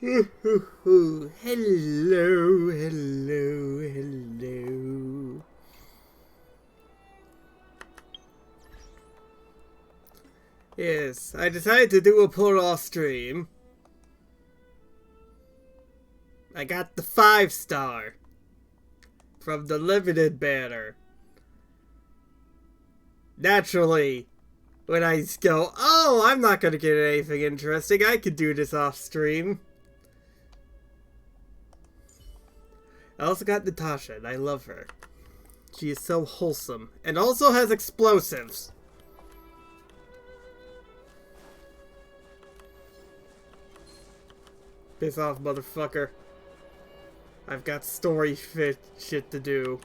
Hello, hello. Yes, I decided to do a pull-off stream. I got the 5-star from the limited banner. Naturally, when I go, oh, I'm not gonna get anything interesting, I could do this off stream. I also got Natasha, and I love her. She is so wholesome, and also has explosives. Piss off, motherfucker. I've got story shit to do.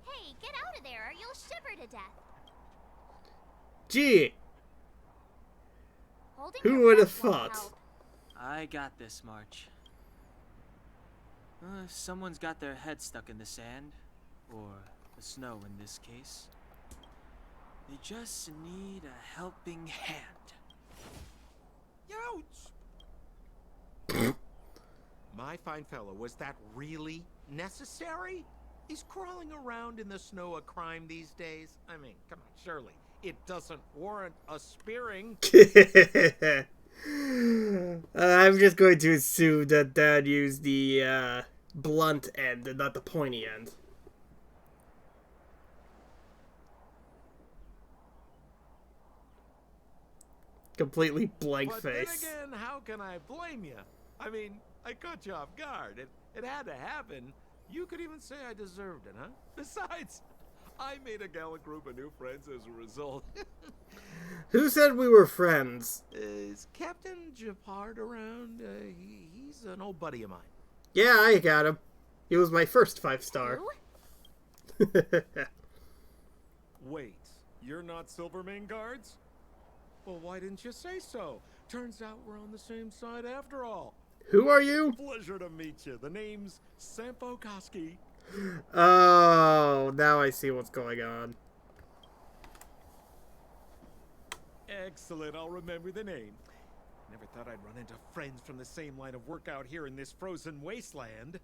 Hey, get out of there or you'll shiver to death. Gee, who would have thought? I got this, March. Someone's got their head stuck in the sand, or the snow in this case. They just need a helping hand. Ouch! My fine fellow, was that really necessary? Is crawling around in the snow a crime these days? I mean, come on, surely it doesn't warrant a spearing. I'm just going to assume that Dad used the blunt end and not the pointy end. Completely blank face. Then again, how can I blame you? I mean, I caught you off guard. It had to happen. You could even say I deserved it, huh? Besides, I made a gallant group of new friends as a result. Who said we were friends? Is Captain Japard around? He's an old buddy of mine. Yeah, I got him. He was my first 5-star. Wait, you're not Silvermane guards? Well, why didn't you say so? Turns out we're on the same side after all. Who are you? Pleasure to meet you. The name's Sampo Koski. Oh, now I see what's going on. Excellent, I'll remember the name. Never thought I'd run into friends from the same line of work out here in this frozen wasteland.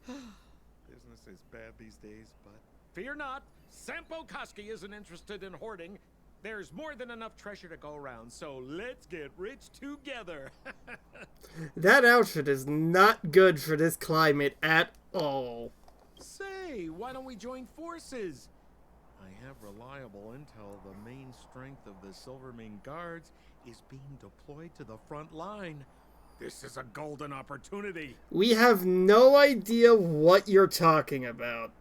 Business is bad these days, but fear not, Sampo Koski isn't interested in hoarding. There's more than enough treasure to go around, so let's get rich together. That outfit is not good for this climate at all. Say, why don't we join forces? I have reliable intel the main strength of the Silvermane guards is being deployed to the front line. This is a golden opportunity. We have no idea what you're talking about.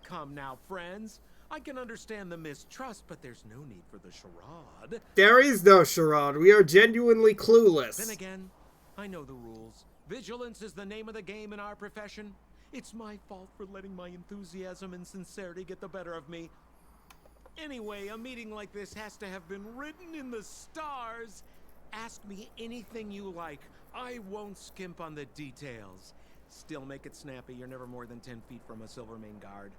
Come now, friends. I can understand the mistrust, but there's no need for the charade. There is no charade. We are genuinely clueless. Then again, I know the rules. Vigilance is the name of the game in our profession. It's my fault for letting my enthusiasm and sincerity get the better of me. Anyway, a meeting like this has to have been written in the stars. Ask me anything you like. I won't skimp on the details. Still make it snappy. You're never more than 10 feet from a Silvermane guard.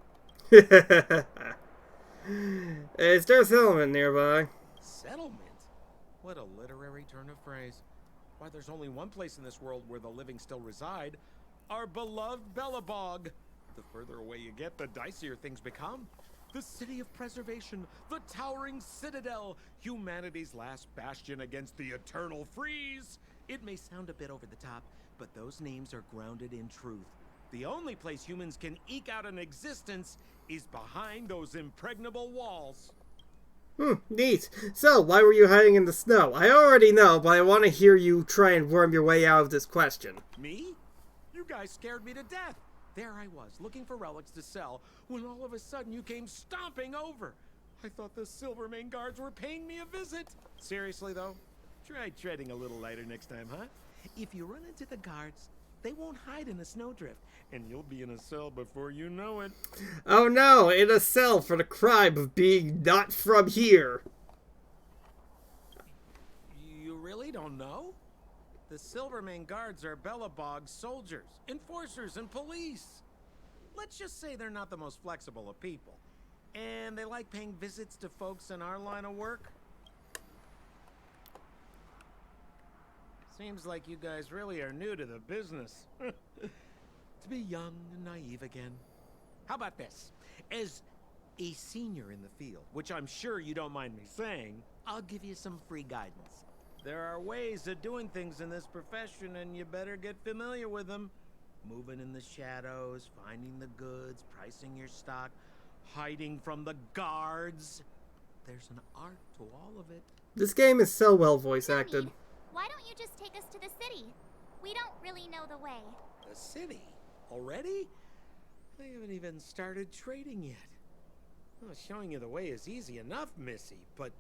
Is there a settlement nearby? Settlement? What a literary turn of phrase. Why, there's only one place in this world where the living still reside. Our beloved Bellabog. The further away you get, the dicier things become. The city of preservation, the towering citadel, humanity's last bastion against the eternal freeze. It may sound a bit over the top, but those names are grounded in truth. The only place humans can eke out an existence is behind those impregnable walls. Neat. So, why were you hiding in the snow? I already know, but I want to hear you try and worm your way out of this question. Me? You guys scared me to death. There I was, looking for relics to sell, when all of a sudden you came stomping over. I thought the Silvermane guards were paying me a visit. Seriously, though, try treading a little lighter next time, huh? If you run into the guards, they won't hide in a snowdrift, and you'll be in a cell before you know it. Oh no, in a cell for the crime of being not from here. You really don't know? The Silvermane guards are Bellabog's soldiers, enforcers, and police. Let's just say they're not the most flexible of people. And they like paying visits to folks in our line of work. Seems like you guys really are new to the business. To be young and naive again. How about this? As a senior in the field, which I'm sure you don't mind me saying, I'll give you some free guidance. There are ways of doing things in this profession, and you better get familiar with them. Moving in the shadows, finding the goods, pricing your stock, hiding from the guards. There's an art to all of it. This game is so well voice acted. Jimmy, why don't you just take us to the city? We don't really know the way. The city? Already? I haven't even started trading yet. Well, showing you the way is easy enough, Missy, but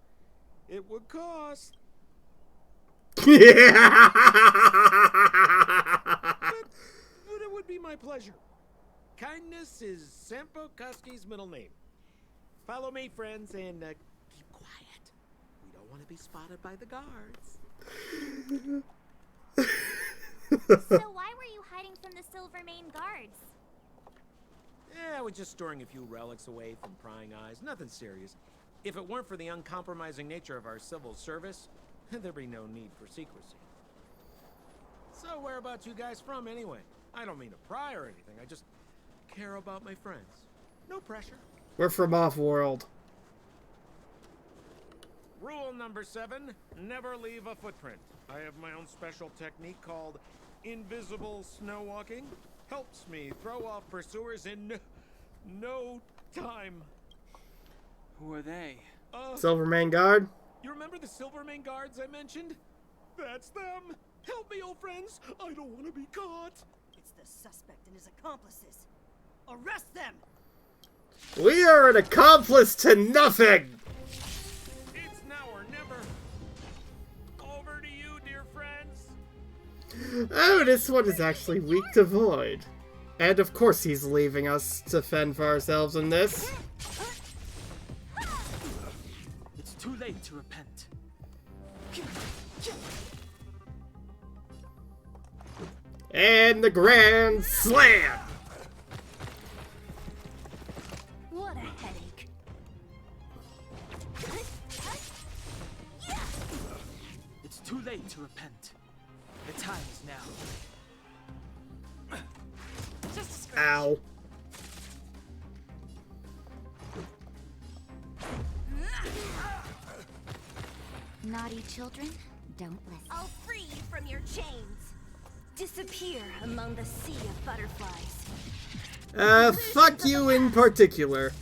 it would cost. But it would be my pleasure. Kindness is Sampo Koski's middle name. Follow me, friends, and keep quiet. We don't want to be spotted by the guards. So why were you hiding from the Silvermane guards? Yeah, I was just storing a few relics away from prying eyes. Nothing serious. If it weren't for the uncompromising nature of our civil service, there'd be no need for secrecy. So whereabouts you guys from, anyway? I don't mean to pry or anything. I just care about my friends. No pressure. We're from off-world. Rule number 7, never leave a footprint. I have my own special technique called invisible snow walking. Helps me throw off pursuers in no time. Who are they? Silvermane Guard? You remember the Silvermane guards I mentioned? That's them. Help me, old friends. I don't want to be caught. It's the suspect and his accomplices. Arrest them! We are an accomplice to nothing! It's now or never. Over to you, dear friends. Oh, this one is actually weak to Void. And of course he's leaving us to fend for ourselves in this. It's too late to repent. And the Grand Slam! What a headache. It's too late to repent. The time is now. Just a scratch. Ow. Naughty children, don't listen. I'll free you from your chains. Disappear among the sea of butterflies. Fuck you in particular.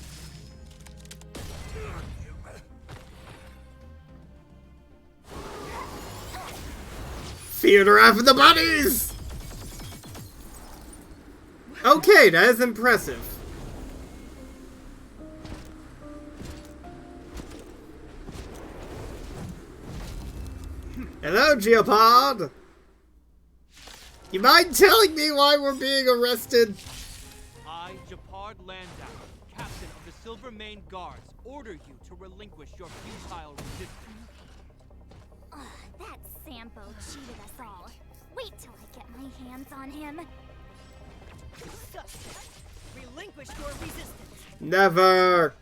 Theater after the bunnies! Okay, that is impressive. Hello, Geopod! You mind telling me why we're being arrested? I, Japard Landau, captain of the Silvermane Guards, order you to relinquish your futile resistance. That Sampo cheated us all. Wait till I get my hands on him. Suspect. Relinquish your resistance. Never!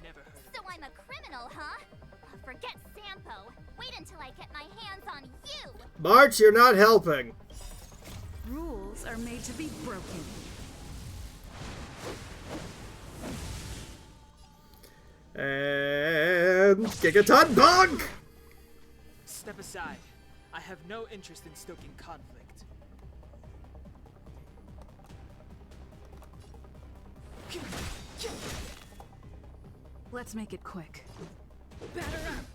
Never heard. So I'm a criminal, huh? Forget Sampo. Wait until I get my hands on you. March, you're not helping. Rules are made to be broken. And Gigaton Bunk! Step aside. I have no interest in stoking conflict. Let's make it quick. Batter up!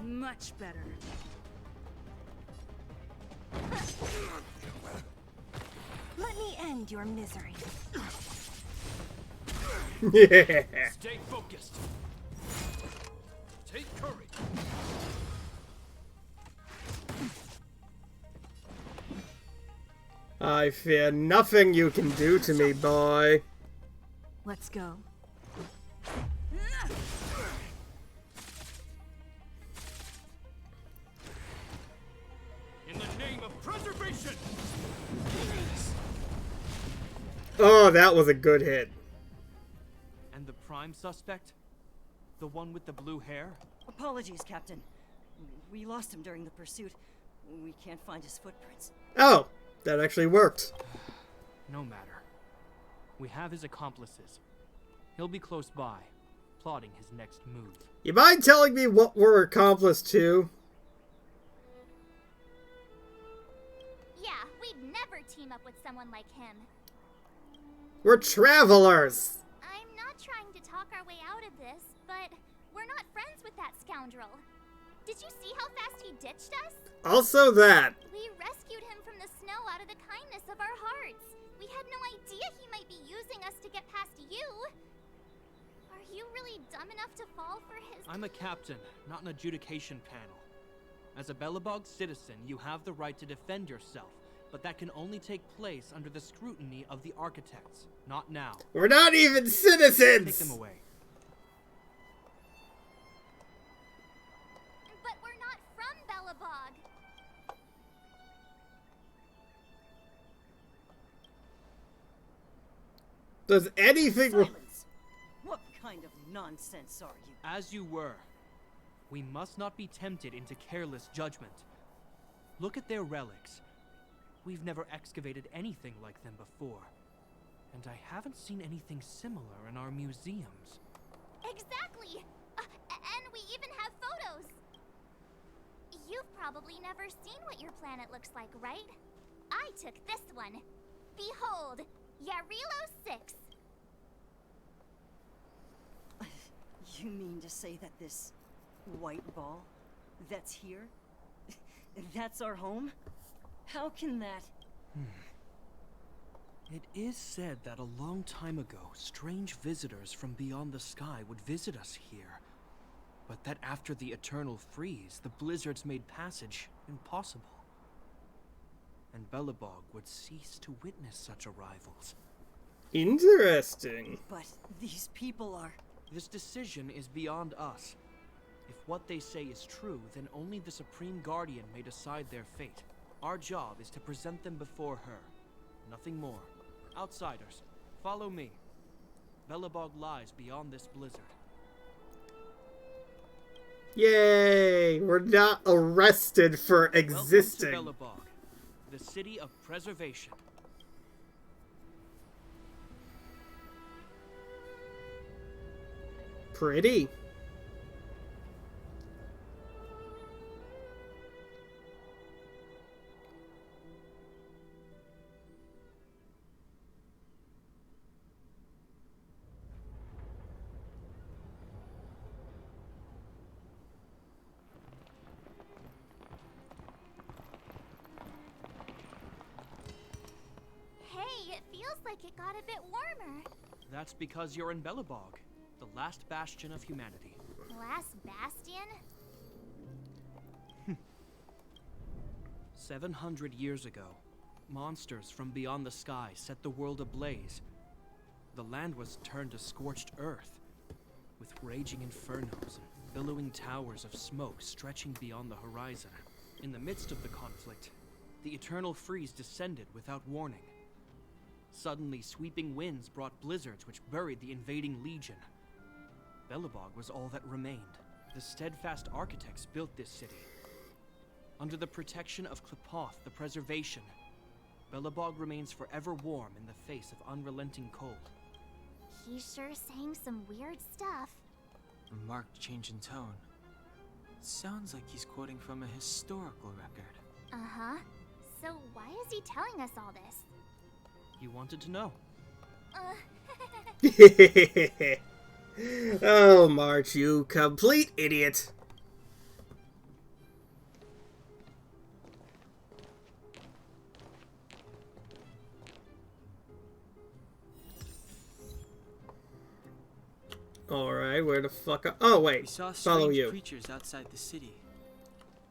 Much better. Let me end your misery. Yeah. Stay focused. Take courage. I fear nothing you can do to me, boy. Let's go. In the name of preservation. Oh, that was a good hit. And the prime suspect? The one with the blue hair? Apologies, Captain. We lost him during the pursuit. We can't find his footprints. Oh, that actually worked. No matter. We have his accomplices. He'll be close by, plotting his next move. You mind telling me what we're accomplice to? Yeah, we'd never team up with someone like him. We're travelers! I'm not trying to talk our way out of this, but we're not friends with that scoundrel. Did you see how fast he ditched us? Also that. We rescued him from the snow out of the kindness of our hearts. We had no idea he might be using us to get past you. Are you really dumb enough to fall for his... I'm a captain, not an adjudication panel. As a Belobog citizen, you have the right to defend yourself, but that can only take place under the scrutiny of the architects, not now. We're not even citizens! Take them away. But we're not from Belobog. Does anything... Silence! What kind of nonsense are you? As you were. We must not be tempted into careless judgment. Look at their relics. We've never excavated anything like them before. And I haven't seen anything similar in our museums. Exactly! And we even have photos. You've probably never seen what your planet looks like, right? I took this one. Behold, Yarilo 6. You mean to say that this white ball that's here, that's our home? How can that... It is said that a long time ago, strange visitors from beyond the sky would visit us here. But that after the eternal freeze, the blizzards made passage impossible. And Belobog would cease to witness such arrivals. Interesting. But these people are... This decision is beyond us. If what they say is true, then only the Supreme Guardian may decide their fate. Our job is to present them before her. Nothing more. Outsiders, follow me. Belobog lies beyond this blizzard. Yay! We're not arrested for existing. Welcome to Belobog, the city of preservation. Pretty. Hey, it feels like it got a bit warmer. That's because you're in Belobog, the last bastion of humanity. Last bastion? 700 years ago, monsters from beyond the sky set the world ablaze. The land was turned to scorched earth, with raging infernos and billowing towers of smoke stretching beyond the horizon. In the midst of the conflict, the eternal freeze descended without warning. Suddenly, sweeping winds brought blizzards which buried the invading legion. Belobog was all that remained. The steadfast architects built this city. Under the protection of Klepoth, the preservation, Belobog remains forever warm in the face of unrelenting cold. He's sure saying some weird stuff. A marked change in tone. It sounds like he's quoting from a historical record. Uh-huh. So why is he telling us all this? You wanted to know. Oh, March, you complete idiot. Alright, where the fuck oh, wait. We saw Follow strange you. creatures outside the city.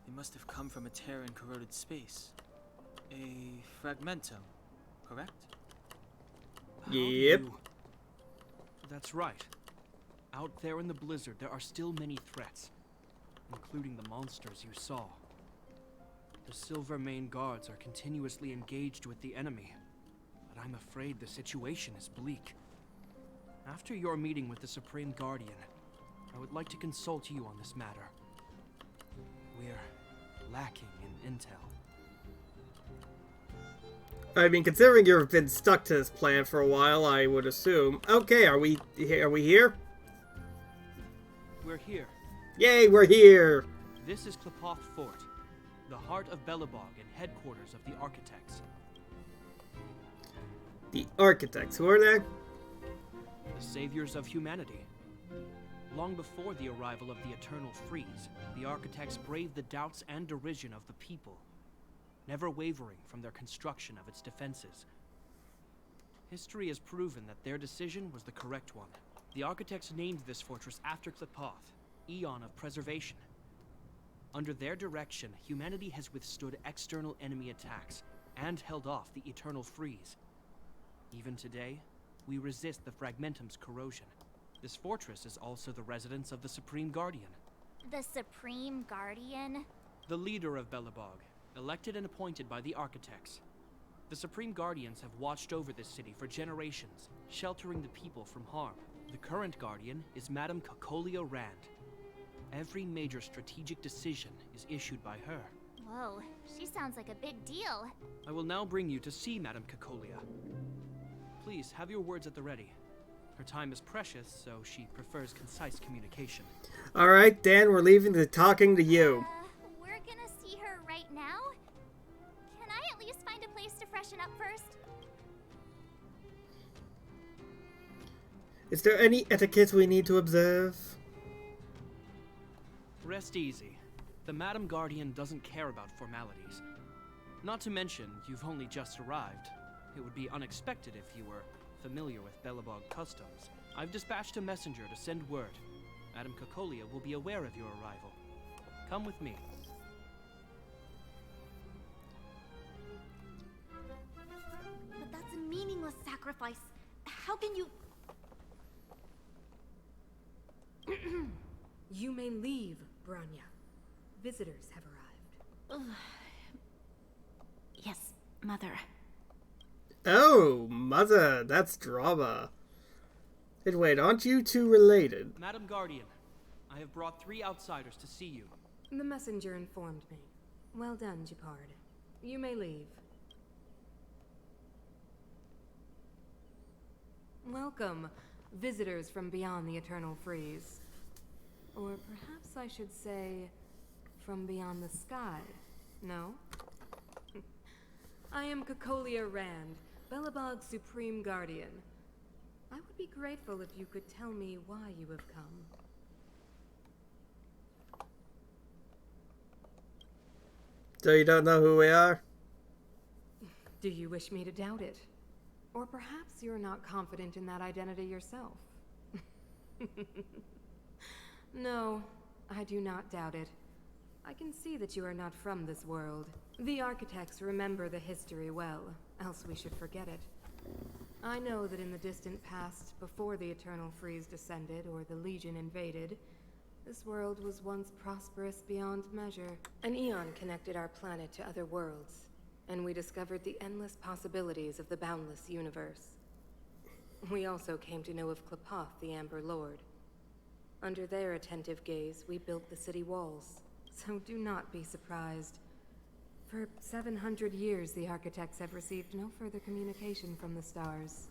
They must have come from a tear in corroded space. A fragmento, correct? How do Yep. you- That's right. Out there in the blizzard, there are still many threats, including the monsters you saw. The Silvermane guards are continuously engaged with the enemy, but I'm afraid the situation is bleak. After your meeting with the Supreme Guardian, I would like to consult you on this matter. We're lacking in intel. I mean, considering you've been stuck to this plan for a while, I would assume. Okay, are we here? We're here. Yay, we're here! This is Klapoth Fort, the heart of Belobog and headquarters of the Architects. The Architects, who are they? The saviors of humanity. Long before the arrival of the Eternal Freeze, the Architects braved the doubts and derision of the people, never wavering from their construction of its defenses. History has proven that their decision was the correct one. The Architects named this fortress after Klapoth, Eon of Preservation. Under their direction, humanity has withstood external enemy attacks and held off the Eternal Freeze. Even today, we resist the Fragmentum's corrosion. This fortress is also the residence of the Supreme Guardian. The Supreme Guardian? The leader of Belobog, elected and appointed by the Architects. The Supreme Guardians have watched over this city for generations, sheltering the people from harm. The current Guardian is Madame Cocolia Rand. Every major strategic decision is issued by her. Whoa, she sounds like a big deal. I will now bring you to see Madame Cocolia. Please, have your words at the ready. Her time is precious, so she prefers concise communication. Alright, Dan, we're leaving to talking to you. We're gonna see her right now? Can I at least find a place to freshen up first? Is there any etiquette we need to observe? Rest easy. The Madam Guardian doesn't care about formalities. Not to mention, you've only just arrived. It would be unexpected if you were familiar with Belobog customs. I've dispatched a messenger to send word. Madame Cocolia will be aware of your arrival. Come with me. But that's a meaningless sacrifice. How can you... You may leave, Branya. Visitors have arrived. Yes, Mother. Oh, mother, that's drama. And wait, aren't you two related? Madam Guardian, I have brought 3 outsiders to see you. The messenger informed me. Well done, Gepard. You may leave. Welcome, visitors from beyond the Eternal Freeze. Or perhaps I should say, from beyond the sky. No? I am Cocolia Rand, Belobog's Supreme Guardian. I would be grateful if you could tell me why you have come. So you don't know who we are? Do you wish me to doubt it? Or perhaps you're not confident in that identity yourself? No, I do not doubt it. I can see that you are not from this world. The Architects remember the history well, else we should forget it. I know that in the distant past, before the Eternal Freeze descended or the Legion invaded, this world was once prosperous beyond measure. An eon connected our planet to other worlds, and we discovered the endless possibilities of the boundless universe. We also came to know of Klapoth, the Amber Lord. Under their attentive gaze, we built the city walls. So do not be surprised. For 700 years, the Architects have received no further communication from the stars.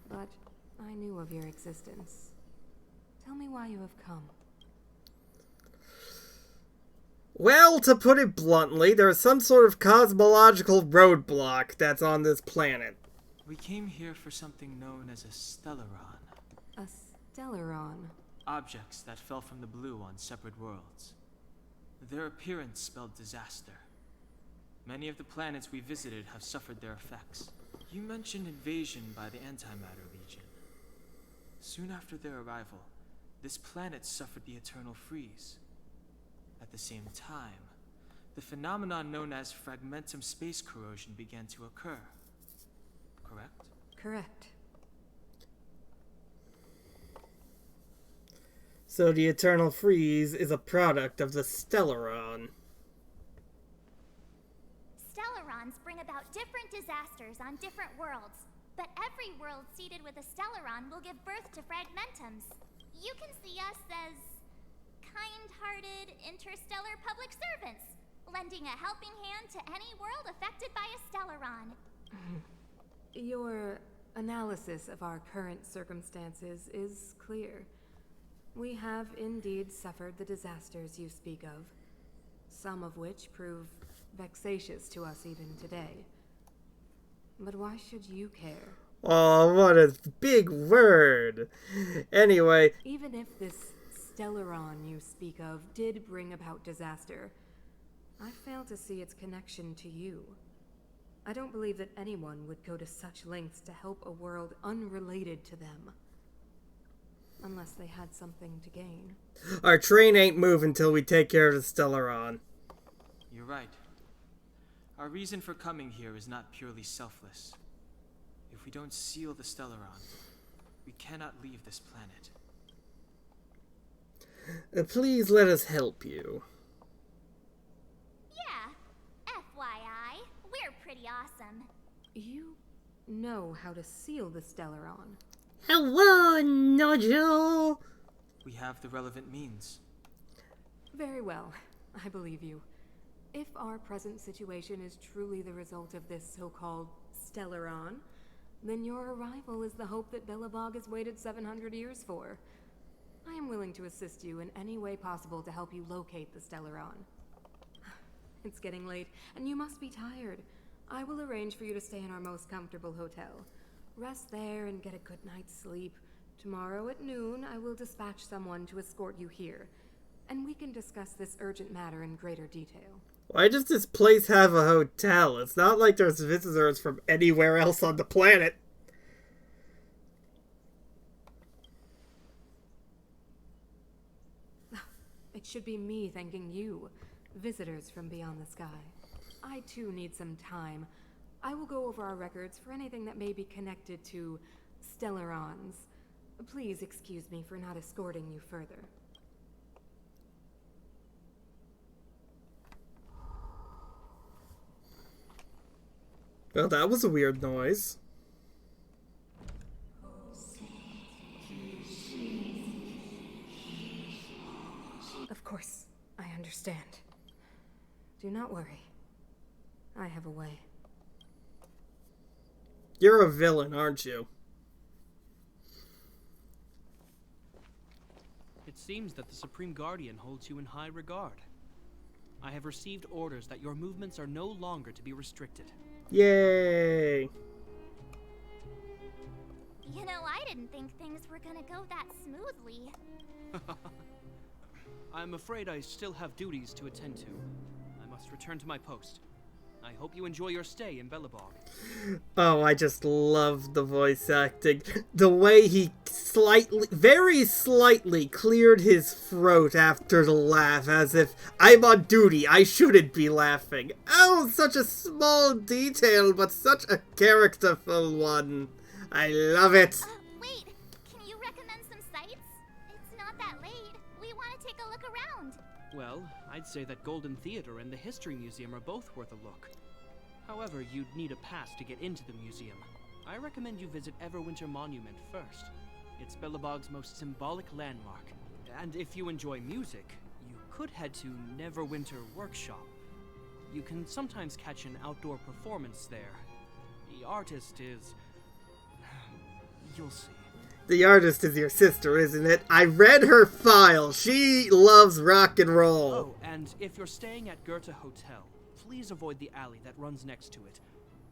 But I knew of your existence. Tell me why you have come. Well, to put it bluntly, there's some sort of cosmological roadblock that's on this planet. We came here for something known as a stellaron. A stellaron. Objects that fell from the blue on separate worlds. Their appearance spelled disaster. Many of the planets we visited have suffered their effects. You mentioned invasion by the Antimatter Legion. Soon after their arrival, this planet suffered the Eternal Freeze. At the same time, the phenomenon known as Fragmentum space corrosion began to occur. Correct? Correct. So the Eternal Freeze is a product of the Stellaron. Stellarons bring about different disasters on different worlds, but every world seeded with a Stellaron will give birth to Fragmentums. You can see us as kind-hearted interstellar public servants, lending a helping hand to any world affected by a Stellaron. Your analysis of our current circumstances is clear. We have indeed suffered the disasters you speak of, some of which prove vexatious to us even today. But why should you care? Oh, what a big word. Anyway. Even if this Stellaron you speak of did bring about disaster, I fail to see its connection to you. I don't believe that anyone would go to such lengths to help a world unrelated to them. Unless they had something to gain. Our train ain't moving till we take care of the Stellaron. You're right. Our reason for coming here is not purely selfless. If we don't seal the Stellaron, we cannot leave this planet. Please let us help you. Yeah, FYI, we're pretty awesome. You know how to seal the Stellaron. Hello, Nigel! We have the relevant means. Very well, I believe you. If our present situation is truly the result of this so-called Stellaron, then your arrival is the hope that Belobog has waited 700 years for. I am willing to assist you in any way possible to help you locate the Stellaron. It's getting late, and you must be tired. I will arrange for you to stay in our most comfortable hotel. Rest there and get a good night's sleep. Tomorrow at noon, I will dispatch someone to escort you here, and we can discuss this urgent matter in greater detail. Why does this place have a hotel? It's not like there's visitors from anywhere else on the planet. It should be me thanking you, visitors from beyond the sky. I too need some time. I will go over our records for anything that may be connected to Stellarons. Please excuse me for not escorting you further. Well, that was a weird noise. Of course, I understand. Do not worry. I have a way. You're a villain, aren't you? It seems that the Supreme Guardian holds you in high regard. I have received orders that your movements are no longer to be restricted. Yay! You know, I didn't think things were gonna go that smoothly. I'm afraid I still have duties to attend to. I must return to my post. I hope you enjoy your stay in Belobog. Oh, I just love the voice acting. The way he very slightly cleared his throat after the laugh, as if, I'm on duty, I shouldn't be laughing. Oh, such a small detail, but such a characterful one. I love it. Wait, can you recommend some sites? It's not that late. We want to take a look around. Well, I'd say that Golden Theater and the History Museum are both worth a look. However, you'd need a pass to get into the museum. I recommend you visit Everwinter Monument first. It's Belobog's most symbolic landmark. And if you enjoy music, you could head to Neverwinter Workshop. You can sometimes catch an outdoor performance there. The artist is... you'll see. The artist is your sister, isn't it? I read her file. She loves rock and roll. Oh, and if you're staying at Goethe Hotel, please avoid the alley that runs next to it.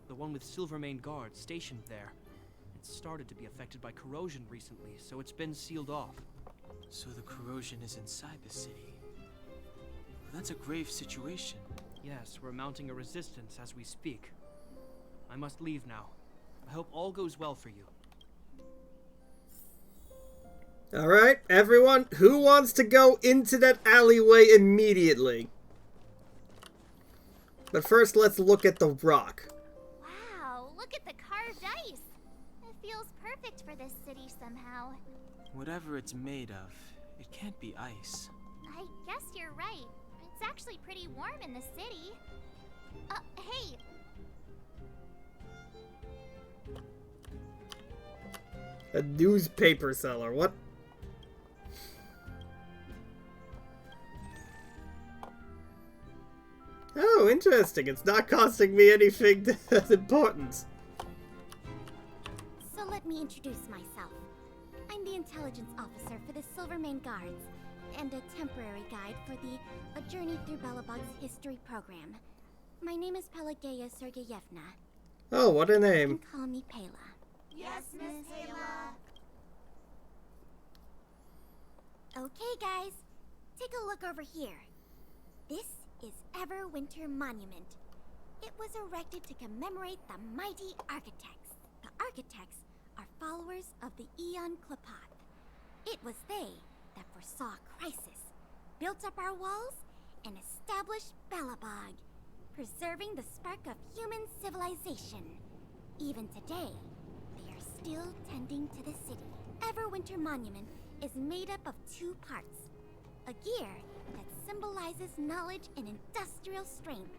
The one with Silvermane guards stationed there. It's started to be affected by corrosion recently, so it's been sealed off. So the corrosion is inside the city. That's a grave situation. Yes, we're mounting a resistance as we speak. I must leave now. I hope all goes well for you. Alright, everyone, who wants to go into that alleyway immediately? But first, let's look at the rock. Wow, look at the carved ice. It feels perfect for this city somehow. Whatever it's made of, it can't be ice. I guess you're right. It's actually pretty warm in the city. Hey! A newspaper seller, what? Oh, interesting. It's not costing me anything that's important. So let me introduce myself. I'm the intelligence officer for the Silvermane Guards, and a temporary guide for the A Journey Through Belobog's History program. My name is Pelageya Sergeyevna. Oh, what a You name. can call me Pela. Yes, Miss Hayla. Okay, guys, take a look over here. This is Everwinter Monument. It was erected to commemorate the mighty architects. The architects are followers of the Aeon Klapath. It was they that foresaw crisis, built up our walls, and established Belobog, preserving the spark of human civilization. Even today, they are still tending to the city. Everwinter Monument is made up of two parts. A gear that symbolizes knowledge and industrial strength,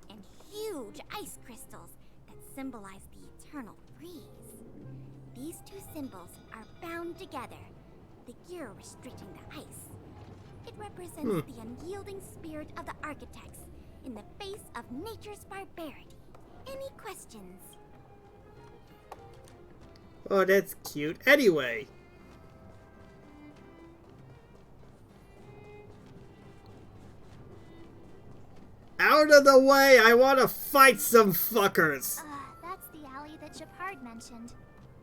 and huge ice crystals that symbolize the eternal freeze. These two symbols are bound together, the gear restricting the ice. It represents the unyielding spirit of the architects in the face of nature's barbarity. Any questions? Oh, that's cute. Anyway. Out of the way! I want to fight some fuckers! That's the alley that Shepard mentioned.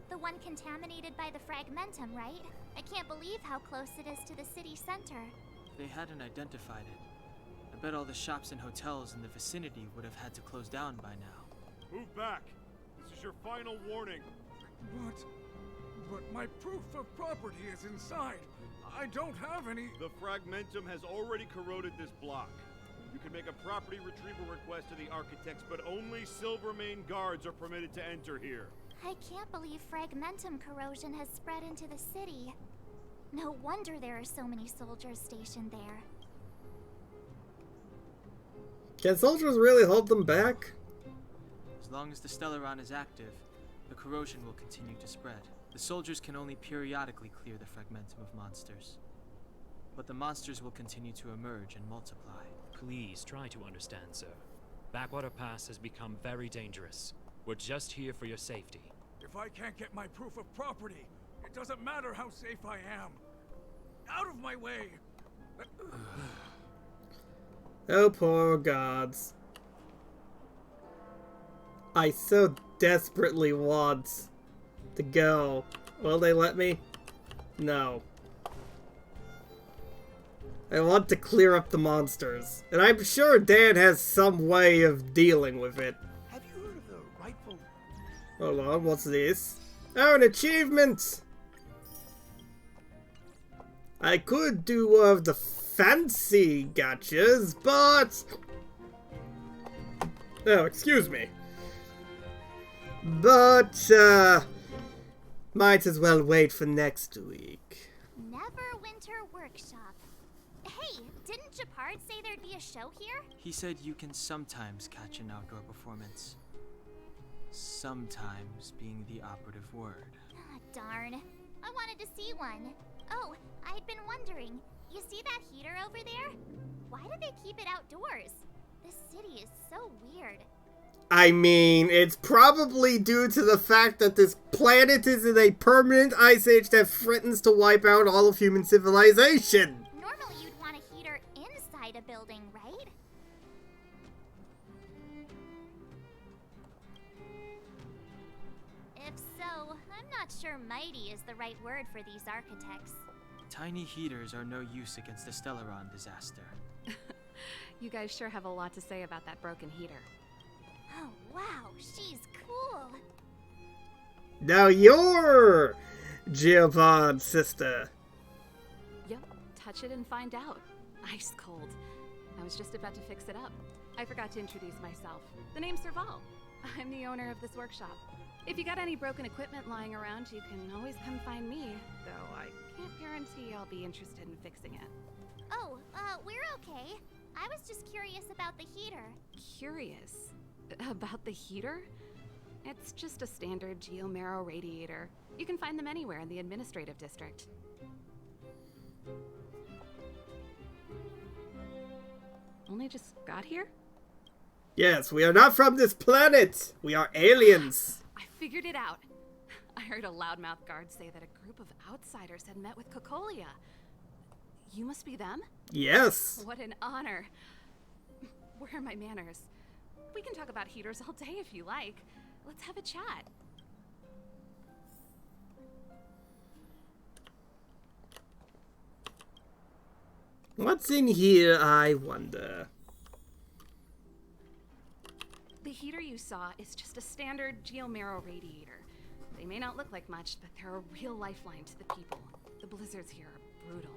The one contaminated by the fragmentum, right? I can't believe how close it is to the city center. They hadn't identified it. I bet all the shops and hotels in the vicinity would have had to close down by now. Move back. This is your final warning. But my proof of property is inside. I don't have any. The fragmentum has already corroded this block. You can make a property retrieval request to the architects, but only Silvermane guards are permitted to enter here. I can't believe fragmentum corrosion has spread into the city. No wonder there are so many soldiers stationed there. Can soldiers really hold them back? As long as the Stellaron is active, the corrosion will continue to spread. The soldiers can only periodically clear the fragmentum of monsters. But the monsters will continue to emerge and multiply. Please try to understand, sir. Backwater Pass has become very dangerous. We're just here for your safety. If I can't get my proof of property, it doesn't matter how safe I am. Out of my way! Oh, poor gods. I so desperately want to go. Will they let me? No. I want to clear up the monsters. And I'm sure Dan has some way of dealing with it. Have you heard of the rightful... Hold on, what's this? Oh, an achievement! I could do of the fancy gotchas, but... Oh, excuse me. But, might as well wait for next week. Neverwinter Workshop. Hey, didn't Shepard say there'd be a show here? He said you can sometimes catch an outdoor performance. Sometimes being the operative word. Ah, darn. I wanted to see one. Oh, I'd been wondering. You see that heater over there? Why do they keep it outdoors? This city is so weird. I mean, it's probably due to the fact that this planet is in a permanent ice age that threatens to wipe out all of human civilization. Normally you'd want a heater inside a building, right? If so, I'm not sure mighty is the right word for these architects. Tiny heaters are no use against the Stellaron disaster. You guys sure have a lot to say about that broken heater. Oh, wow, she's cool. Now you're Geopod's sister. Yep, touch it and find out. Ice cold. I was just about to fix it up. I forgot to introduce myself. The name's Serval. I'm the owner of this workshop. If you got any broken equipment lying around, you can always come find me, though I can't guarantee I'll be interested in fixing it. Oh, we're okay. I was just curious about the heater. Curious? About the heater? It's just a standard geomarrow radiator. You can find them anywhere in the administrative district. Only just got here? Yes, we are not from this planet. We are aliens. I figured it out. I heard a loudmouth guard say that a group of outsiders had met with Cocolia. You must be them? Yes. What an honor. Where are my manners? We can talk about heaters all day if you like. Let's have a chat. What's in here, I wonder? The heater you saw is just a standard geomarrow radiator. They may not look like much, but they're a real lifeline to the people. The blizzards here are brutal.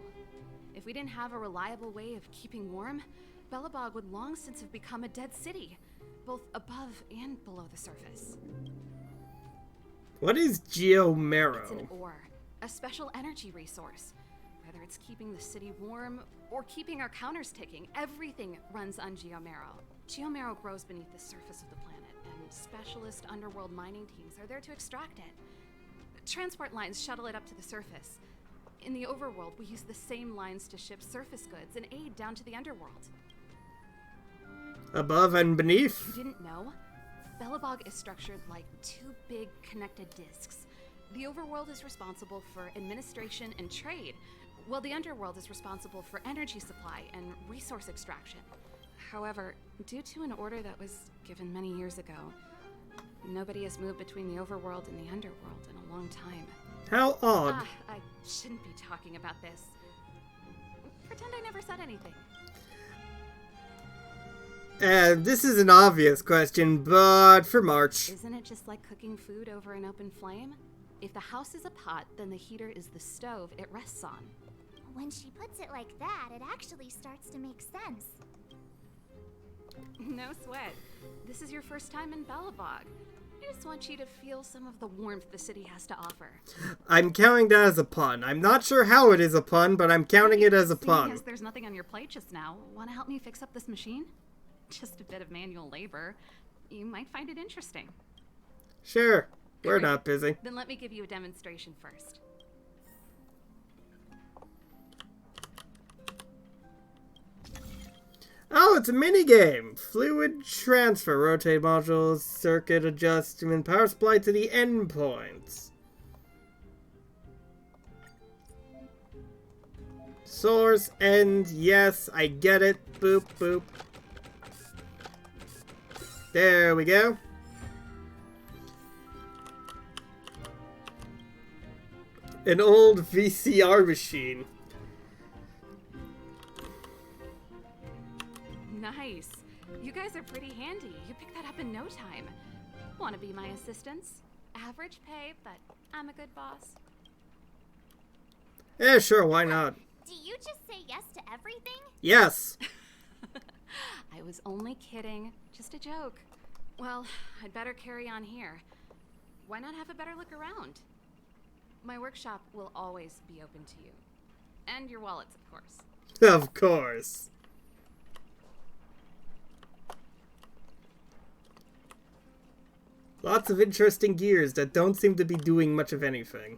If we didn't have a reliable way of keeping warm, Belobog would long since have become a dead city, both above and below the surface. What is geomarrow? It's an ore, a special energy resource. Whether it's keeping the city warm or keeping our counters ticking, everything runs on geomarrow. Geomarrow grows beneath the surface of the planet, and specialist underworld mining teams are there to extract it. Transport lines shuttle it up to the surface. In the overworld, we use the same lines to ship surface goods and aid down to the underworld. Above and beneath? You didn't know? Belobog is structured like two big connected discs. The overworld is responsible for administration and trade, while the underworld is responsible for energy supply and resource extraction. However, due to an order that was given many years ago, nobody has moved between the overworld and the underworld in a long time. How odd. I shouldn't be talking about this. Pretend I never said anything. This is an obvious question, but for March. Isn't it just like cooking food over an open flame? If the house is a pot, then the heater is the stove it rests on. When she puts it like that, it actually starts to make sense. No sweat. This is your first time in Belobog. I just want you to feel some of the warmth the city has to offer. I'm counting that as a pun. I'm not sure how it is a pun, but I'm counting it as a pun. Because there's nothing on your plate just now. Want to help me fix up this machine? Just a bit of manual labor. You might find it interesting. Sure. We're Great. not busy. Then let me give you a demonstration first. Oh, it's a minigame! Fluid transfer, rotate modules, circuit adjustment, power supply to the endpoints. Source, end, yes, I get it. Boop, boop. There we go. An old VCR machine. Nice. You guys are pretty handy. You picked that up in no time. Want to be my assistants? Average pay, but I'm a good boss. Yeah, sure, why not? Do you just say yes to everything? Yes. I was only kidding. Just a joke. Well, I'd better carry on here. Why not have a better look around? My workshop will always be open to you. And your wallets, of course. Of course. Lots of interesting gears that don't seem to be doing much of anything.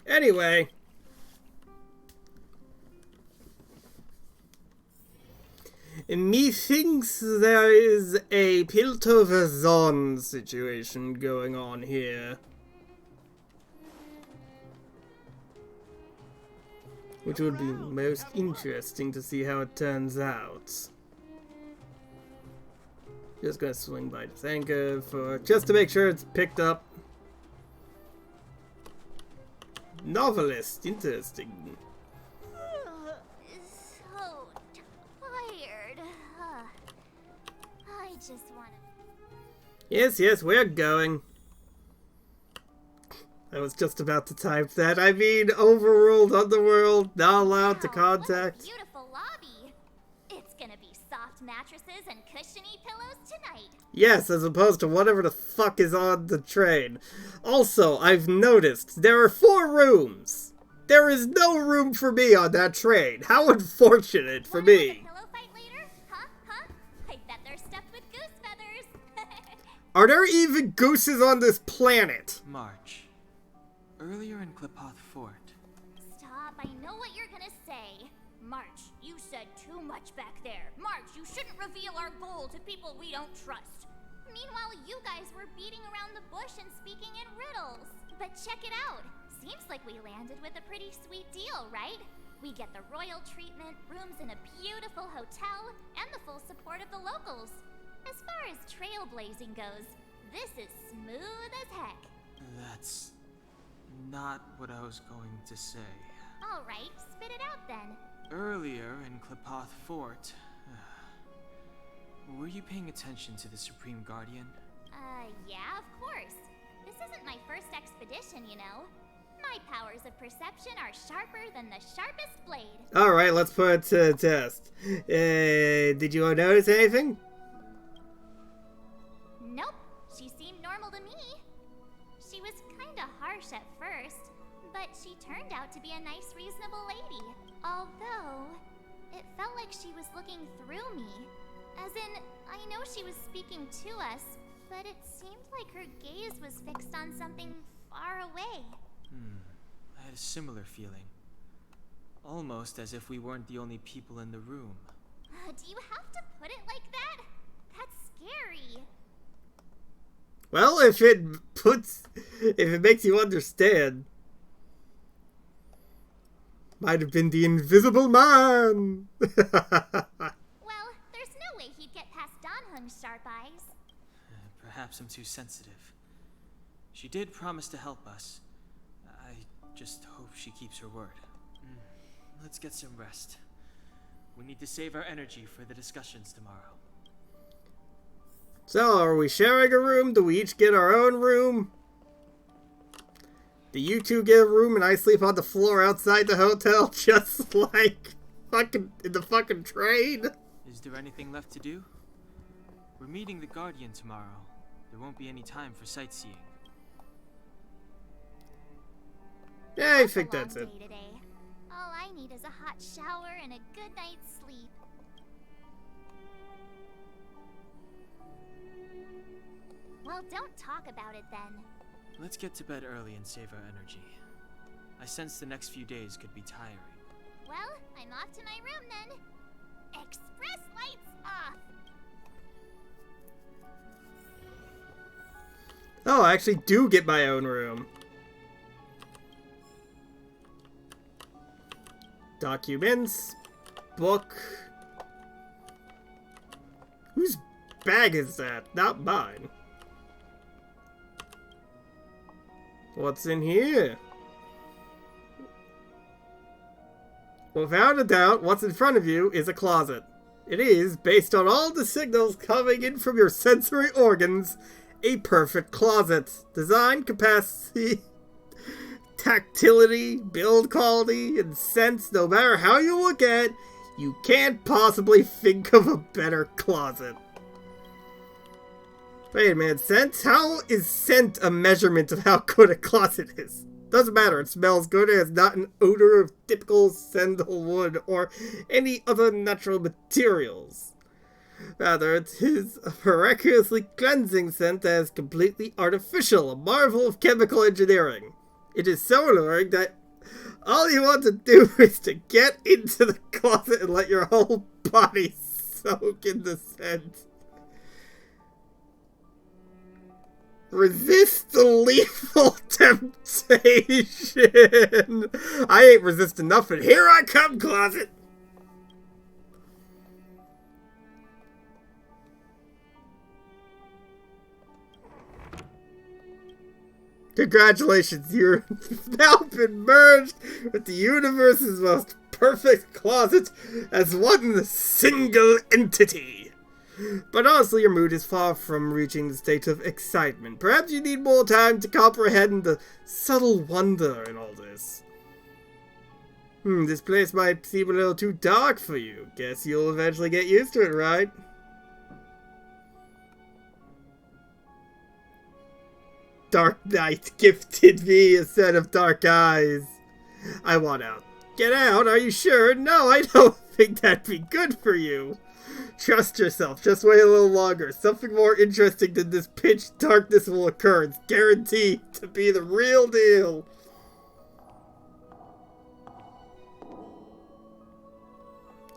Anyway. Methinks there is a Piltover situation going on here. Which would be most interesting to see how it turns out. Just gonna swing by the anchor for just to make sure it's picked up. Novelist, interesting. So tired. I just want to... Yes, we're going. I was just about to type that. I mean, overworld, underworld, not allowed to contact. What a beautiful lobby. It's gonna be soft mattresses and cushiony pillows tonight. Yes, as opposed to whatever the fuck is on the train. Also, I've noticed there are 4 rooms. There is no room for me on that train. How unfortunate for me. Pillow fight later? Huh? I bet they're stuffed with goose feathers. Are there even gooses on this planet? March. Earlier in Klipoth Fort. Stop, I know what you're gonna say. March, you said too much back there. March, you shouldn't reveal our goal to people we don't trust. Meanwhile, you guys were beating around the bush and speaking in riddles. But check it out. Seems like we landed with a pretty sweet deal, right? We get the royal treatment, rooms in a beautiful hotel, and the full support of the locals. As far as trailblazing goes, this is smooth as heck. That's not what I was going to say. Alright, spit it out then. Earlier in Klepoth Fort, were you paying attention to the Supreme Guardian? Yeah, of course. This isn't my first expedition, you know. My powers of perception are sharper than the sharpest blade. Alright, let's put it to the test. Did you notice anything? Nope, she seemed normal to me. She was kinda harsh at first, but she turned out to be a nice, reasonable lady. Although, it felt like she was looking through me. As in, I know she was speaking to us, but it seemed like her gaze was fixed on something far away. I had a similar feeling. Almost as if we weren't the only people in the room. Do you have to put it like that? That's scary. Well, if it makes you understand. Might have been the Invisible Man. Well, there's no way he'd get past Danhung's sharp eyes. Perhaps I'm too sensitive. She did promise to help us. I just hope she keeps her word. Let's get some rest. We need to save our energy for the discussions tomorrow. So, are we sharing a room? Do we each get our own room? Do you two get a room and I sleep on the floor outside the hotel, just like fucking in the fucking train? Is there anything left to do? We're meeting the Guardian tomorrow. There won't be any time for sightseeing. Yeah, I think that's it. Today. All I need is a hot shower and a good night's sleep. Well, don't talk about it then. Let's get to bed early and save our energy. I sense the next few days could be tiring. Well, I'm off to my room then. Express lights off! Oh, I actually do get my own room. Documents. Book. Whose bag is that? Not mine. What's in here? Without a doubt, what's in front of you is a closet. It is, based on all the signals coming in from your sensory organs, a perfect closet. Design, capacity, tactility, build quality, and sense, no matter how you look at it, you can't possibly think of a better closet. Wait a minute, scent? How is scent a measurement of how good a closet is? Doesn't matter, it smells good, it has not an odor of typical sandalwood or any other natural materials. Rather, it is a miraculously cleansing scent that is completely artificial, a marvel of chemical engineering. It is so alluring that all you want to do is to get into the closet and let your whole body soak in the scent. Resist the lethal temptation. I ain't resisting nothing. Here I come, closet. Congratulations, you've now been merged with the universe's most perfect closet as one single entity. But honestly, your mood is far from reaching the state of excitement. Perhaps you need more time to comprehend the subtle wonder in all this. This place might seem a little too dark for you. Guess you'll eventually get used to it, right? Dark Knight gifted me a set of dark eyes. I want out. Get out? Are you sure? No, I don't think that'd be good for you. Trust yourself. Just wait a little longer. Something more interesting than this pitch darkness will occur. It's guaranteed to be the real deal.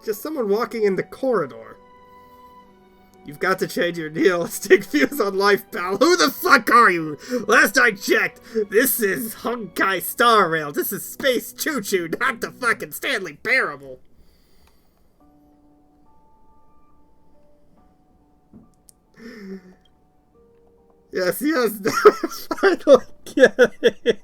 Just someone walking in the corridor. You've got to change your nihilistic views on life, pal. Who the fuck are you? Last I checked, this is Honkai Star Rail. This is Space Choo Choo, not the fucking Stanley Parable. Yes, finally get it.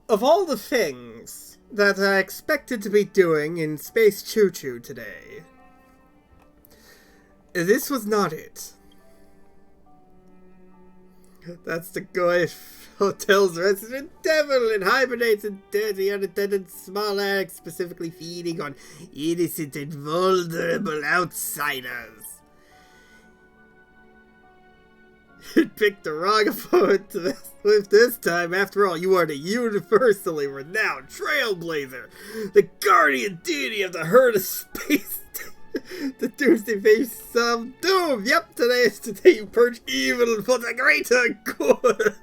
Of all the things that I expected to be doing in Space Choo Choo today, this was not it. That's the Goy Hotel's resident devil and hibernates in dirty, unattended small eggs, specifically feeding on innocent and vulnerable outsiders. You picked the wrong opponent to mess with this time. After all, you are the universally renowned trailblazer, the guardian deity of the herd of space. The Doomsday face of doom. Yep, today is the day you purge evil and put the greater good.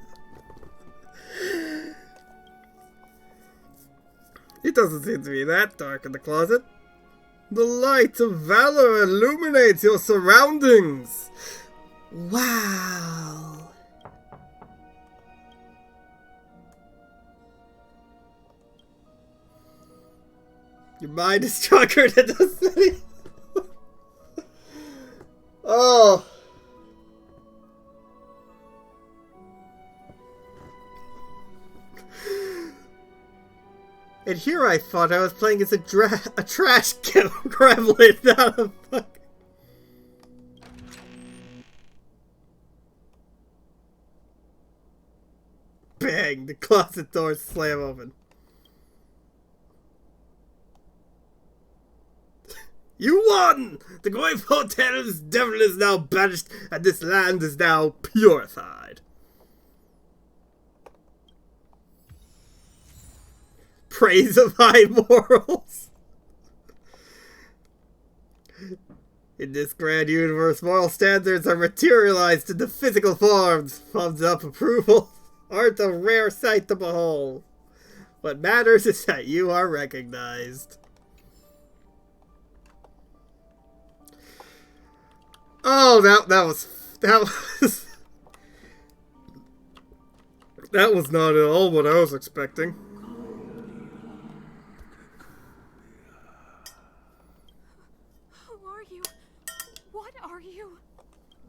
It doesn't seem to be that dark in the closet. The light of valor illuminates your surroundings. Wow. Your mind is stronger than the city. Oh. And here I thought I was playing as a trash gremlin, not a fuck. Bang! The closet doors slam open. You won! The Goy Hotel's devil is now banished, and this land is now purified. Praise of high morals. In this grand universe, moral standards are materialized into physical forms. Thumbs up approval aren't a rare sight to behold. What matters is that you are recognized. Oh, that was not at all what I was expecting. Who are you? What are you?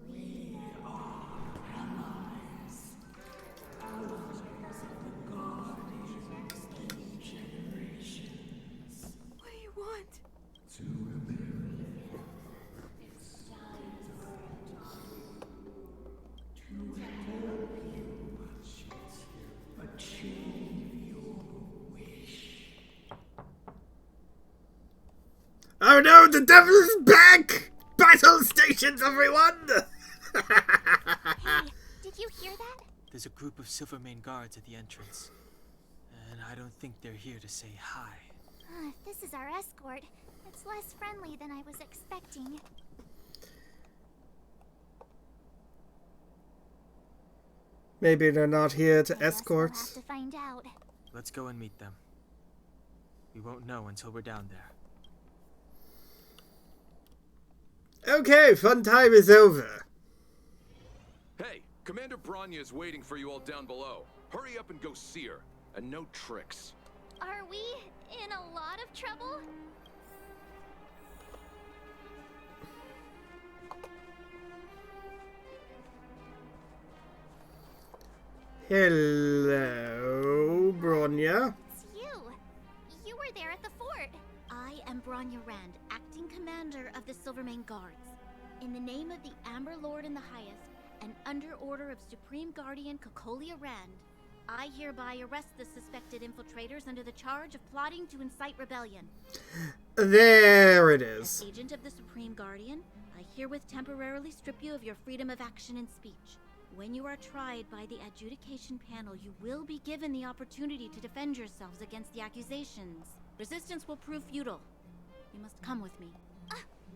We are allies. Allies of the guardians of generations. What do you want? To remove its to help you achieve your wish. Oh no, the devil is back! Battle stations, everyone! Hey, did you hear that? There's a group of Silvermane guards at the entrance. And I don't think they're here to say hi. If this is our escort, it's less friendly than I was expecting. Maybe they're not here to escort. We'll have to find out. Let's go and meet them. We won't know until we're down there. Okay, fun time is over. Hey, Commander Bronya is waiting for you all down below. Hurry up and go see her. And no tricks. Are we in a lot of trouble? Hello, Bronya. It's you. You were there at the fort. I am Bronya Rand, acting commander of the Silvermane Guards. In the name of the Amber Lord in the Highest, and under order of Supreme Guardian Cocolia Rand, I hereby arrest the suspected infiltrators under the charge of plotting to incite rebellion. There it is. As agent of the Supreme Guardian, I herewith temporarily strip you of your freedom of action and speech. When you are tried by the adjudication panel, you will be given the opportunity to defend yourselves against the accusations. Resistance will prove futile. You must come with me.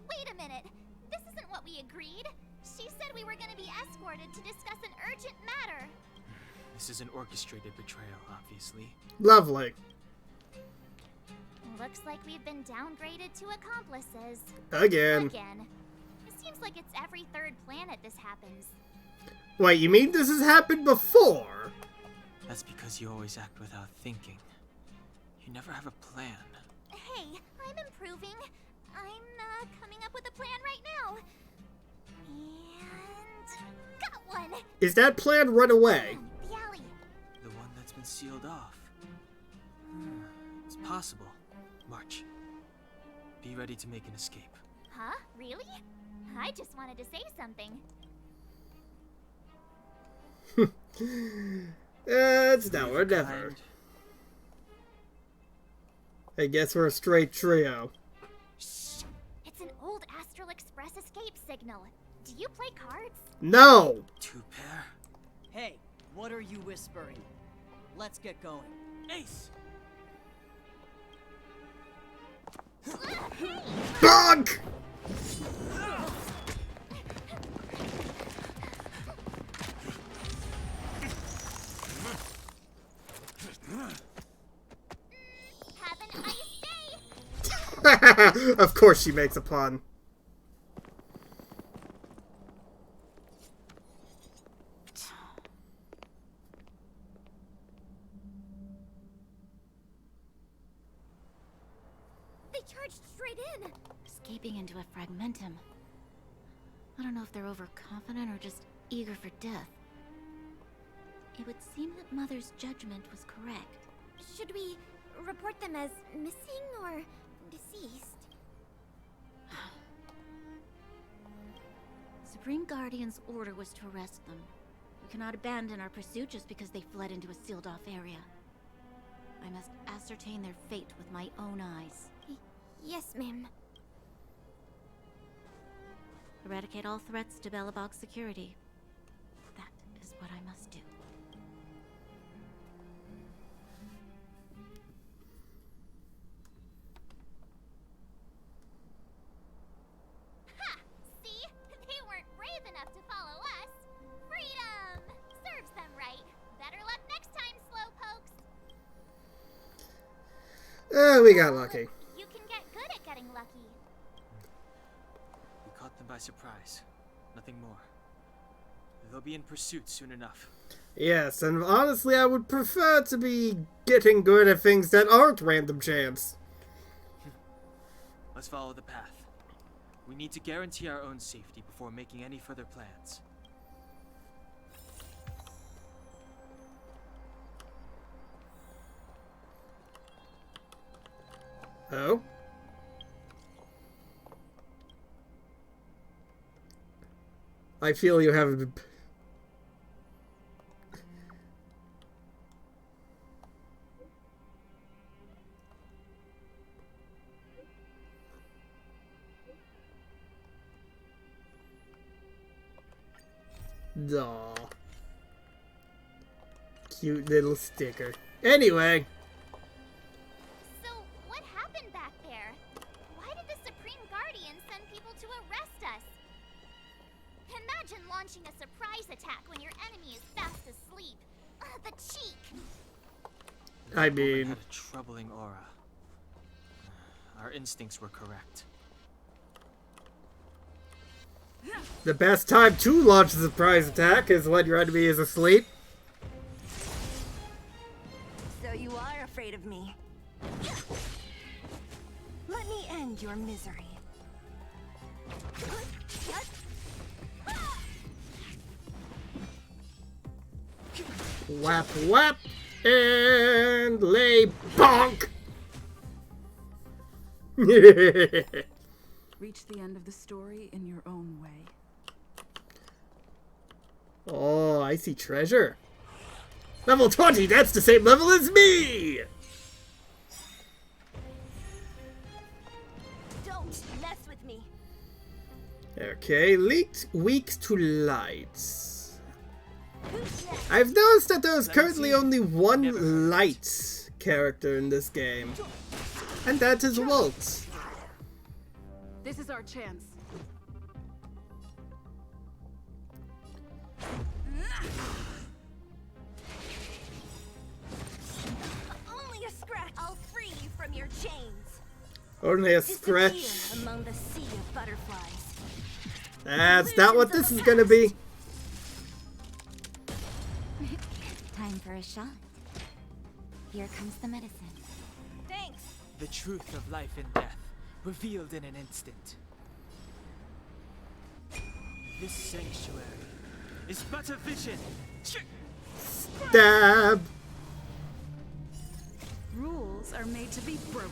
Wait a minute. This isn't what we agreed. She said said we were gonna be escorted to discuss an urgent matter. This is an orchestrated betrayal, obviously. Lovely. Looks like we've been downgraded to accomplices. Again. It seems like it's every third planet this happens. Wait, you mean this has happened before? That's because you always act without thinking. You never have a plan. Hey, I'm improving. I'm coming up with a plan right now. And got one. Is that plan run away? The alley. The one that's been sealed off. It's possible. March. Be ready to make an escape. Huh? Really? I just wanted to say something. It's now or never. I guess we're a straight trio. Shh! It's an old Astral Express escape signal. Do you play cards? No! Two pair? Hey, what are you whispering? Let's get going. Ace! Bonk! Have an ice day! Of course she makes a pun. They charged straight in! Escaping into a fragmentum. I don't know if they're overconfident or just eager for death. It would seem that Mother's judgment was correct. Should we report them as missing or deceased? Supreme Guardian's order was to arrest them. We cannot abandon our pursuit just because they fled into a sealed-off area. I must ascertain their fate with my own eyes. Yes, ma'am. Eradicate all threats to Belobog's security. That is what I must do. Ha! See? They weren't brave enough to follow us. Freedom! Serves them right. Better luck next time, slowpokes. We got lucky. You can get good at getting lucky. We caught them by surprise. Nothing more. They'll be in pursuit soon enough. Yes, and honestly, I would prefer to be getting good at things that aren't random chance. Let's follow the path. We need to guarantee our own safety before making any further plans. Oh? I feel you have... Aw. Cute little sticker. Anyway. So, what happened back there? Why did the Supreme Guardian send people to arrest us? Imagine launching a surprise attack when your enemy is fast asleep. The cheek! I That woman mean... had a troubling aura. Our instincts were correct. The best time to launch a surprise attack is when your enemy is asleep. So you are afraid of me. Let me end your misery. Whap whap and lay bonk. Reach the end of the story in your own way. Oh, I see treasure. Level 20, that's the same level as me! Don't mess with me. Okay, leaked weak to lights. I've noticed that there's currently only one light character in this game. And that is Walt. This is our chance. Only a Disappear scratch. among the sea of butterflies. That's not what this is gonna be. Time for a shot. Here comes the medicine. Thanks. The truth of life and death, revealed in an instant. This sanctuary is but a vision. Stab. Rules are made to be broken.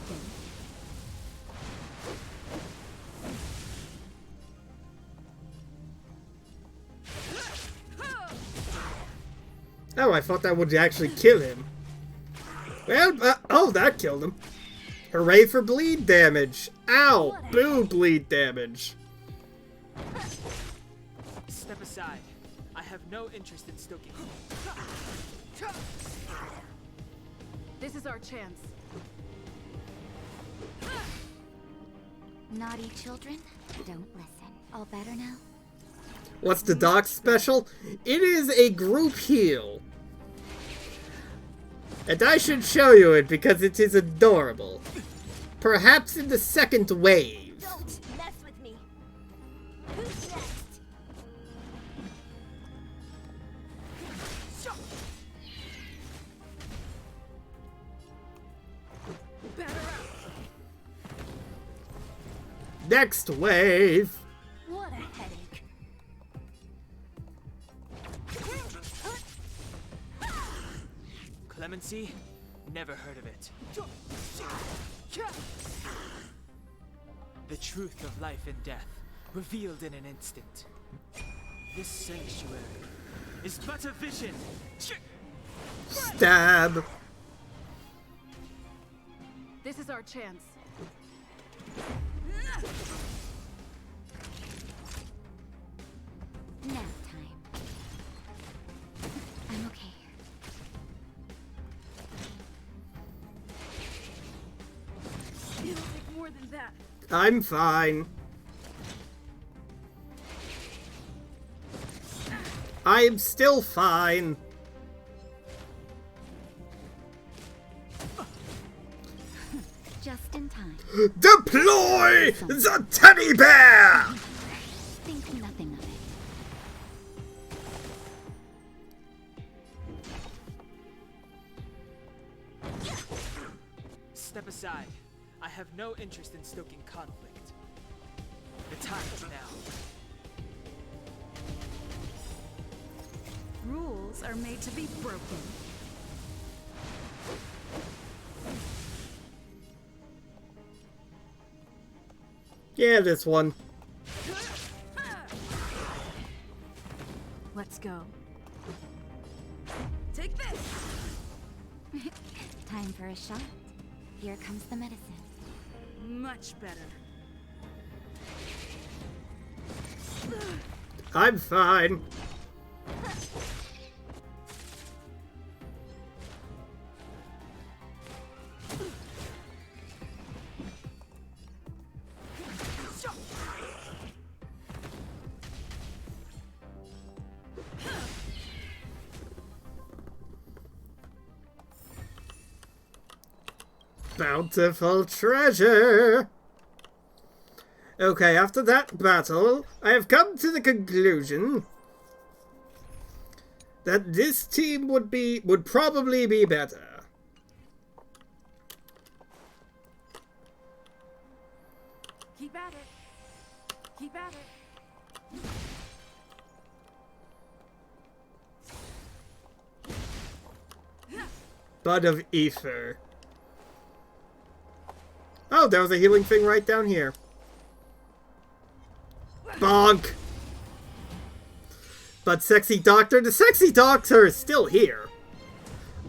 Oh, I thought that would actually kill him. Well, oh, that killed him. Hooray for bleed damage. Ow, boo, bleed damage. Step aside. I have no interest in stoking. This is our chance. Naughty children, don't listen. All better now? What's the doc special? It is a group heal. And I should show you it because it is adorable. Perhaps in the second wave. Don't mess with me. Who's next? Next wave. What a headache. Clemency? Never heard of it. The truth of life and death, revealed in an instant. This sanctuary is but a vision. Stab. This is our chance. Nap time. I'm okay. It'll take more than that. I'm fine. I am still fine. Just in time. Deploy the teddy bear! Think nothing of it. Step aside. I have no interest in stoking conflict. The time is now. Rules are made to be broken. Yeah, this one. Let's go. Take this! Time for a shot. Here comes the medicine. Much better. I'm fine. Bountiful treasure! Okay, after that battle, I have come to the conclusion that this team would probably be better. Keep at it. Keep at it. Bud of Ether. Oh, there was a healing thing right down here. Bonk! But Sexy Doctor, the Sexy Doctor is still here.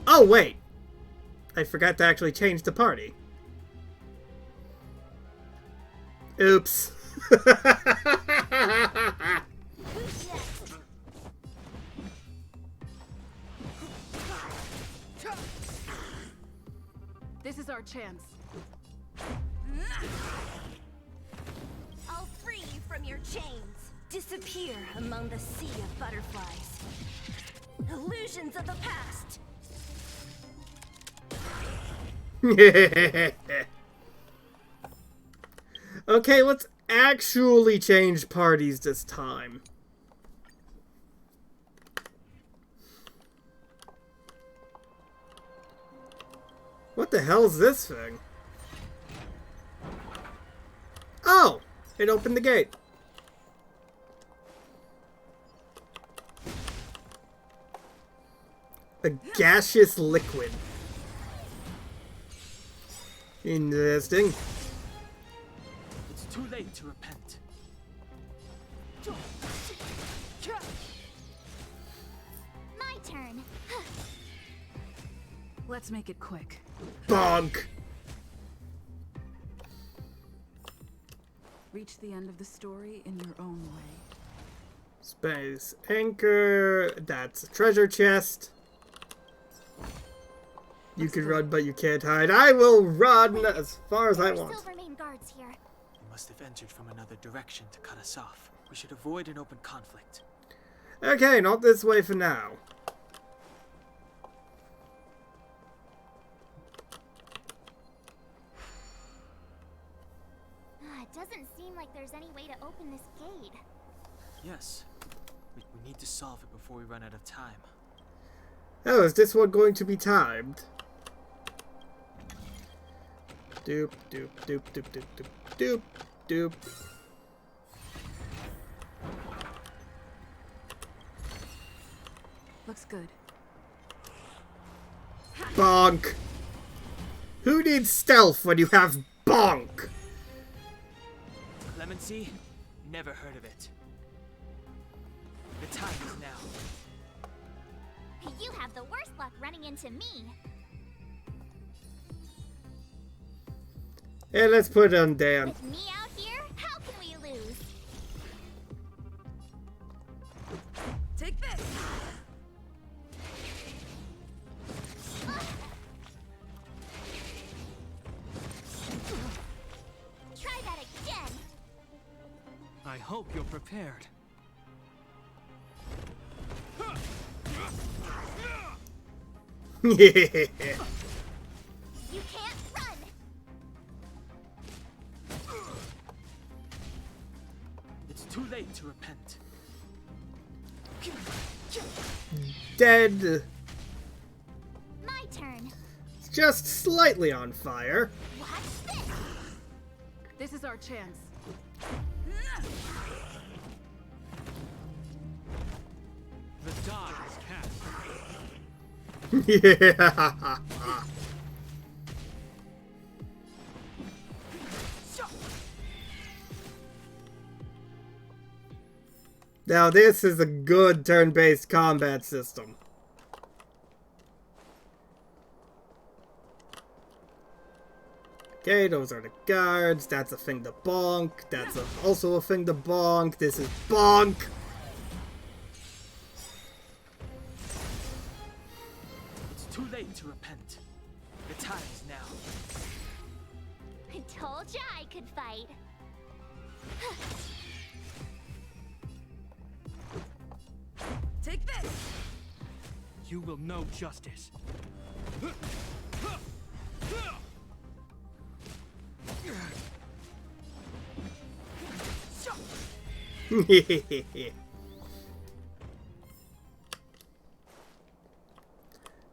Oh, wait. I forgot to actually change the party. Oops. This is our chance. I'll free you from your chains. Disappear among the sea of butterflies. Illusions of the past. Okay, let's actually change parties this time. What the hell is this thing? Oh! It opened the gate. A gaseous liquid. Interesting. It's too late to repent. My turn. Let's make it quick. Bonk! Reach the end of the story in your own way. Space anchor. That's a treasure chest. You can run, but you can't hide. I will run as far as I want. Silvermane guards here. They must have entered from another direction to cut us off. We should avoid an open conflict. Okay, not this way for now. It doesn't seem like there's any way to open this gate. Yes. We need to solve it before we run out of time. Oh, is this one going to be timed? Doop, doop, doop, doop, doop, doop, doop, doop. Looks good. Bonk! Who needs stealth when you have bonk? Clemency? Never heard of it. The time is now. You have the worst luck running into me. Hey, let's put it on Dan. With me out here, how can we lose? Take this. Try that again. I hope you're prepared. Yeah. You can't run. It's too late to repent. Dead. My turn. Just slightly on fire. Watch this. This is our chance. The die is cast. Yeah. Now this is a good turn-based combat system. Okay, those are the guards. That's a thing to bonk. That's also a thing to bonk. This is bonk. It's too late to repent. The time is now. I told ya I could fight. Take this. You will know justice.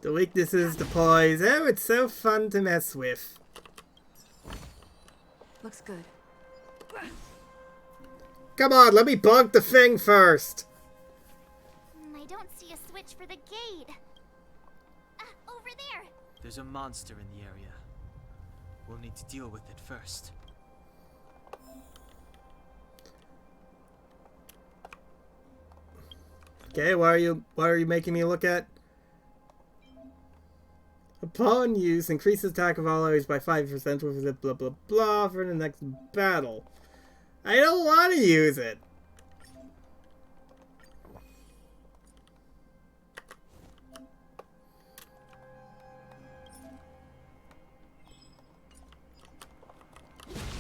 The weaknesses, the poise. Oh, it's so fun to mess with. Looks good. Come on, let me bonk the thing first. I don't see a switch for the gate. Over there. There's a monster in the area. We'll need to deal with it first. Okay, what are you making me look at? Upon use, increases attack of all enemies by 5% with it, blah blah blah for the next battle. I don't want to use it.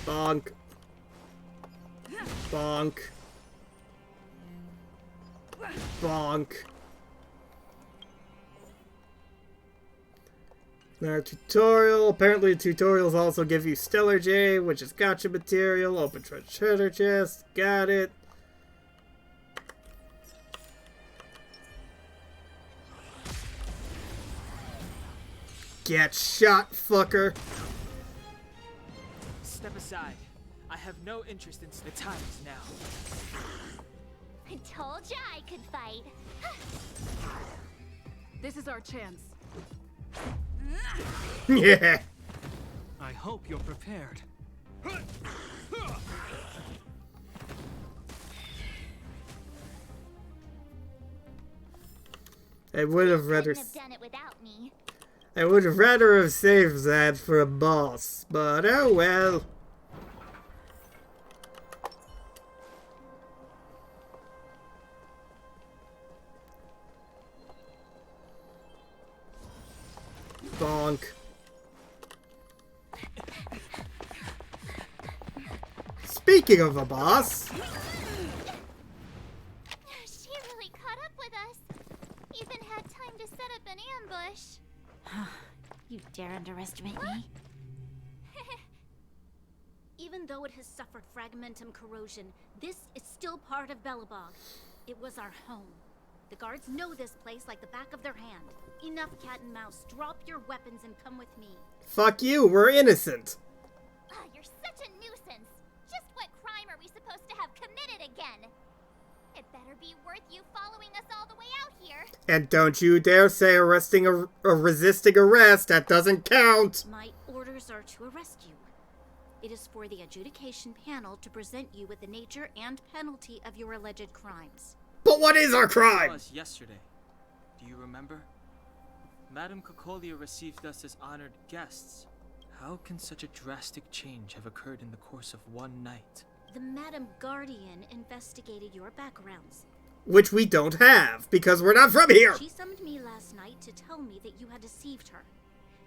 Bonk. Bonk. Bonk. Our tutorial. Apparently the tutorials also give you Stellar J, which is gotcha material. Open treasure chest. Got it. Get shot, fucker. Step aside. I have no interest in the times now. I told ya I could fight. This is our chance. Yeah. I hope you're prepared. I would have rather. Couldn't have done it without me. I would have rather have saved that for a boss, but oh well. Bonk. Speaking of a boss. She really caught up with us. Even had time to set up an ambush. You dare underestimate me? Even though it has suffered fragmentum corrosion, this is still part of Belobog. It was our home. The guards know this place like the back of their hand. Enough cat and mouse. Drop your weapons and come with me. Fuck you, we're innocent. You're such a nuisance. Just what crime are we supposed to have committed again? It better be worth you following us all the way out here. And don't you dare say arresting a resisting arrest. That doesn't count. My orders are to arrest you. It is for the adjudication panel to present you with the nature and penalty of your alleged crimes. But what is our crime? You saw us yesterday. Do you remember? Madame Cocolia received us as honored guests. How can such a drastic change have occurred in the course of one night? The Madame Guardian investigated your backgrounds. Which we don't have, because we're not from here. She summoned me last night to tell me that you had deceived her.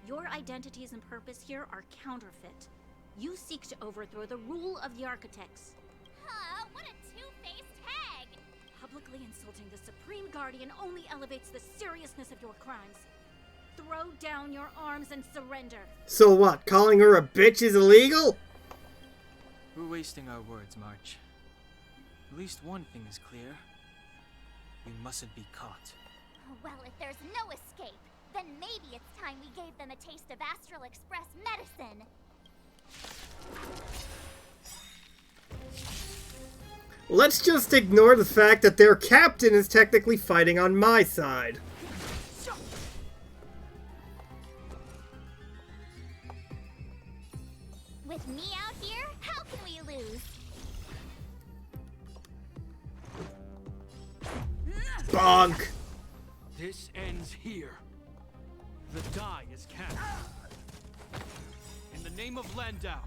Your identities and purpose here are counterfeit. You seek to overthrow the rule of the Architects. What a two-faced hag! Publicly insulting the Supreme Guardian only elevates the seriousness of your crimes. Throw down your arms and surrender. So what, calling her a bitch is illegal? We're wasting our words, March. At least one thing is clear. We mustn't be caught. Well, if there's no escape, then maybe it's time we gave them a taste of Astral Express medicine. Let's just ignore the fact that their captain is technically fighting on my side. With me out here, how can we lose? Bonk. This ends here. The die is cast. In the name of Landau,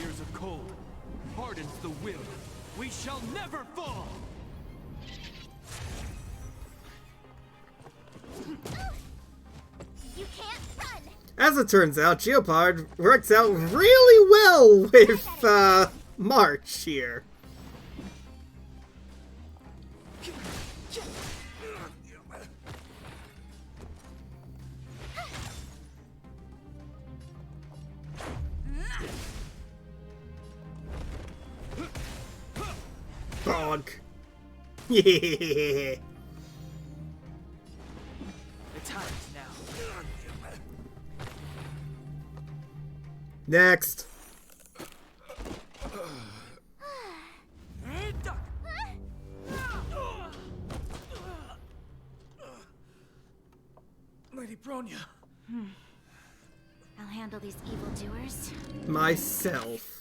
years of cold hardens the will. We shall never fall! You can't run! As it turns out, Geopard works out really well with, March here. Bonk. Yeah. The time is now. Next. Lady Bronya. I'll handle these evildoers. Myself.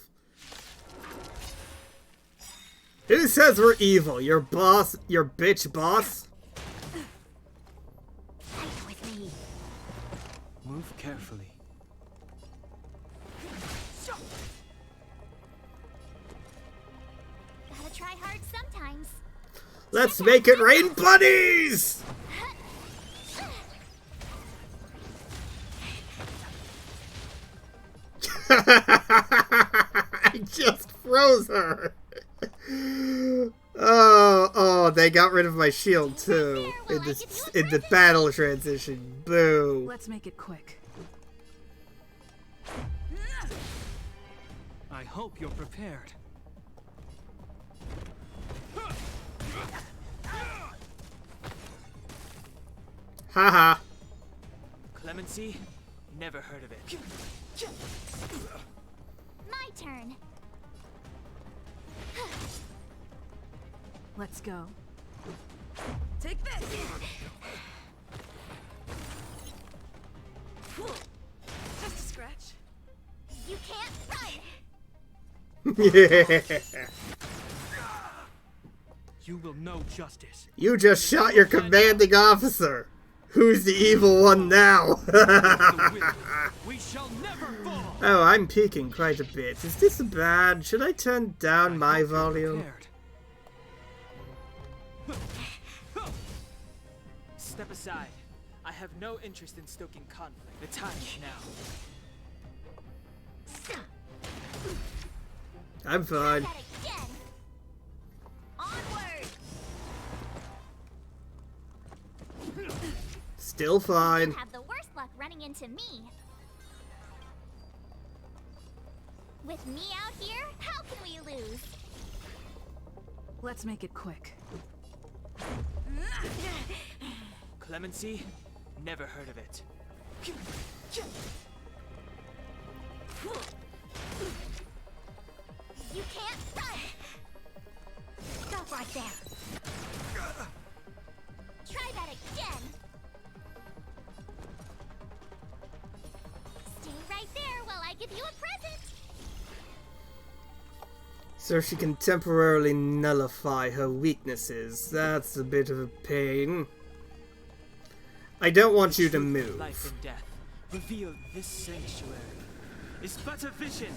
Who says we're evil? Your boss? Your bitch boss? Fight with me. Move carefully. Gotta try hard sometimes. Let's make it rain bunnies! I just froze her. Oh, they got rid of my shield too in the battle transition. Boo. Let's make it quick. I hope you're prepared. Haha. Clemency? Never heard of it. My turn. Let's go. Take this! Just a scratch. You can't run! Yeah. You will know justice. You just shot your commanding officer. Who's the evil one now? We shall never fall. Oh, I'm peaking quite a bit. Is this bad? Should I turn down my volume? Step aside. I have no interest in stoking conflict. The time is now. I'm fine. Still fine. You have the worst luck running into me. With me out here, how can we lose? Let's make it quick. Clemency? Never heard of it. You can't run! Stop right there. Try that again. Stay right there while I give you a present. So she can temporarily nullify her weaknesses. That's a bit of a pain. I don't want you to move. Life and death revealed this sanctuary is but a vision.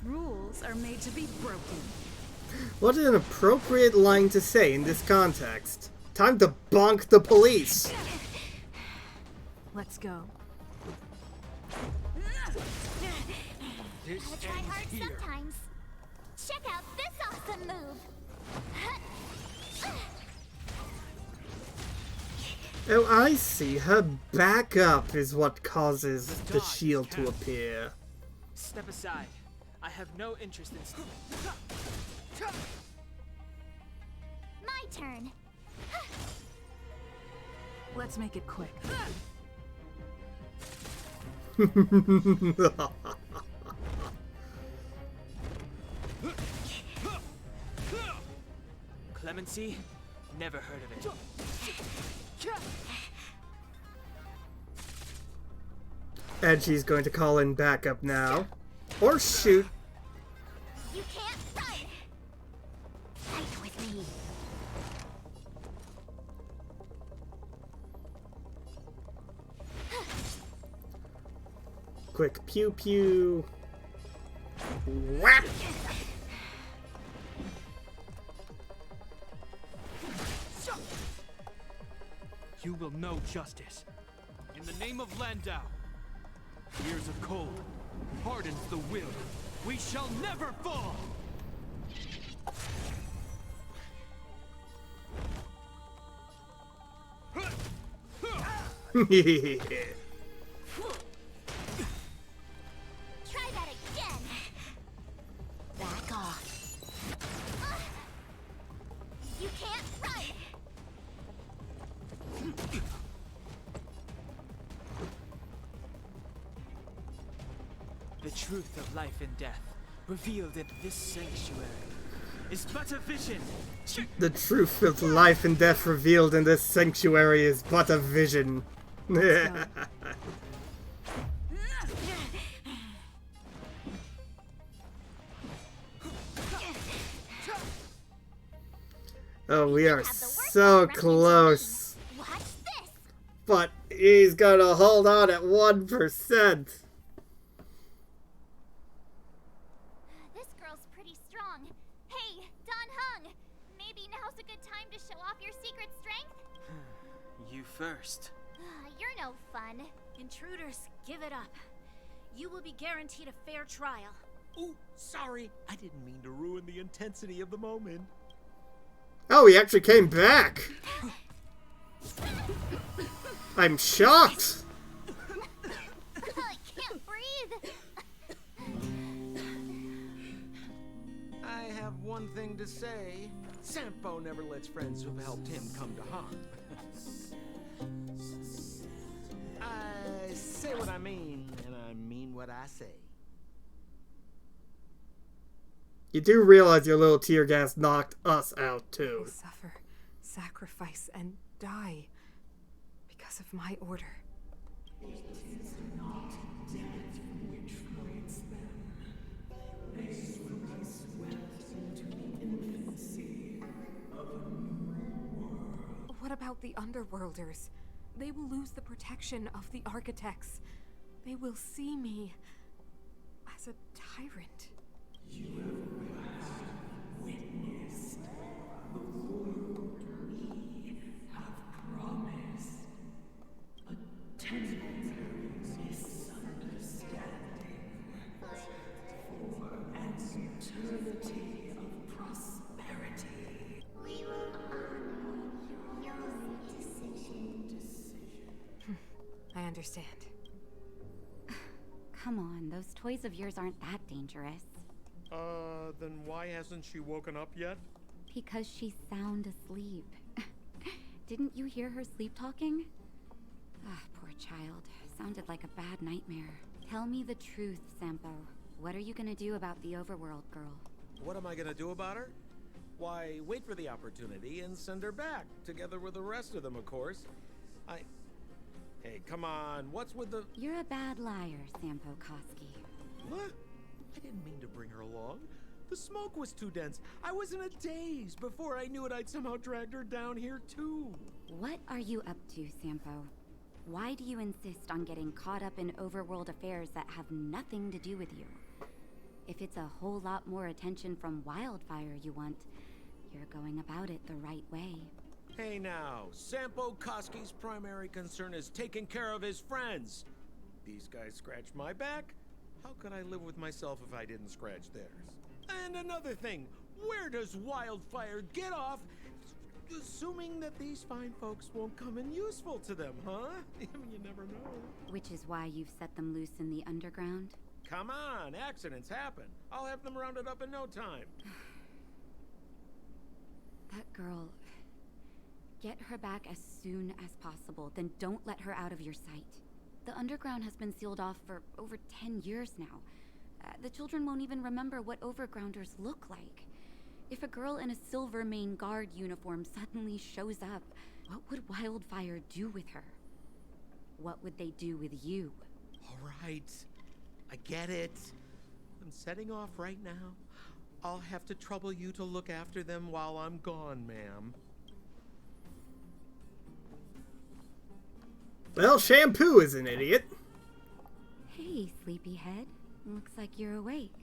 Rules are made to be broken. What an appropriate line to say in this context. Time to bonk the police. Let's go. Gotta try hard sometimes. Check out this awesome move. Oh, I see. Her backup is what causes the shield to appear. Step aside. I have no interest in. My turn. Let's make it quick. Clemency? Never heard of it. And she's going to call in backup now. Or shoot. You can't run. Fight with me. Quick pew pew. Whap! You will know justice. In the name of Landau. Years of cold hardens the will. We shall never fall! Try that again. Back off. You can't run. The truth of life and death, revealed in this sanctuary, is but a vision. The truth of life and death revealed in this sanctuary is but a vision. Oh, we are so close. But he's gonna hold on at 1%. This girl's pretty strong. Hey, Don Hung, maybe now's a good time to show off your secret strength? You first. You're no fun. Intruders, give it up. You will be guaranteed a fair trial. Ooh, sorry. I didn't mean to ruin the intensity of the moment. Oh, he actually came back. I'm shocked. I can't breathe. I have one thing to say. Sampo never lets friends who've helped him come to harm. I say what I mean, and I mean what I say. You do realize your little tear gas knocked us out, too. They suffer, sacrifice, and die because of my order. It is not death which frees them. They will be swept into the infancy of a new world. What about the Underworlders? They will lose the protection of the Architects. They will see me as a tyrant. You have witnessed the world we have promised. A temporary misunderstanding for an eternity of prosperity. We will honor your decision. I understand. Come on, those toys of yours aren't that dangerous. Then why hasn't she woken up yet? Because she's sound asleep. Didn't you hear her sleep talking? Ah, poor child. Sounded like a bad nightmare. Tell me the truth, Sampo. What are you gonna do about the overworld girl? What am I gonna do about her? Why, wait for the opportunity and send her back, together with the rest of them, of course. Hey, come on, what's with the... You're a bad liar, Sampo Koski. What? I didn't mean to bring her along. The smoke was too dense. I was in a daze. Before I knew it, I'd somehow dragged her down here, too. What are you up to, Sampo? Why do you insist on getting caught up in overworld affairs that have nothing to do with you? If it's a whole lot more attention from Wildfire you want, you're going about it the right way. Hey now, Sampo Koski's primary concern is taking care of his friends. These guys scratched my back. How could I live with myself if I didn't scratch theirs? And another thing, where does Wildfire get off assuming that these fine folks won't come in useful to them, huh? You never know. Which is why you've set them loose in the underground? Come on, accidents happen. I'll have them rounded up in no time. That girl... Get her back as soon as possible, then don't let her out of your sight. The underground has been sealed off for over 10 years now. The children won't even remember what overgrounders look like. If a girl in a Silvermane Guard uniform suddenly shows up, what would Wildfire do with her? What would they do with you? All right, I get it. I'm setting off right now. I'll have to trouble you to look after them while I'm gone, ma'am. Well, Shampoo is an idiot. Hey, sleepyhead. Looks like you're awake.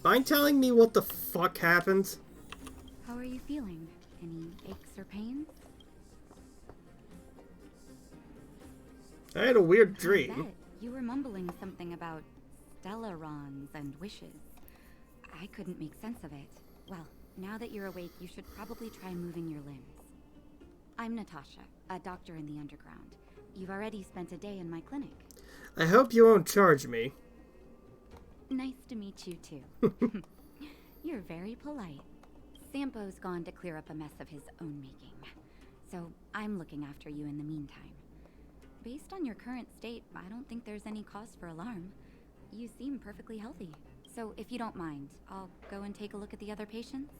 Mind telling me what the fuck happened? How are you feeling? Any aches or pains? I had a weird I dream. bet. You were mumbling something about Stellarons and wishes. I couldn't make sense of it. Well, now that you're awake, you should probably try moving your limbs. I'm Natasha, a doctor in the underground. You've already spent a day in my clinic. I hope you won't charge me. Nice to meet you, too. You're very polite. Sampo's gone to clear up a mess of his own making. So I'm looking after you in the meantime. Based on your current state, I don't think there's any cause for alarm. You seem perfectly healthy. So if you don't mind, I'll go and take a look at the other patients.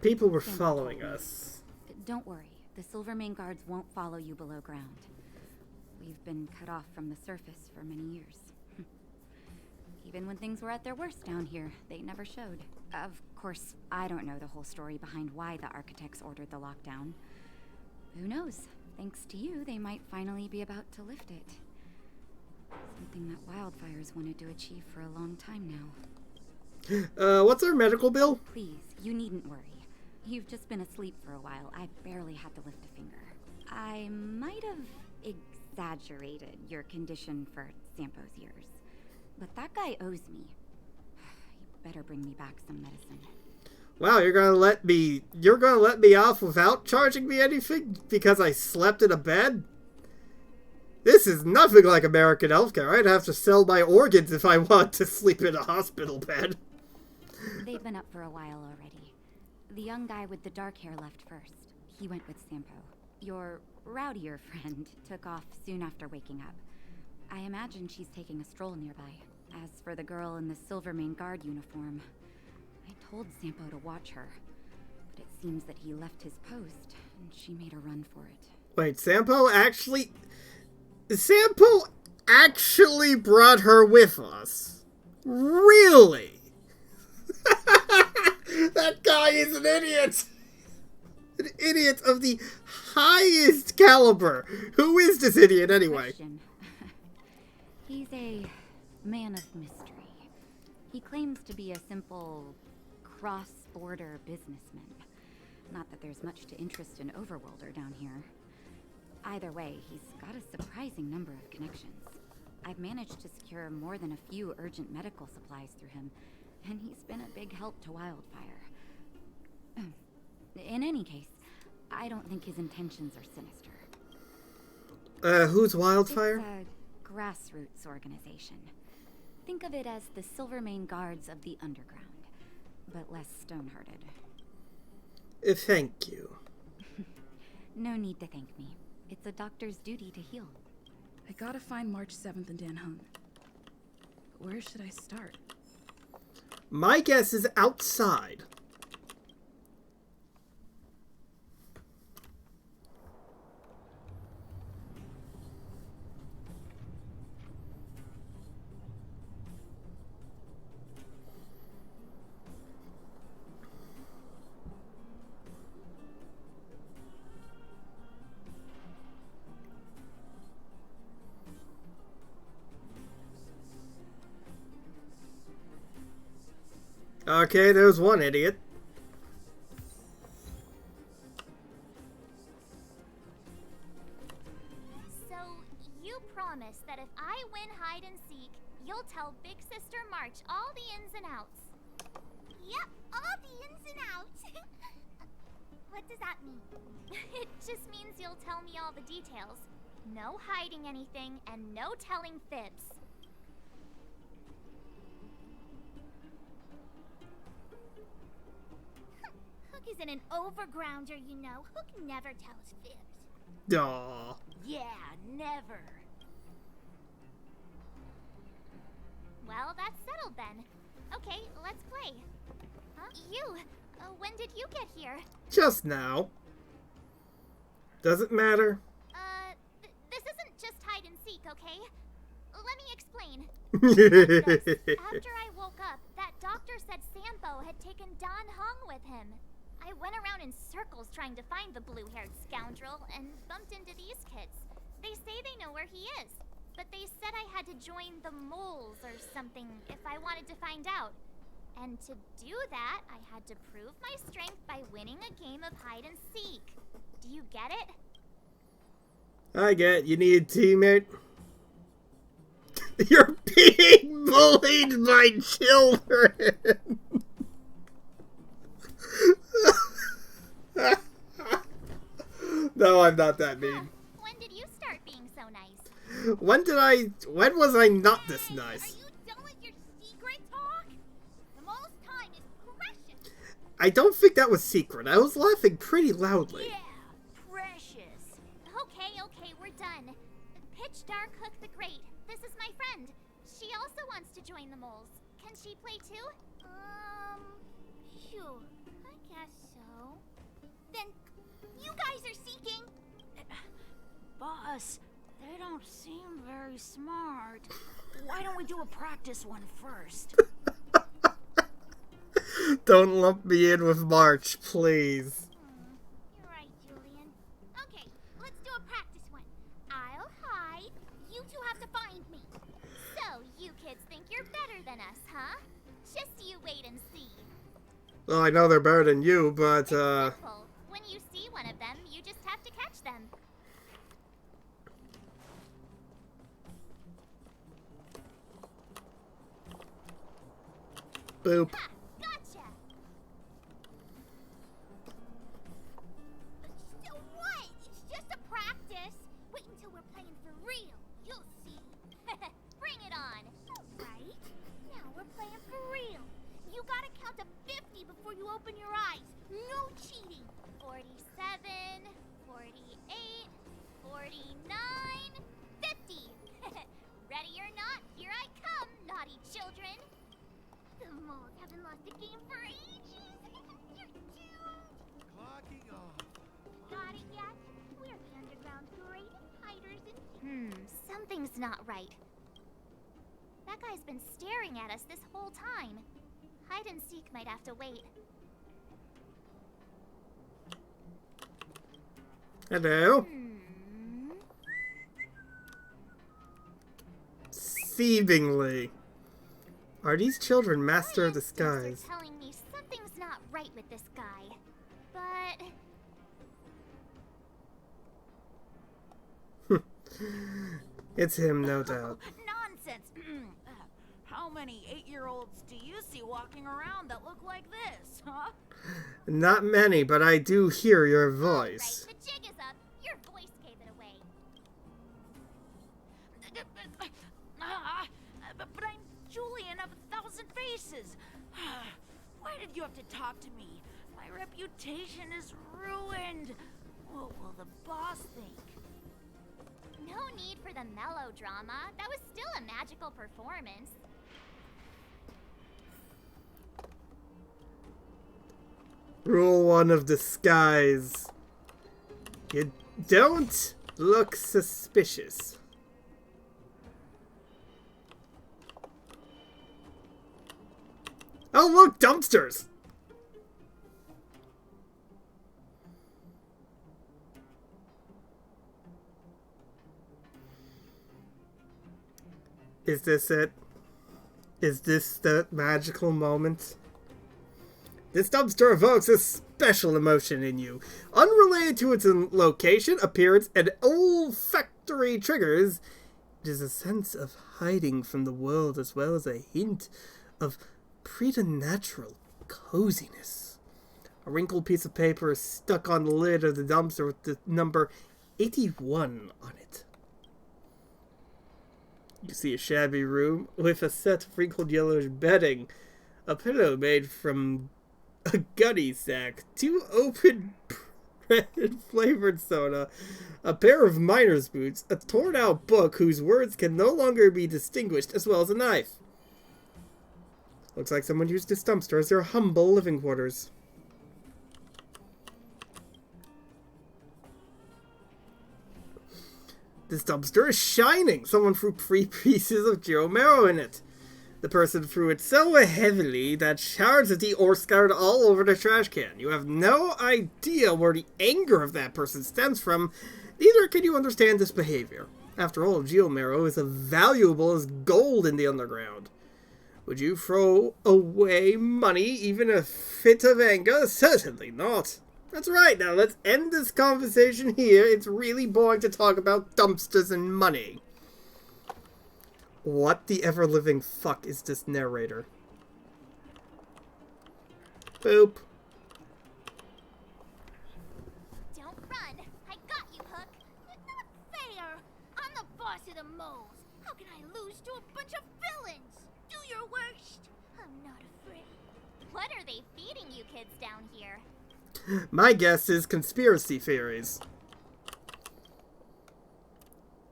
People were following us. Don't worry, the Silvermane Guards won't follow you below ground. We've been cut off from the surface for many years. Even when things were at their worst down here, they never showed. Of course, I don't know the whole story behind why the Architects ordered the lockdown. Who knows? Thanks to you, they might finally be about to lift it. Something that Wildfire's wanted to achieve for a long time now. What's our medical bill? Please, you needn't worry. You've just been asleep for a while. I barely had to lift a finger. I might have exaggerated your condition for Sampo's years, but that guy owes me. You better bring me back some medicine. Wow, you're gonna let me off without charging me anything because I slept in a bed? This is nothing like American healthcare. I'd have to sell my organs if I want to sleep in a hospital bed. They've been up for a while already. The young guy with the dark hair left first. He went with Sampo. Your rowdier friend took off soon after waking up. I imagine she's taking a stroll nearby. As for the girl in the Silvermane Guard uniform, I told Sampo to watch her, but it seems that he left his post, and she made a run for it. Wait, Sampo actually brought her with us? Really? That guy is an idiot! An idiot of the highest caliber! Who is this idiot anyway? He's a man of mystery. He claims to be a simple cross-border businessman. Not that there's much to interest in Overworlder down here. Either way, he's got a surprising number of connections. I've managed to secure more than a few urgent medical supplies through him, and he's been a big help to Wildfire. In any case, I don't think his intentions are sinister. Who's Wildfire? It's a grassroots organization. Think of it as the Silvermane Guards of the Underground, but less stone-hearted. Thank you. No need to thank me. It's a doctor's duty to heal. I gotta find March 7th in Dan Hung. Where should I start? My guess is outside. Okay, there's one idiot. So, you promise that if I win hide and seek, you'll tell Big Sister March all the ins and outs. Yep, all the ins and outs. What does that mean? It just means you'll tell me all the details. No hiding anything, and no telling fibs. Hook isn't an overgrounder, you know. Hook never tells fibs. Aww. Yeah, never. Well, that's settled then. Okay, let's play. Huh? You, when did you get here? Just now. Doesn't matter. This isn't just hide and seek, okay? Let me explain. After I woke up, that doctor said Sampo had taken Don Hung with him. I went around in circles trying to find the blue-haired scoundrel and bumped into these kids. They say they know where he is, but they said I had to join the moles or something if I wanted to find out. And to do that, I had to prove my strength by winning a game of hide and seek. Do you get it? I get it. You need a teammate. You're being bullied by children. No, I'm not that mean. When did you start being so nice? When was I not this nice? Are you done with your secret talk? The most time is precious. I don't think that was secret. I was laughing pretty loudly. Yeah, precious. Okay, we're done. Pitch Dark Hook the Great. This is my friend. She also wants to join the moles. Can she play too? Sure. I guess so. Then you guys are seeking. Boss, they don't seem very smart. Why don't we do a practice one first? Don't lump me in with March, please. You're right, Julian. Okay, let's do a practice one. I'll hide. You two have to find me. So, you kids think you're better than us, huh? Just you wait and see. Well, I know they're better than you, but, Simple. When you see one of them, you just have to catch them. Boop. Ha! Gotcha! So what? It's just a practice. Wait until we're playing for real. You'll see. Bring it on. Right? Now we're playing for real. You gotta count to 50 before you open your eyes. No cheating. 47, 48, 49, 50. Ready or not, here I come, naughty children. The moles haven't lost a game for ages. You're doomed. Clocking off. Got it yet? We're the underground's greatest hiders and... something's not right. That guy's been staring at us this whole time. Hide and seek might have to wait. Hello. Seemingly. Are these children master of disguise? They're telling me something's not right with this guy. But... It's him, no doubt. Nonsense! How many 8-year-olds do you see walking around that look like this, huh? Not many, but I do hear your voice. Right, the jig is up. Your voice gave it away. But I'm Julian of 1,000 Faces. Why did you have to talk to me? My reputation is ruined. What will the boss think? No need for the melodrama. That was still a magical performance. Rule 1 of disguise. You don't look suspicious. Oh, look, dumpsters! Is this it? Is this the magical moment? This dumpster evokes a special emotion in you, unrelated to its location, appearance, and olfactory triggers. It is a sense of hiding from the world as well as a hint of preternatural coziness. A wrinkled piece of paper is stuck on the lid of the dumpster with the number 81 on it. You see a shabby room with a set of wrinkled yellowish bedding, a pillow made from a gunny sack, 2 open bread flavored soda, a pair of miner's boots, a torn out book whose words can no longer be distinguished, as well as a knife. Looks like someone used this dumpster as their humble living quarters. This dumpster is shining! Someone threw 3 pieces of Giro marrow in it. The person threw it so heavily that shards of the ore scattered all over the trash can. You have no idea where the anger of that person stems from, neither can you understand this behavior. After all, geomarrow is as valuable as gold in the underground. Would you throw away money, even a fit of anger? Certainly not. That's right, now let's end this conversation here. It's really boring to talk about dumpsters and money. What the ever-living fuck is this narrator? Boop. Don't run. I got you, Hook. It's not fair. I'm the boss of the moles. How can I lose to a bunch of villains? Do your worst. I'm not afraid. What are they feeding you kids down here? My guess is conspiracy theories.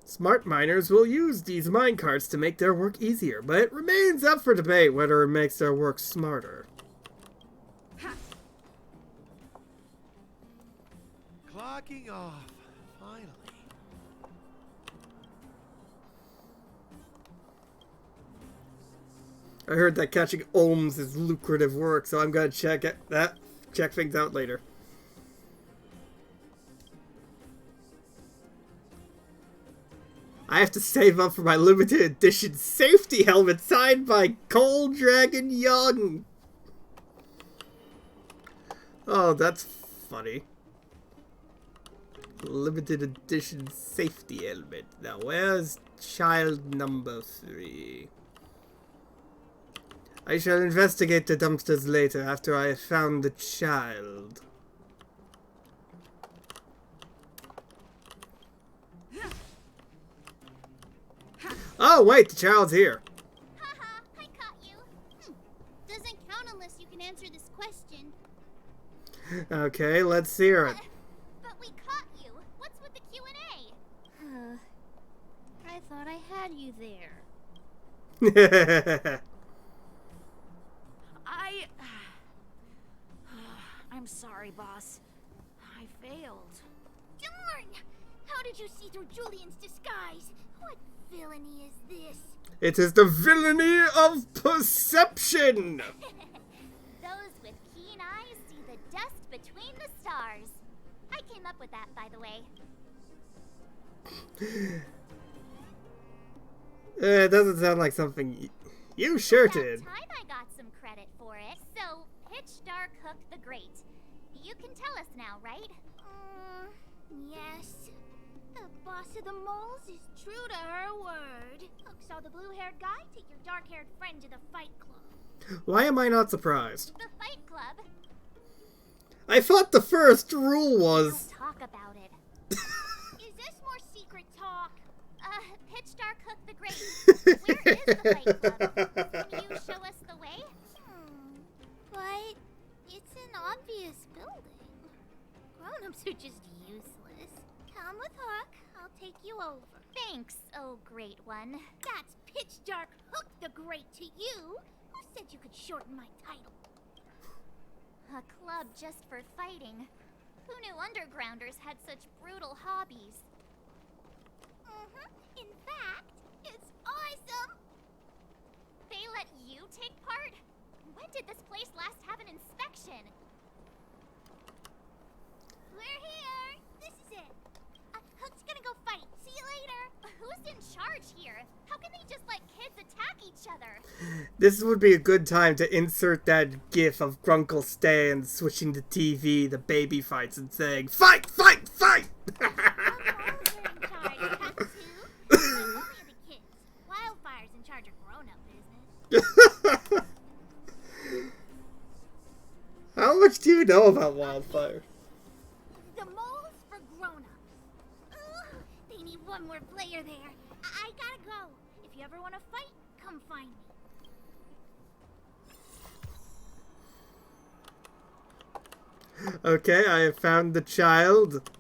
Smart miners will use these minecarts to make their work easier, but it remains up for debate whether it makes their work smarter. Clocking off, finally. I heard that catching ohms is lucrative work, so I'm gonna check things out later. I have to save up for my limited edition safety helmet signed by Cold Dragon Young. Oh, that's funny. Limited edition safety element. Now, where's child number 3? I shall investigate the dumpsters later after I have found the child. Oh, wait, the child's here. Haha, I caught you. Doesn't count unless you can answer this question. Okay, let's hear it. But we caught you. What's with the Q&A? I thought I had you there. I'm sorry, boss. I failed. Darn! How did you see through Julian's disguise? What villainy is this? It is the villainy of perception! Those with keen eyes see the dust between the stars. I came up with that, by the way. It doesn't sound like something you sure did. That time I got some credit for it. So, Pitch Dark Hook the Great. You can tell us now, right? Yes. The boss of the moles is true to her word. Hook saw the blue-haired guy take your dark-haired friend to the fight club. Why am I not surprised? The fight club? I thought the first rule was... Don't talk about it. Is this more secret talk? Pitch Dark Hook the Great. Where is the fight club? Can you show us the way? But it's an obvious building. Grown-ups are just useless. Come with Hook. I'll take you over. Thanks, oh great one. That's Pitch Dark Hook the Great to you. Who said you could shorten my title? A club just for fighting. Who knew undergrounders had such brutal hobbies? In fact, it's awesome! They let you take part? When did this place last have an inspection? We're here! This is it! Hook's gonna go fight. See you later! Who's in charge here? How can they just let kids attack each other? This would be a good time to insert that gif of Grunkle Stan switching the TV, the baby fights, and saying, "Fight! Fight! Fight!" Wildfire's in charge of grown-up business. How much do you know about Wildfire? The moles for grown-ups. They need one more player there. I gotta go. If you ever want to fight, come find me. Okay, I have found the child.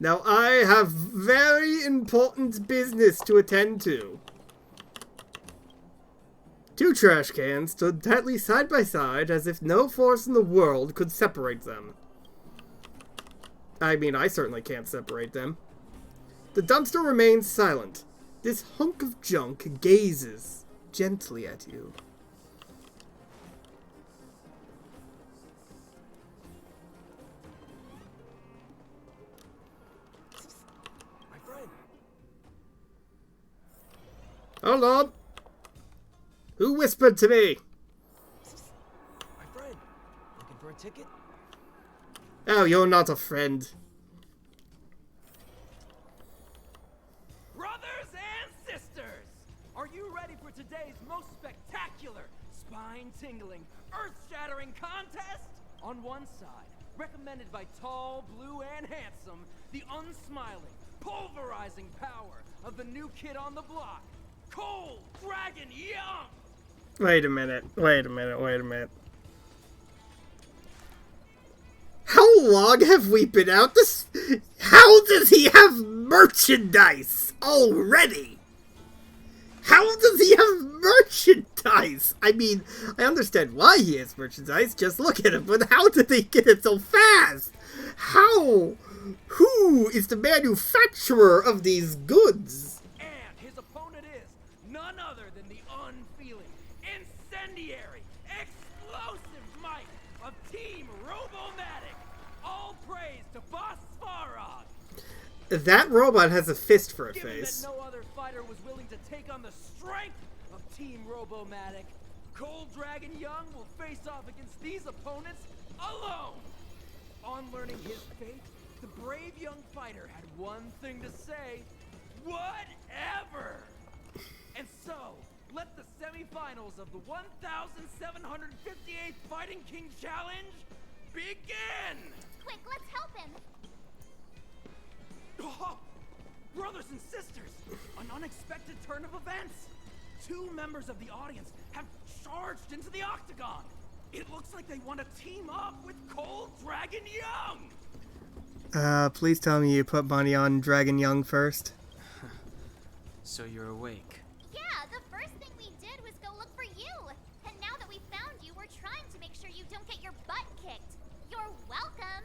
Now I have very important business to attend to. 2 trash cans stood tightly side by side as if no force in the world could separate them. I mean, I certainly can't separate them. The dumpster remains silent. This hunk of junk gazes gently at you. My friend. Hold on. Who whispered to me? My friend. Looking for a ticket? Oh, you're not a friend. Brothers and sisters! Are you ready for today's most spectacular, spine-tingling, earth-shattering contest? On one side, recommended by tall, blue, and handsome, the unsmiling, pulverizing power of the new kid on the block, Cold Dragon Young! Wait a minute. How long have we been out this? How does he have merchandise already? How does he have merchandise? I mean, I understand why he has merchandise. Just look at him. But how did they get it so fast? How? Who is the manufacturer of these goods? And his opponent is none other than the unfeeling, incendiary, explosive might of Team Robomatic. All praise to Boss Farog. That robot has a fist for a Given face. that no other fighter was willing to take on the strength of Team Robomatic, Cold Dragon Young will face off against these opponents alone! On learning his fate, the brave young fighter had one thing to say: whatever! And so, let the semifinals of the 1,758th Fighting King Challenge begin! Quick, let's help him! Oh, brothers and sisters, an unexpected turn of events! 2 members of the audience have charged into the octagon! It looks like they want to team up with Cold Dragon Young! Please tell me you put money on Dragon Young first. So you're awake. Yeah, the first thing we did was go look for you. And now that we found you, we're trying to make sure you don't get your butt kicked. You're welcome.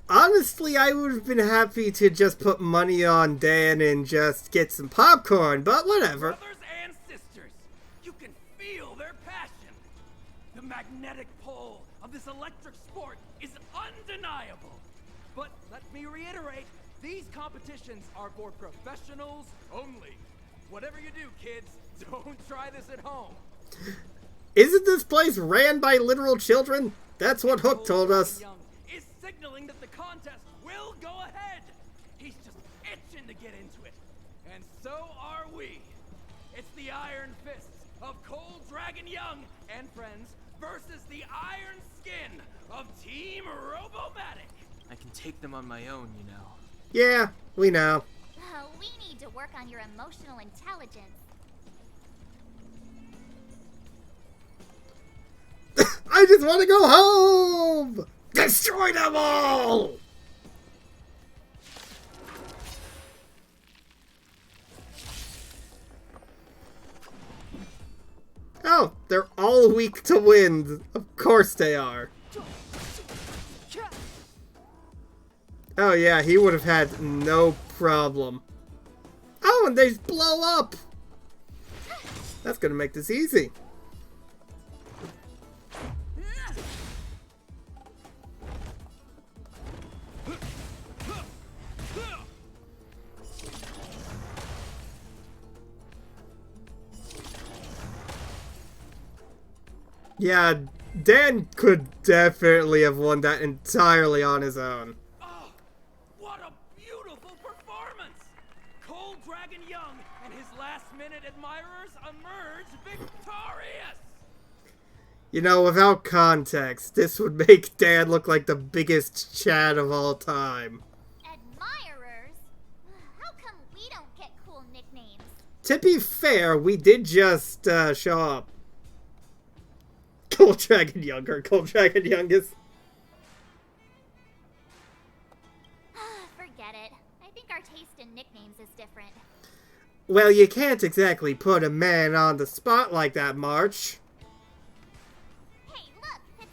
Honestly, I would have been happy to just put money on Dan and just get some popcorn, but whatever. Brothers and sisters, you can feel their passion. The magnetic pull of this electric sport is undeniable. But let me reiterate, these competitions are for professionals only. Whatever you do, kids, don't try this at home. Isn't this place ran by literal children? That's what Hook told us. Young is signaling that the contest will go ahead. He's just itching to get into it. And so are we. It's the Iron Fists of Cold Dragon Young and friends versus the Iron Skin of Team Robomatic. I can take them on my own, you know. Yeah, we know. We need to work on your emotional intelligence. I just want to go home! Destroy them all! Oh, they're all weak to wind. Of course they are. Oh yeah, he would have had no problem. Oh, and they blow up! That's gonna make this easy. Yeah, Dan could definitely have won that entirely on his own. Oh, what a beautiful performance! Cold Dragon Young and his last-minute admirers emerge victorious! You know, without context, this would make Dan look like the biggest Chad of all time. Admirers? How come we don't get cool nicknames? To be fair, we did just show up. Cold Dragon Young, or Cold Dragon Youngest. Forget it. I think our taste in nicknames is different. Well, you can't exactly put a man on the spot like that, March. Hey, look! It's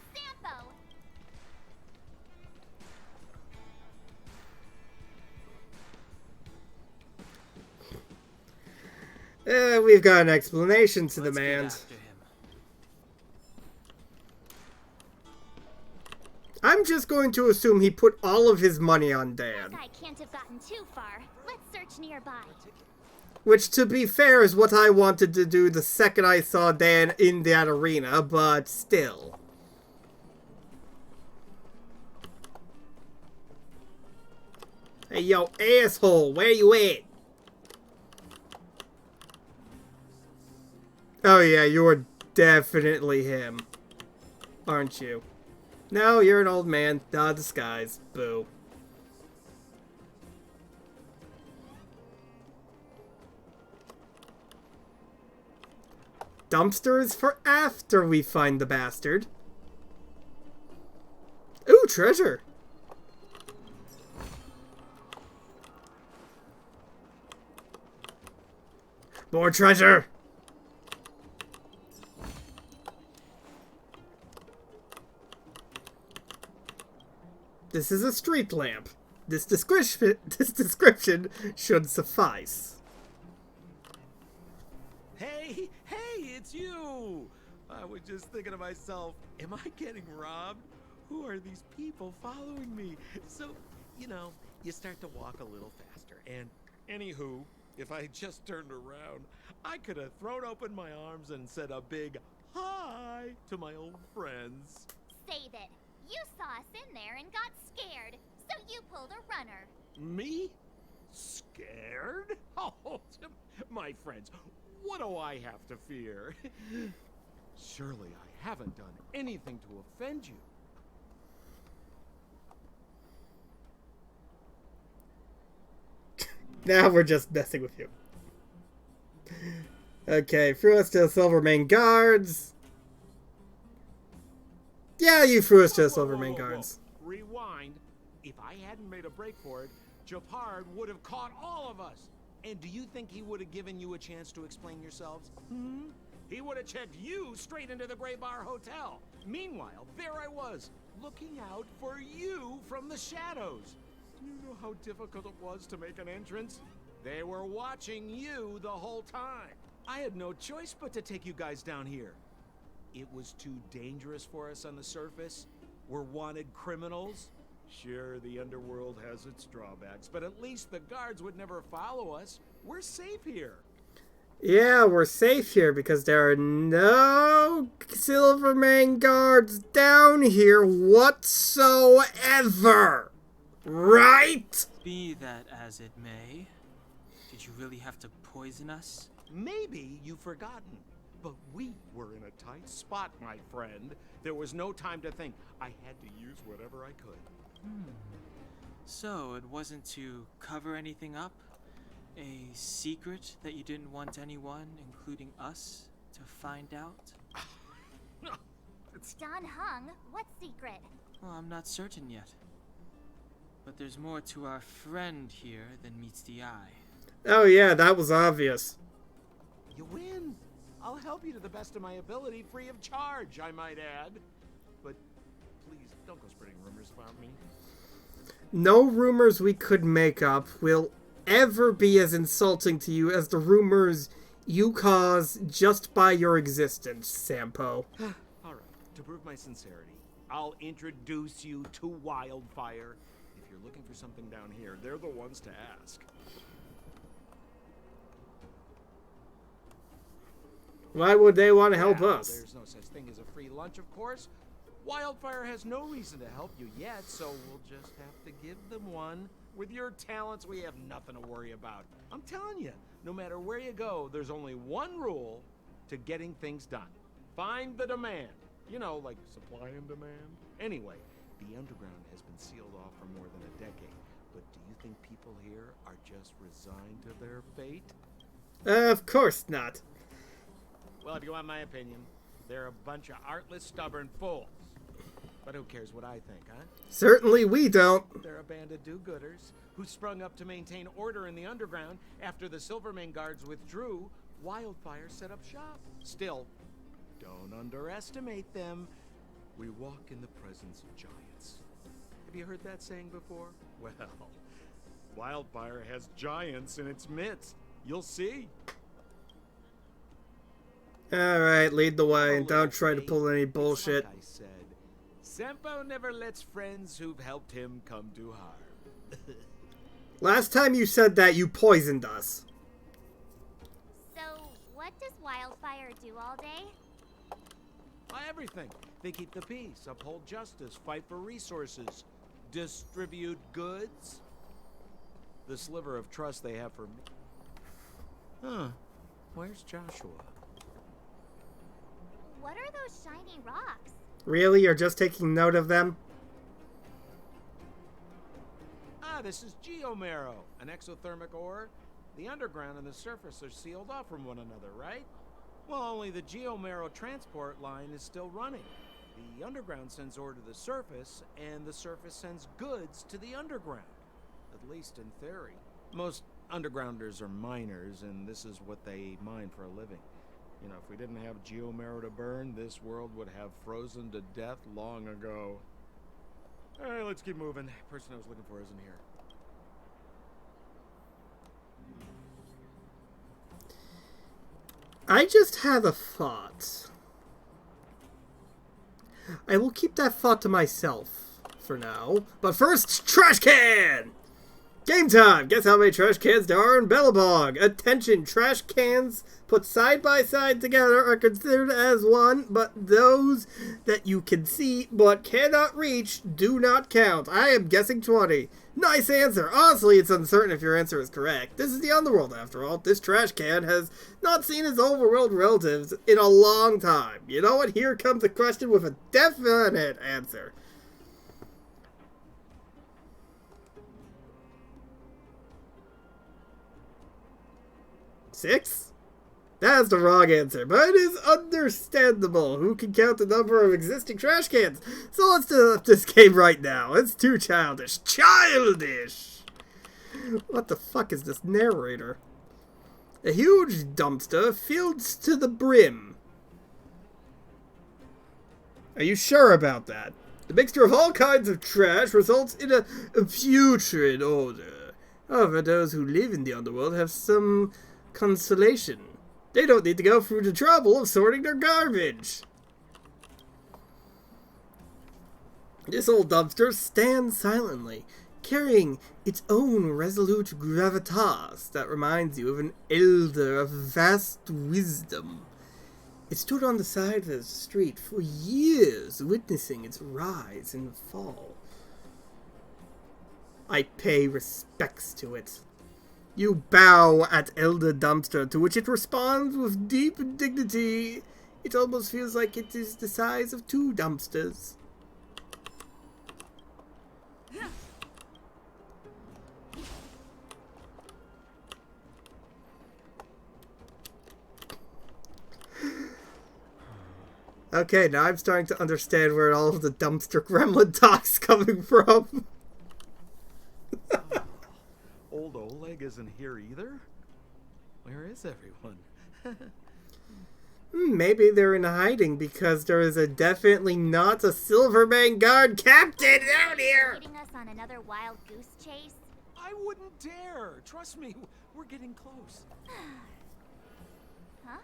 Sampo! We've got an explanation to demand. I'm just going to assume he put all of his money on Dan. That guy can't have gotten too far. Let's search nearby. Which, to be fair, is what I wanted to do the second I saw Dan in that arena, but still. Hey, yo, asshole, where you at? Oh yeah, you're definitely him. Aren't you? No, you're an old man. Disguise. Boo. Dumpsters for after we find the bastard. Ooh, treasure. More treasure. This is a street lamp. This description should suffice. Hey, it's you! I was just thinking to myself, am I getting robbed? Who are these people following me? So, you know, you start to walk a little faster. And anywho, if I just turned around, I could have thrown open my arms and said a big hi to my old friends. Save it. You saw us in there and got scared, so you pulled a runner. Me? Scared? Oh, my friends, what do I have to fear? Surely I haven't done anything to offend you. Now we're just messing with you. Okay, threw us to the Silvermane Guards. Yeah, you threw us to the Silvermane Guards. Rewind. If I hadn't made a break for it, Japard would have caught all of us. And do you think he would have given you a chance to explain yourselves? Hmm? He would have checked you straight into the Gray Bar Hotel. Meanwhile, there I was, looking out for you from the shadows. Do you know how difficult it was to make an entrance? They were watching you the whole time. I had no choice but to take you guys down here. It was too dangerous for us on the surface. We're wanted criminals. Sure, the underworld has its drawbacks, but at least the guards would never follow us. We're safe here. Yeah, we're safe here because there are no Silvermane Guards down here whatsoever. Right? Be that as it may, did you really have to poison us? Maybe you've forgotten, but we were in a tight spot, my friend. There was no time to think. I had to use whatever I could. So, it wasn't to cover anything up? A secret that you didn't want anyone, including us, to find out? Don Hung, what secret? Well, I'm not certain yet. But there's more to our friend here than meets the eye. Oh yeah, that was obvious. You win. I'll help you to the best of my ability, free of charge, I might add. But please, don't go spreading rumors about me. No rumors we could make up will ever be as insulting to you as the rumors you cause just by your existence, Sampo. Alright, to prove my sincerity, I'll introduce you to Wildfire. If you're looking for something down here, they're the ones to ask. Why would they want to help us? There's no such thing as a free lunch, of course. Wildfire has no reason to help you yet, so we'll just have to give them one. With your talents, we have nothing to worry about. I'm telling you, no matter where you go, there's only one rule to getting things done. Find the demand. You know, like supply and demand. Anyway, the underground has been sealed off for more than a decade. But do you think people here are just resigned to their fate? Of course not. Well, if you want my opinion, they're a bunch of artless, stubborn fools. But who cares what I think, huh? Certainly we don't. They're a band of do-gooders who sprung up to maintain order in the underground. After the Silvermane Guards withdrew, Wildfire set up shop. Still, don't underestimate them. We walk in the presence of giants. Have you heard that saying before? Well, Wildfire has giants in its midst. You'll see. Alright, lead the way and don't try to pull any bullshit. Like I said, Sampo never lets friends who've helped him come to harm. Last time you said that, you poisoned us. So, what does Wildfire do all day? Everything. They keep the peace, uphold justice, fight for resources, distribute goods. The sliver of trust they have for me. Huh. Where's Joshua? What are those shiny rocks? Really? You're just taking note of them? Ah, this is geomarrow, an exothermic ore. The underground and the surface are sealed off from one another, right? Well, only the geomarrow transport line is still running. The underground sends ore to the surface, and the surface sends goods to the underground. At least in theory. Most undergrounders are miners, and this is what they mine for a living. You know, if we didn't have geomarrow to burn, this world would have frozen to death long ago. Alright, let's keep moving. The person I was looking for isn't here. I just had a thought. I will keep that thought to myself for now. But first, trash can! Game time! Guess how many trash cans there are in Bellabog? Attention, trash cans put side by side together are considered as one, but those that you can see but cannot reach do not count. I am guessing 20. Nice answer. Honestly, it's uncertain if your answer is correct. This is the underworld, after all. This trash can has not seen his overworld relatives in a long time. You know what? Here comes a question with a definite answer. 6? That's the wrong answer, but it is understandable. Who can count the number of existing trash cans? So let's do this game right now. It's too childish. Childish! What the fuck is this narrator? A huge dumpster filled to the brim. Are you sure about that? The mixture of all kinds of trash results in a putrid odor. However, those who live in the underworld have some consolation. They don't need to go through the trouble of sorting their garbage. This old dumpster stands silently, carrying its own resolute gravitas that reminds you of an elder of vast wisdom. It stood on the side of the street for years, witnessing its rise and fall. I pay respects to it. You bow at Elder Dumpster, to which it responds with deep dignity. It almost feels like it is the size of 2 dumpsters. Okay, now I'm starting to understand where all of the dumpster gremlin talk's coming from. Old Oleg isn't here either? Where is everyone? Maybe they're in hiding because there is definitely not a Silvermane Guard captain out here! Leading us on another wild goose chase? I wouldn't dare! Trust me, we're getting close. Huh?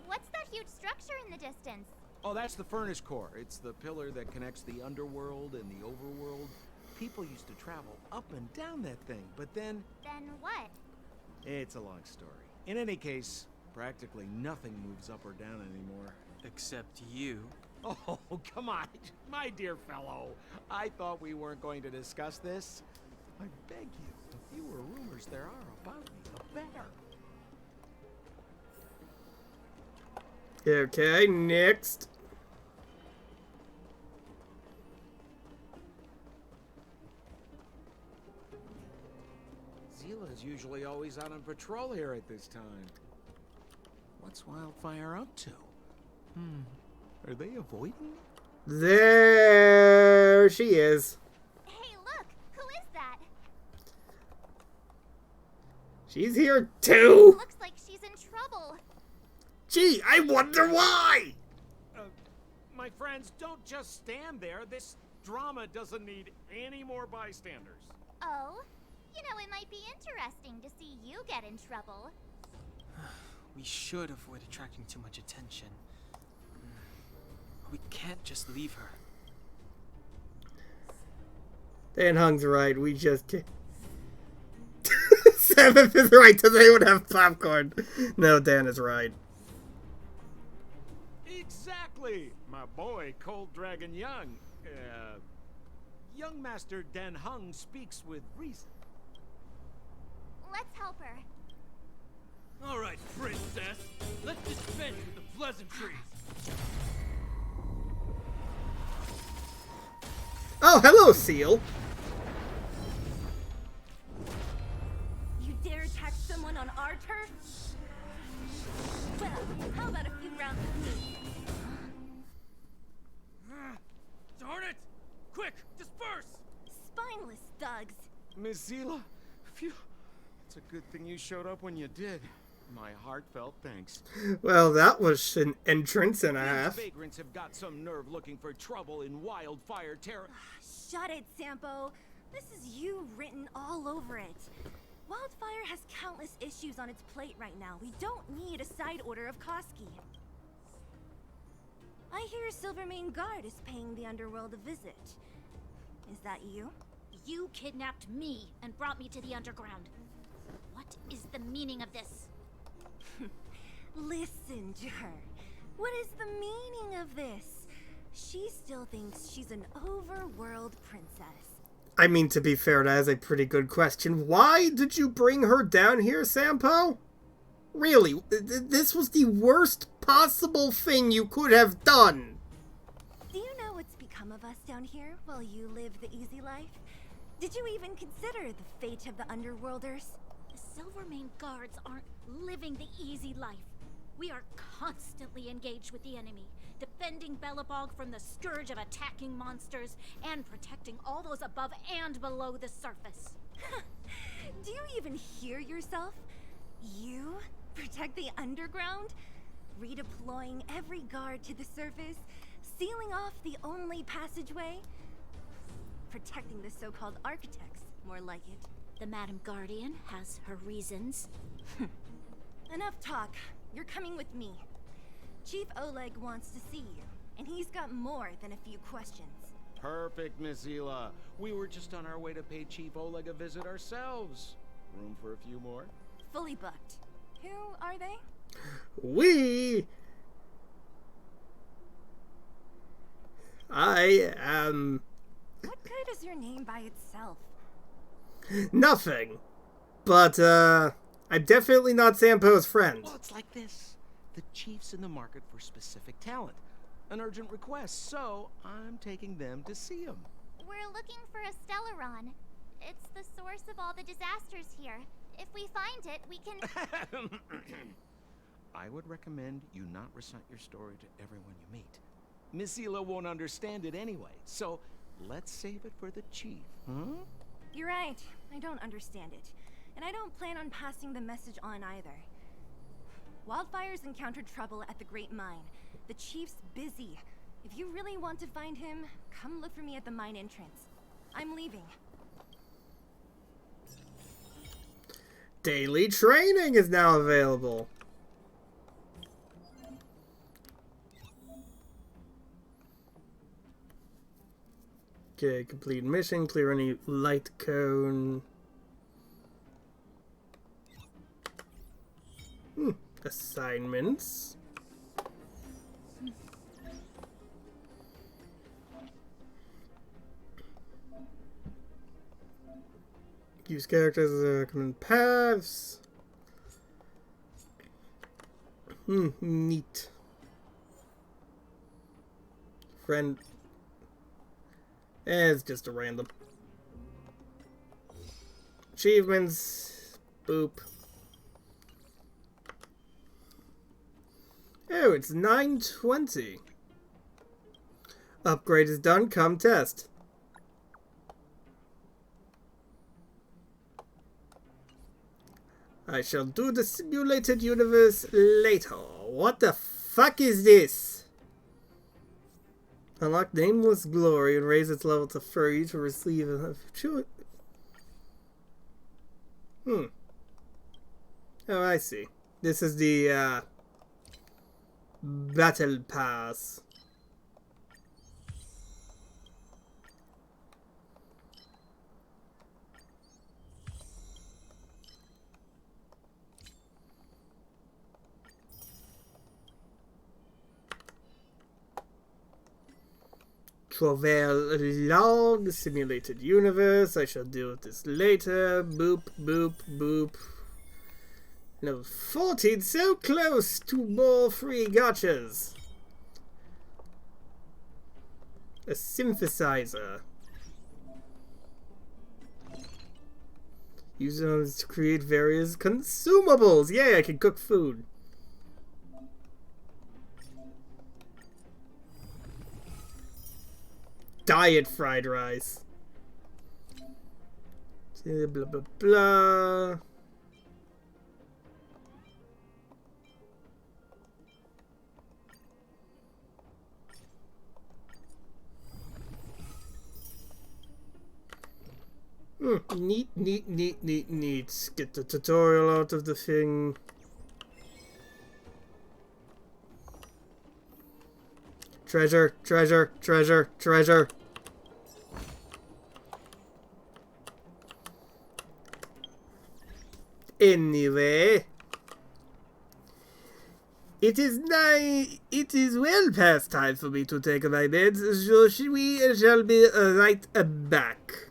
What's that huge structure in the distance? Oh, that's the furnace core. It's the pillar that connects the underworld and the overworld. People used to travel up and down that thing, but then... Then what? It's a long story. In any case, practically nothing moves up or down anymore. Except you. Oh, come on, my dear fellow. I thought we weren't going to discuss this. I beg you, the fewer rumors there are about me, the better. Okay, next. Zila's usually always out on patrol here at this time. What's Wildfire up to? Are they avoiding me? There she is. Hey, look! Who is that? She's here too! Looks like she's in trouble. Gee, I wonder why! My friends, don't just stand there. This drama doesn't need any more bystanders. Oh? You know, it might be interesting to see you get in trouble. We should avoid attracting too much attention. We can't just leave her. Dan Hung's right, we just can't. 7th is right, does anyone have popcorn? No, Dan is right. Exactly! My boy, Cold Dragon Young. Young Master Dan Hung speaks with reason. Let's help her. All right, princess. Let's dispense with the pleasantries. Oh, hello, Seal. You dare attack someone on our turf? Well, how about a few rounds with me? Darn it! Quick, disperse! Spineless thugs. Miss Zila, phew. It's a good thing you showed up when you did. My heartfelt thanks. Well, that was an entrance and a half. These vagrants have got some nerve looking for trouble in Wildfire Terror. Shut it, Sampo. This is you written all over it. Wildfire has countless issues on its plate right now. We don't need a side order of Koski. I hear Silvermane Guard is paying the underworld a visit. Is that you? You kidnapped me and brought me to the underground. What is the meaning of this? Listen to her. What is the meaning of this? She still thinks she's an overworld princess. I mean, to be fair, that is a pretty good question. Why did you bring her down here, Sampo? Really, this was the worst possible thing you could have done. Do you know what's become of us down here while you live the easy life? Did you even consider the fate of the underworlders? The Silvermane guards aren't living the easy life. We are constantly engaged with the enemy, defending Belobog from the scourge of attacking monsters and protecting all those above and below the surface. Do you even hear yourself? You protect the underground? Redeploying every guard to the surface? Sealing off the only passageway? Protecting the so-called architects, more like it. The Madam Guardian has her reasons. Enough talk. You're coming with me. Chief Oleg wants to see you, and he's got more than a few questions. Perfect, Miss Hila. We were just on our way to pay Chief Oleg a visit ourselves. Room for a few more? Fully booked. Who are they? I am... What good is your name by itself? Nothing. But, I'm definitely not Sampo's friend. Well, it's like this. The chief's in the market for specific talent. An urgent request, so I'm taking them to see him. We're looking for a Stellaron. It's the source of all the disasters here. If we find it, we can... I would recommend you not recite your story to everyone you meet. Miss Hila won't understand it anyway, so let's save it for the chief, huh? You're right. I don't understand it. And I don't plan on passing the message on either. Wildfire's encountered trouble at the Great Mine. The chief's busy. If you really want to find him, come look for me at the mine entrance. I'm leaving. Daily training is now available. Okay, complete mission, clear any light cone. Assignments. Use characters as recommended paths. Neat. Friend. It's just a random. Achievements. Boop. Oh, it's 9:20. Upgrade is done. Come test. I shall do the simulated universe later. What the fuck is this? Unlock Nameless Glory and raise its level to 30 to receive a... Oh, I see. This is the, Battle Pass. Travel log, simulated universe. I shall deal with this later. Boop, boop, boop. Level 14, so close to more free gotchas. A synthesizer. Use those to create various consumables. Yay, I can cook food. Diet fried rice. Blah, blah, blah. Neat, neat, neat, neat, neat. Get the tutorial out of the thing. Treasure, treasure, treasure, treasure. Anyway, it is well past time for me to take my meds, so we shall be right back.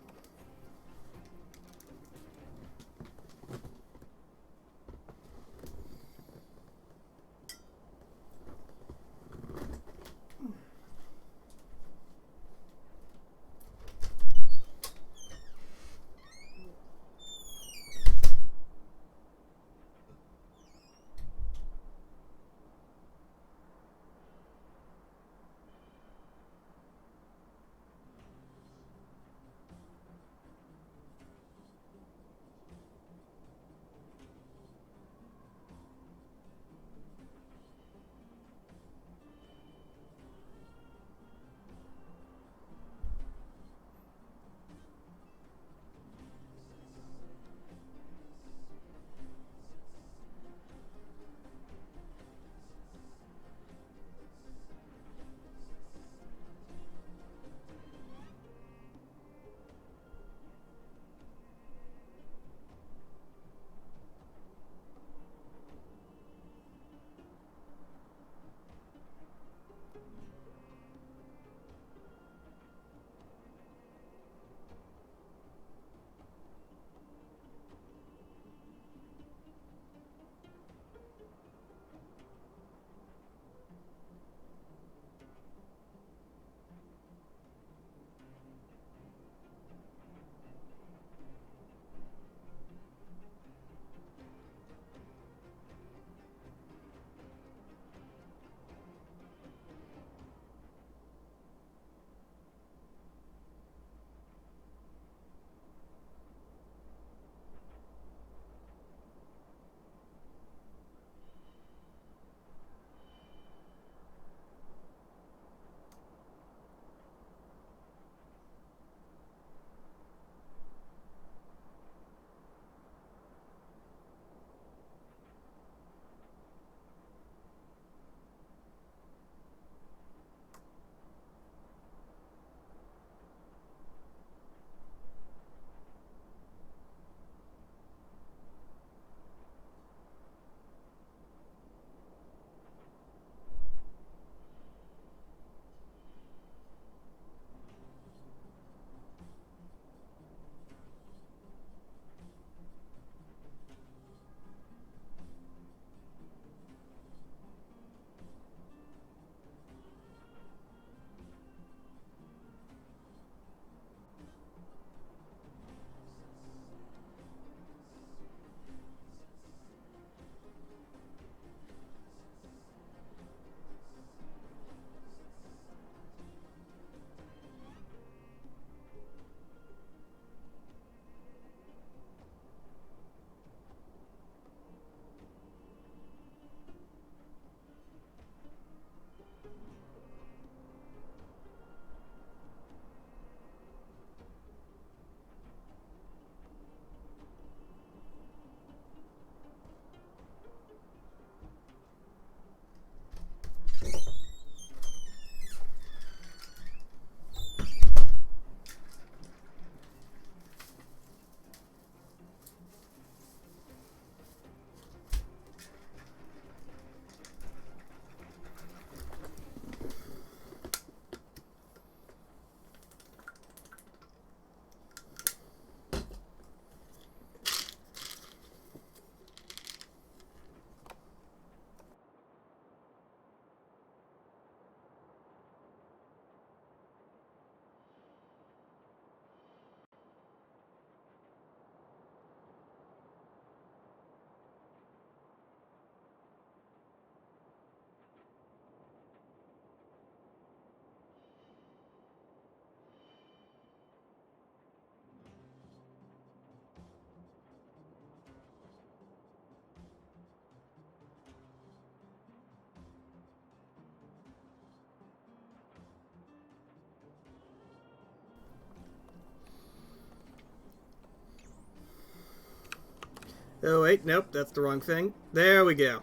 Oh wait, nope, that's the wrong thing. There we go.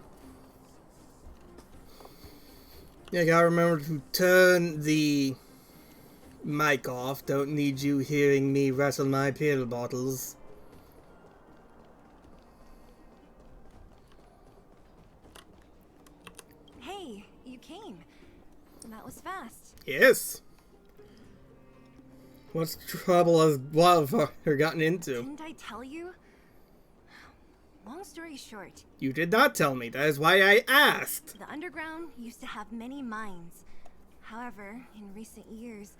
Yeah, gotta remember to turn the mic off. Don't need you hearing me wrestle my pill bottles. it came. And that was fast. Yes. What's trouble has Wildfire gotten into? Didn't I tell you? Long story short. You did not tell me. That is why I asked. The underground used to have many mines. However, in recent years,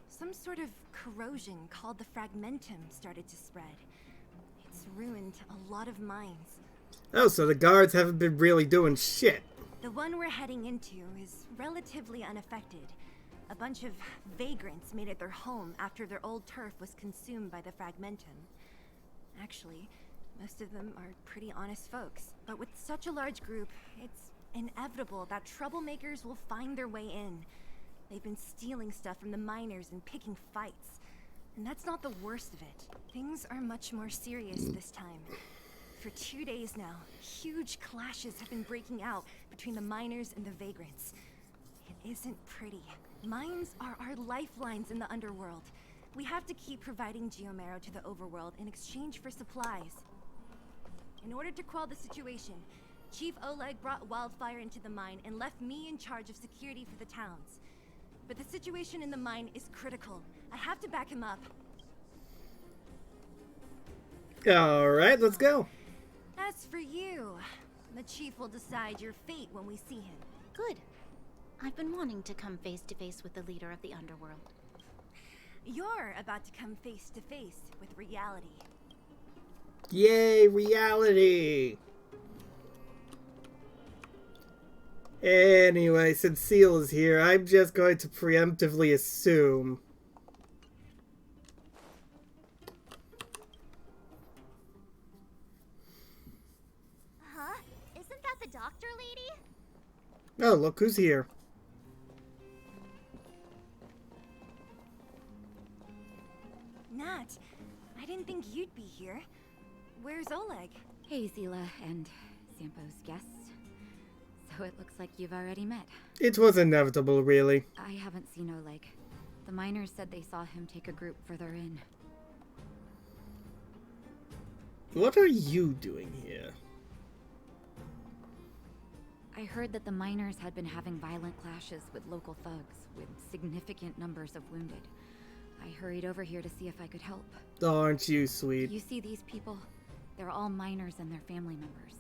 some sort of corrosion called the fragmentum started to spread. It's ruined a lot of mines. Oh, so the guards haven't been really doing shit. The one we're heading into is relatively unaffected. A bunch of vagrants made it their home after their old turf was consumed by the fragmentum. Actually, most of them are pretty honest folks. But with such a large group, it's inevitable that troublemakers will find their way in. They've been stealing stuff from the miners and picking fights. And that's not the worst of it. Things are much more serious this time. For 2 days now, huge clashes have been breaking out between the miners and the vagrants. It isn't pretty. Mines are our lifelines in the underworld. We have to keep providing geomarrow to the overworld in exchange for supplies. In order to quell the situation, Chief Oleg brought Wildfire into the mine and left me in charge of security for the towns. But the situation in the mine is critical. I have to back him up. Alright, let's go. As for you, the Chief will decide your fate when we see him. Good. I've been wanting to come face to face with the leader of the underworld. You're about to come face to face with reality. Yay, reality! Anyway, since Seal is here, I'm just going to preemptively assume. Huh? Isn't that the doctor lady? Oh, look who's here. Nat, I didn't think you'd be here. Where's Oleg? Hey, Zila and Sampo's guests. So it looks like you've already met. It was inevitable, really. I haven't seen Oleg. The miners said they saw him take a group further in. What are you doing here? I heard that the miners had been having violent clashes with local thugs, with significant numbers of wounded. I hurried over here to see if I could help. Aren't you sweet? You see these people? They're all miners and their family members.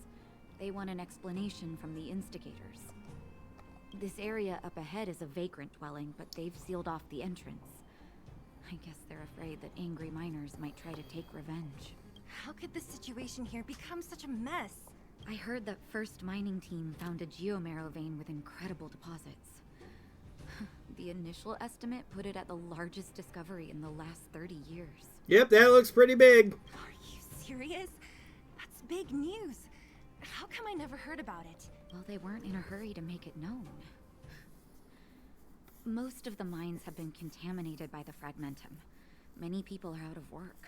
They want an explanation from the instigators. This area up ahead is a vagrant dwelling, but they've sealed off the entrance. I guess they're afraid that angry miners might try to take revenge. How could the situation here become such a mess? I heard that First Mining Team found a geomarrow vein with incredible deposits. The initial estimate put it at the largest discovery in the last 30 years. Yep, that looks pretty big. Are you serious? That's big news. How come I never heard about it? Well, they weren't in a hurry to make it known. Most of the mines have been contaminated by the fragmentum. Many people are out of work.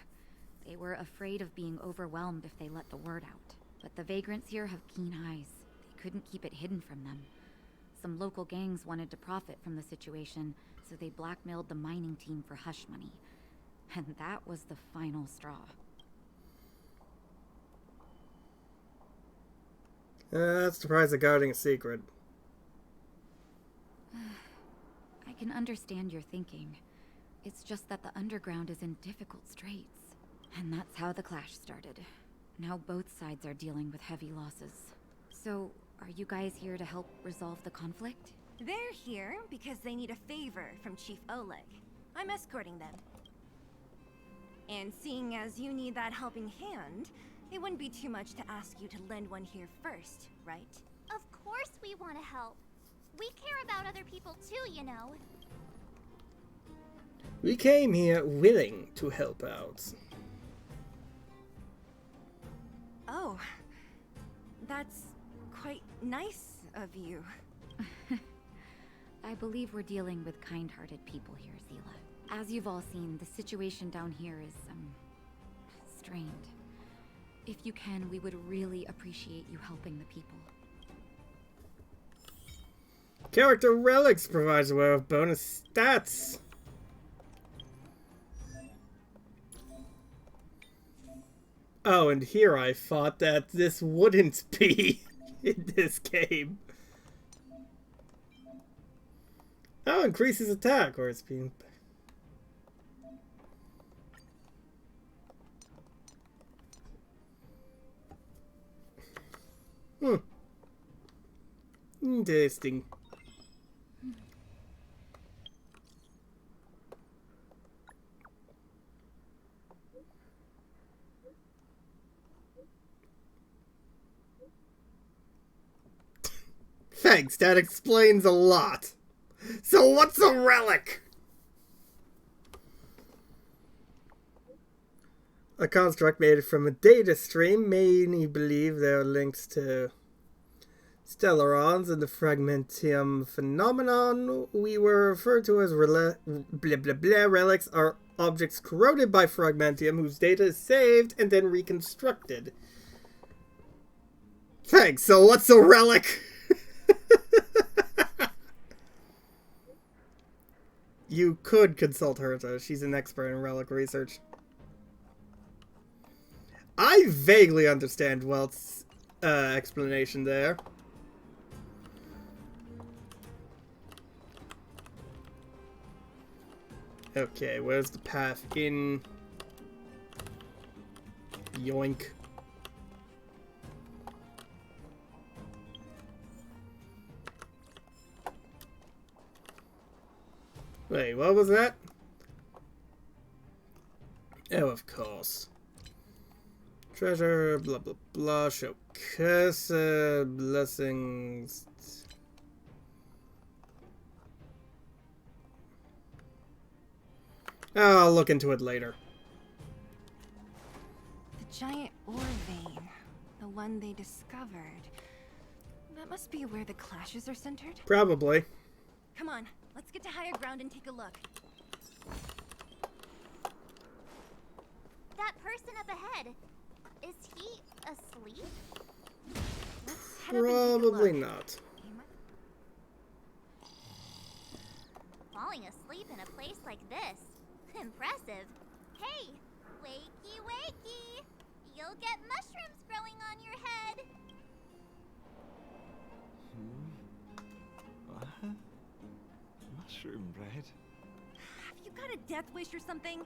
They were afraid of being overwhelmed if they let the word out. But the vagrants here have keen eyes. They couldn't keep it hidden from them. Some local gangs wanted to profit from the situation, so they blackmailed the mining team for hush money. And that was the final straw. That's surprised they're guarding a secret. I can understand your thinking. It's just that the underground is in difficult straits. And that's how the clash started. Now both sides are dealing with heavy losses. So, are you guys here to help resolve the conflict? They're here because they need a favor from Chief Oleg. I'm escorting them. And seeing as you need that helping hand, it wouldn't be too much to ask you to lend one here first, right? Of course we want to help. We care about other people too, you know. We came here willing to help out. Oh, that's quite nice of you. I believe we're dealing with kind-hearted people here, Zila. As you've all seen, the situation down here is, strained. If you can, we would really appreciate you helping the people. Character relics provides a way of bonus stats. Oh, and here I thought that this wouldn't be in this game. Oh, increases attack, or it's being... Interesting. Thanks, that explains a lot. So what's a relic? A construct made from a data stream. Many believe there are links to stellarons and the fragmentium phenomenon we were referred to as blah blah blah. Relics are objects corroded by fragmentium whose data is saved and then reconstructed. Thanks, so what's a relic? You could consult Herta. She's an expert in relic research. I vaguely understand Welt's explanation there. Okay, where's the path in? Yoink. Wait, what was that? Oh, of course. Treasure, blah blah blah, show curse, blessings. Oh, I'll look into it later. The giant ore vein. The one they discovered. That must be where the clashes are centered? Probably. Come on, let's get to higher ground and take a look. That person up ahead, is he asleep? Let's head up and take a Probably look. not. Falling asleep in a place like this. Impressive. Hey, wakey wakey. You'll get mushrooms growing on your head. What? Mushroom bread? Have you got a death wish or something?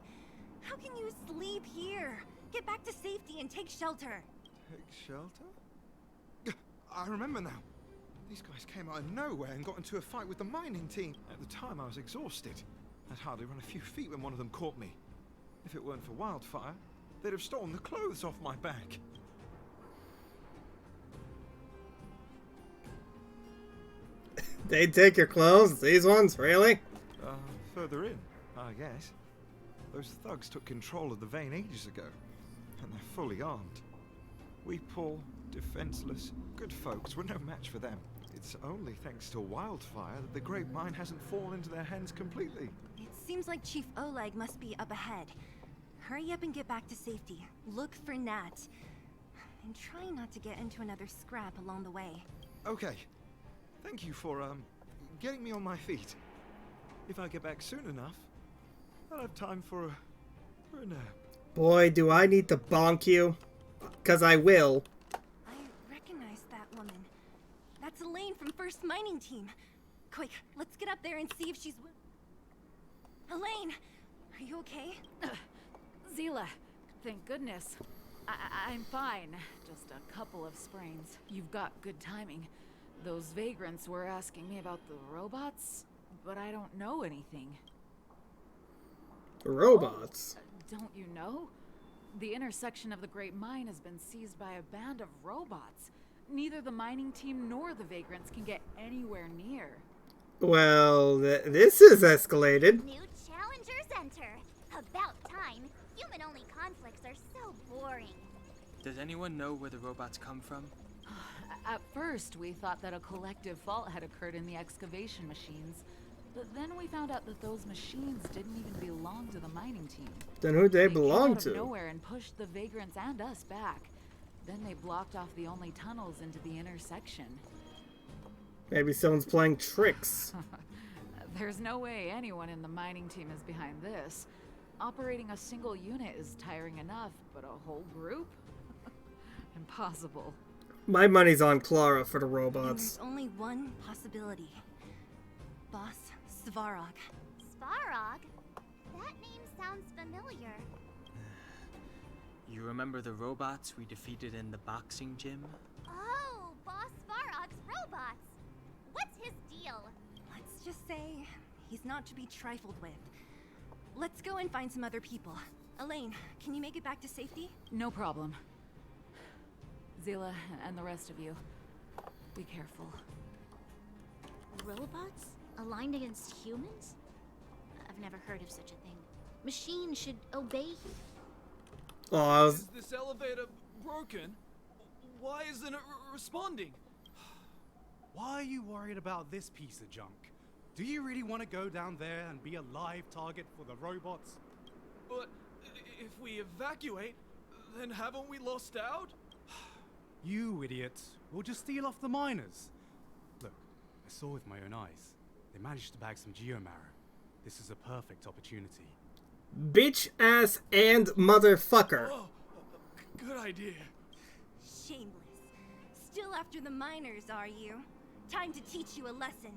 How can you sleep here? Get back to safety and take shelter. Take shelter? I remember now. These guys came out of nowhere and got into a fight with the mining team. At the time, I was exhausted. I'd hardly run a few feet when one of them caught me. If it weren't for Wildfire, they'd have stolen the clothes off my back. They'd take your clothes? These ones? Really? Further in, I guess. Those thugs took control of the vein ages ago, and they're fully armed. We poor, defenseless, good folks were no match for them. It's only thanks to Wildfire that the Great Mine hasn't fallen into their hands completely. It seems like Chief Oleg must be up ahead. Hurry up and get back to safety. Look for Nat. And try not to get into another scrap along the way. Okay. Thank you for, getting me on my feet. If I get back soon enough, I'll have time for a nap. Boy, do I need to bonk you. 'Cause I will. I recognize that woman. That's Elaine from First Mining Team. Quick, let's get up there and see if she's... Elaine! Are you okay? Zila, thank goodness. I'm fine. Just a couple of sprains. You've got good timing. Those vagrants were asking me about the robots, but I don't know anything. Robots? Oh, don't you know? The intersection of the Great Mine has been seized by a band of robots. Neither the mining team nor the vagrants can get anywhere near. Well, this is escalated. New challengers enter. About time. Human-only conflicts are so boring. Does anyone know where the robots come from? At first, we thought that a collective fault had occurred in the excavation machines. But then we found out that those machines didn't even belong to the mining team. Then who'd they belong came out to? of nowhere and pushed the vagrants and us back. Then they blocked off the only tunnels into the intersection. Maybe someone's playing tricks. There's no way anyone in the mining team is behind this. Operating a single unit is tiring enough, but a whole group? Impossible. My money's on Clara for the And robots. there's only one possibility. Boss Svarog. Svarog? That name sounds familiar. You remember the robots we defeated in the boxing gym? Oh, Boss Svarog's robots! What's his deal? Let's just say he's not to be trifled with. Let's go and find some other people. Elaine, can you make it back to safety? No problem. Zila and the rest of you, be careful. Robots? Aligned against humans? I've never heard of such a thing. Machines should obey. Oh, Is this elevator broken? Why isn't it responding? Why are you worried about this piece of junk? Do you really want to go down there and be a live target for the robots? But if we evacuate, then haven't we lost out? You idiots. We'll just steal off the miners. Look, I saw with my own eyes. They managed to bag some geomarrow. This is a perfect opportunity. bitch ass and motherfucker. Oh, good idea. Shameless. Still after the miners, are you? Time to teach you a lesson.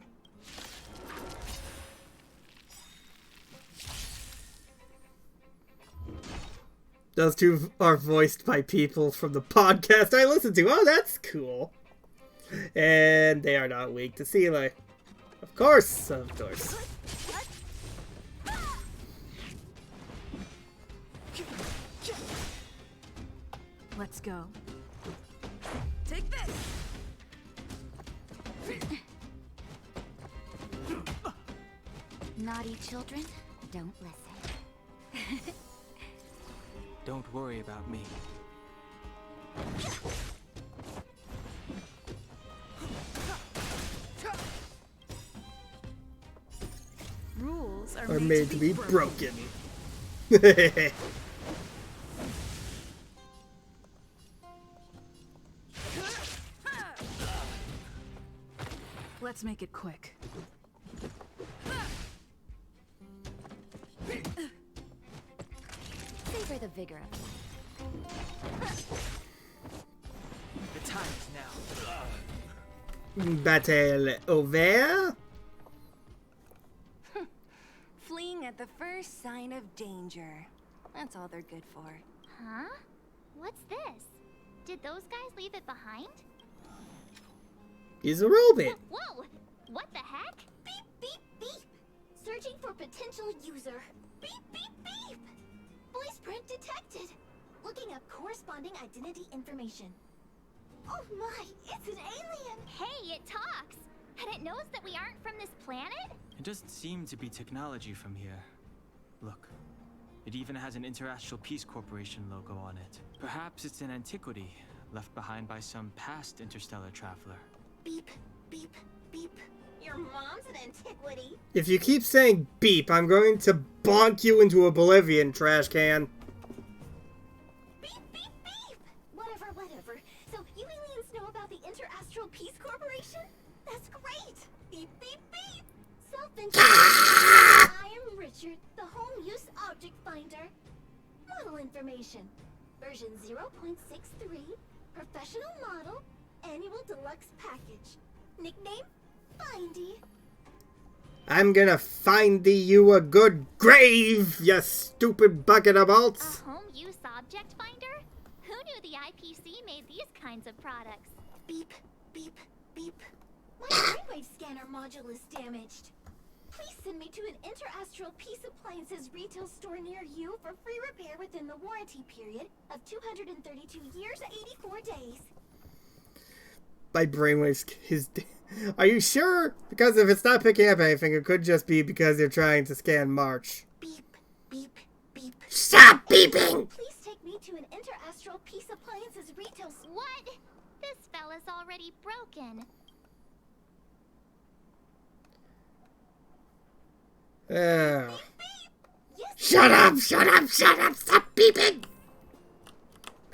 Those two are voiced by people from the podcast I listen to. Oh, that's cool. And they are not weak to Seele. Of course, of course. Let's go. Take this! Naughty children, don't listen. Don't worry about me. Rules Are made to be broken. Let's make it quick. Savor the vigor of life. The time is now. Battle over. Fleeing at the first sign of danger. That's all they're good for. Huh? What's this? Did those guys leave it behind? He's a robot. Whoa! What the heck? Beep, beep, beep! Searching for potential user. Beep, beep, beep! Voice print detected. Looking up corresponding identity information. Oh my, it's an alien! Hey, it talks! And it knows that we aren't from this planet? It doesn't seem to be technology from here. Look, it even has an Interastral Peace Corporation logo on it. Perhaps it's an antiquity left behind by some past interstellar traveler. Beep, beep, beep. Your mom's an antiquity. If you keep saying beep, I'm going to bonk you into oblivion, trash can. Beep, beep, beep! Whatever, whatever. So you aliens know about the Interastral Peace Corporation? That's great! Beep, beep, beep! Self-introduction. I am Richard, the Home Use Object Finder. Model information. Version 0.63. Professional model. Annual deluxe package. Nickname? Findy. I'm gonna find thee you a good grave, you stupid bucket of bolts. A home use object finder? Who knew the IPC made these kinds of products? Beep, beep, beep. My brainwave scanner module is damaged. Please send me to an Interastral Peace Appliances retail store near you for free repair within the warranty period of 232 years, 84 days. My brainwaves is... Are you sure? Because if it's not picking up anything, it could just be because you're trying to scan March. Beep, beep, beep. Stop beeping! Please take me to an Interastral Peace Appliances retail... What? This fella's already broken. Yes. Shut up! Shut up! Shut up! Stop beeping!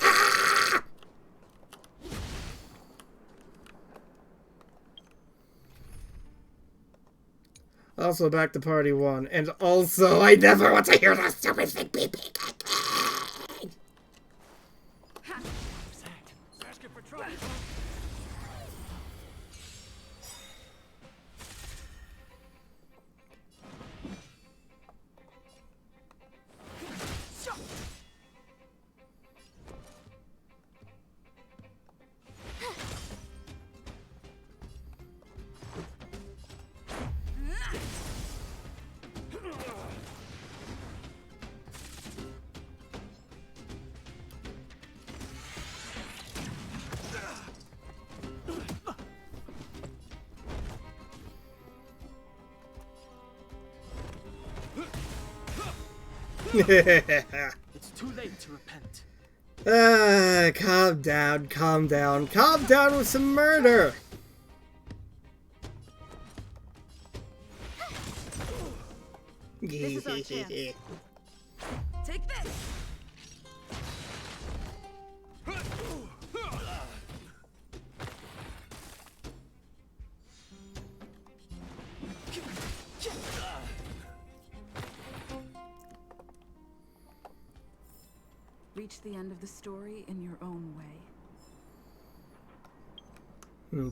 Ah! Also back to party 1. And also, I never want to hear that stupid thing beeping again! Asking for trouble. It's too late to repent. Calm down, calm down. Calm down with some murder! This is our chance. Take this! Reach the end of the story in your own way.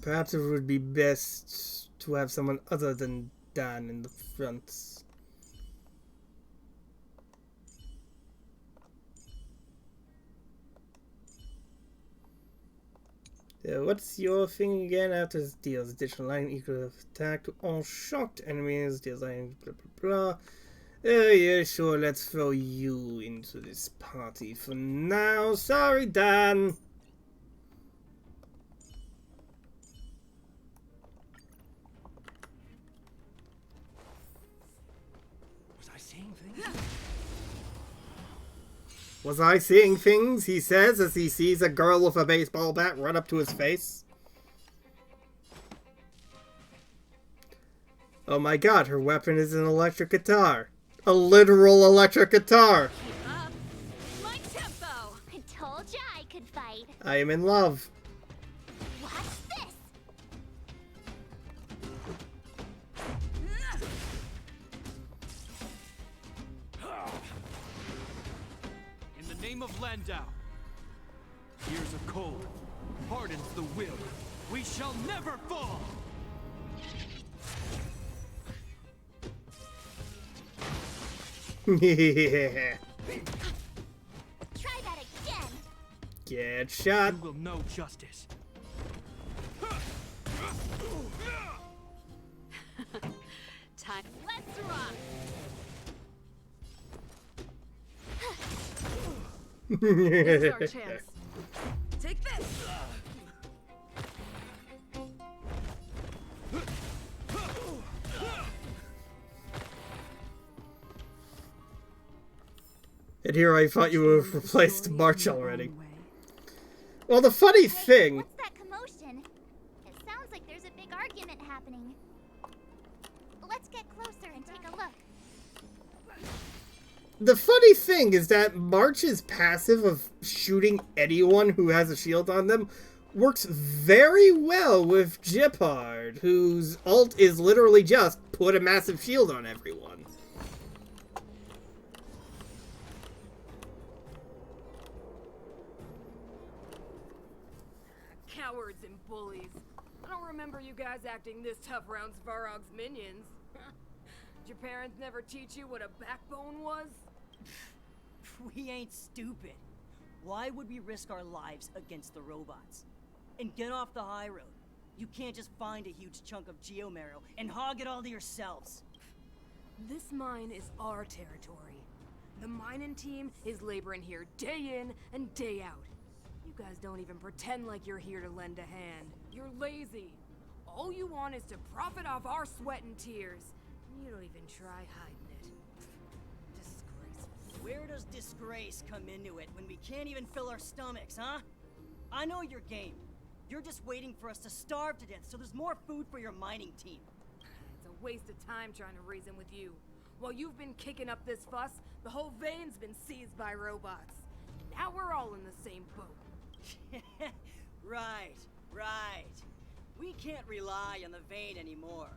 Perhaps it would be best to have someone other than Dan in the front. What's your thing again? After this deals additional line equal attack to all shocked enemies. Deals line blah blah blah. Yeah, sure, let's throw you into this party for now. Sorry, Dan. Was I seeing things? Was I seeing things? He says as he sees a girl with a baseball bat run up to his face. Oh my god, her weapon is an electric guitar. A literal electric guitar. Keep up. My tempo. I told ya I could fight. I am in love. Watch this. In the name of Landau, here's a cold, hardens the will. We shall never fall! Yeah. Try that again. Get shot. You will know justice. Time. Let's rock. This is our chance. Take this! And here I thought you would have replaced March already. Well, the funny thing... What's that commotion? It sounds like there's a big argument happening. Let's get closer and take a look. The funny thing is that March's passive of shooting anyone who has a shield on them works very well with Gepard, whose ult is literally just put a massive shield on everyone. Cowards and bullies. I don't remember you guys acting this tough around Svarog's minions. Did your parents never teach you what a backbone was? We ain't stupid. Why would we risk our lives against the robots? And get off the high road. You can't just find a huge chunk of geomarrow and hog it all to yourselves. This mine is our territory. The mining team is laboring here day in and day out. You guys don't even pretend like you're here to lend a hand. You're lazy. All you want is to profit off our sweat and tears. You don't even try hiding it. Disgraceful. Where does disgrace come into it when we can't even fill our stomachs, huh? I know your game. You're just waiting for us to starve to death so there's more food for your mining team. It's a waste of time trying to reason with you. While you've been kicking up this fuss, the whole vein's been seized by robots. Now we're all in the same boat. Right. We can't rely on the vein anymore.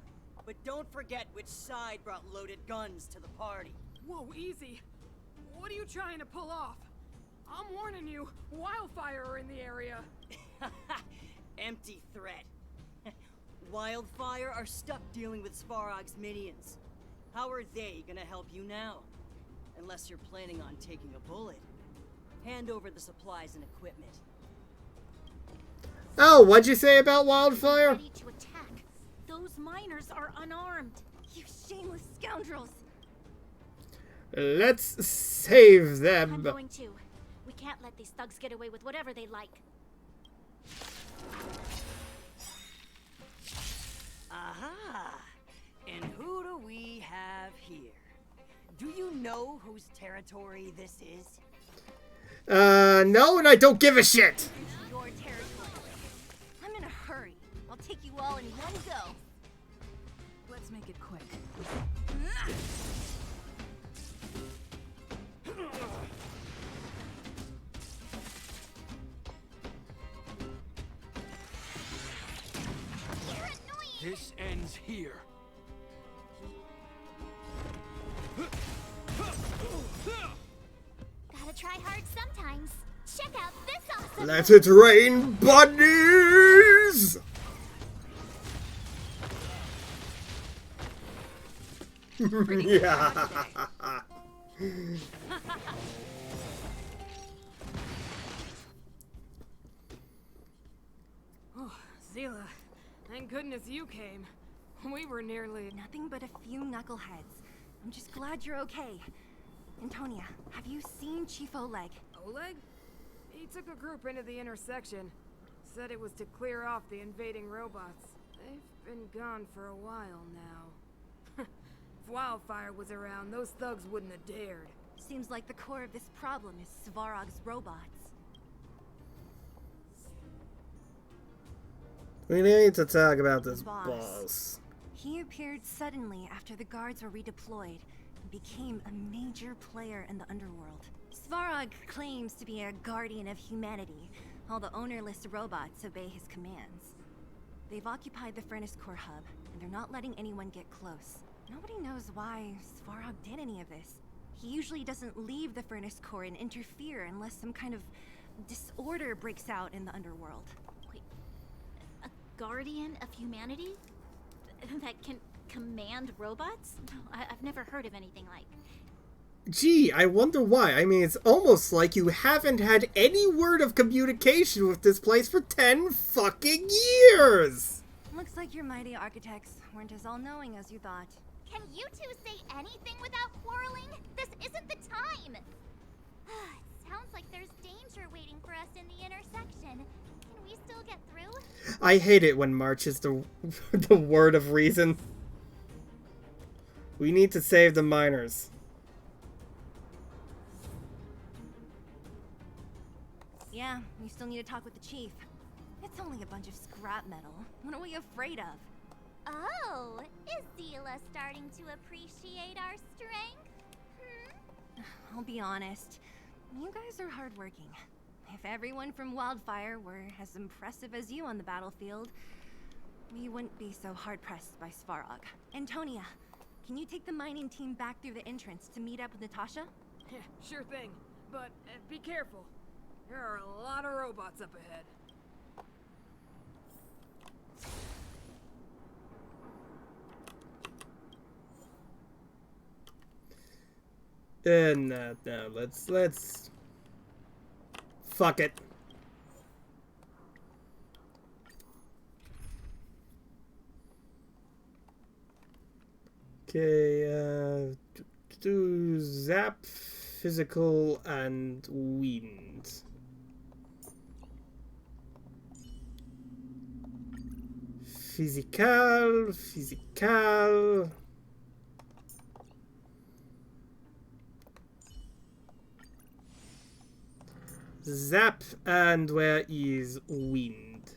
But don't forget which side brought loaded guns to the party. Whoa, easy. What are you trying to pull off? I'm warning you, wildfire are in the area. Empty threat. Wildfire are stuck dealing with Svarog's minions. How are they gonna help you now? Unless you're planning on taking a bullet. Hand over the supplies and equipment. Oh, what'd you say about Wildfire? Ready to attack. Those miners are unarmed. You shameless scoundrels! Let's save them. I'm going to. We can't let these thugs get away with whatever they like. Aha! And who do we have here? Do you know whose territory this is? No, and I don't give a shit! Your territory. I'm in a hurry. I'll take you all in one go. Let's make it quick. This ends here. Gotta try hard sometimes. Check out this awesome. Let it rain, bunnies! Yeah. Oh, Zila, thank goodness you came. We were nearly... Nothing but a few knuckleheads. I'm just glad you're okay. Antonia, have you seen Chief Oleg? Oleg? He took a group into the intersection. Said it was to clear off the invading robots. They've been gone for a while now. If Wildfire was around, those thugs wouldn't have dared. Seems like the core of this problem is Svarog's robots. We need to talk about this Boss. boss. He appeared suddenly after the guards were redeployed and became a major player in the underworld. Svarog claims to be a guardian of humanity, while the ownerless robots obey his commands. They've occupied the Furnace Core hub, and they're not letting anyone get close. Nobody knows why Svarog did any of this. He usually doesn't leave the Furnace Core and interfere unless some kind of disorder breaks out in the underworld. Wait, a guardian of humanity? That can command robots? No, I've never heard of anything like. Gee, I wonder why. I mean, it's almost like you haven't had any word of communication with this place for 10 fucking years! Looks like your mighty architects weren't as all-knowing as you thought. Can you two say anything without quarreling? This isn't the time! It sounds like there's danger waiting for us in the intersection. Can we still get through? I hate it when March is the word of reason. We need to save the miners. Yeah, we still need to talk with the chief. It's only a bunch of scrap metal. What are we afraid of? Oh, is Zila starting to appreciate our strength? I'll be honest. You guys are hardworking. If everyone from Wildfire were as impressive as you on the battlefield, we wouldn't be so hard-pressed by Svarog. Antonia, can you take the mining team back through the entrance to meet up with Natasha? Yeah, sure thing. But be careful. There are a lot of robots up ahead. No, let's... Fuck it. Okay, do zap, physical, and wind. Physical. Zap, and where is wind?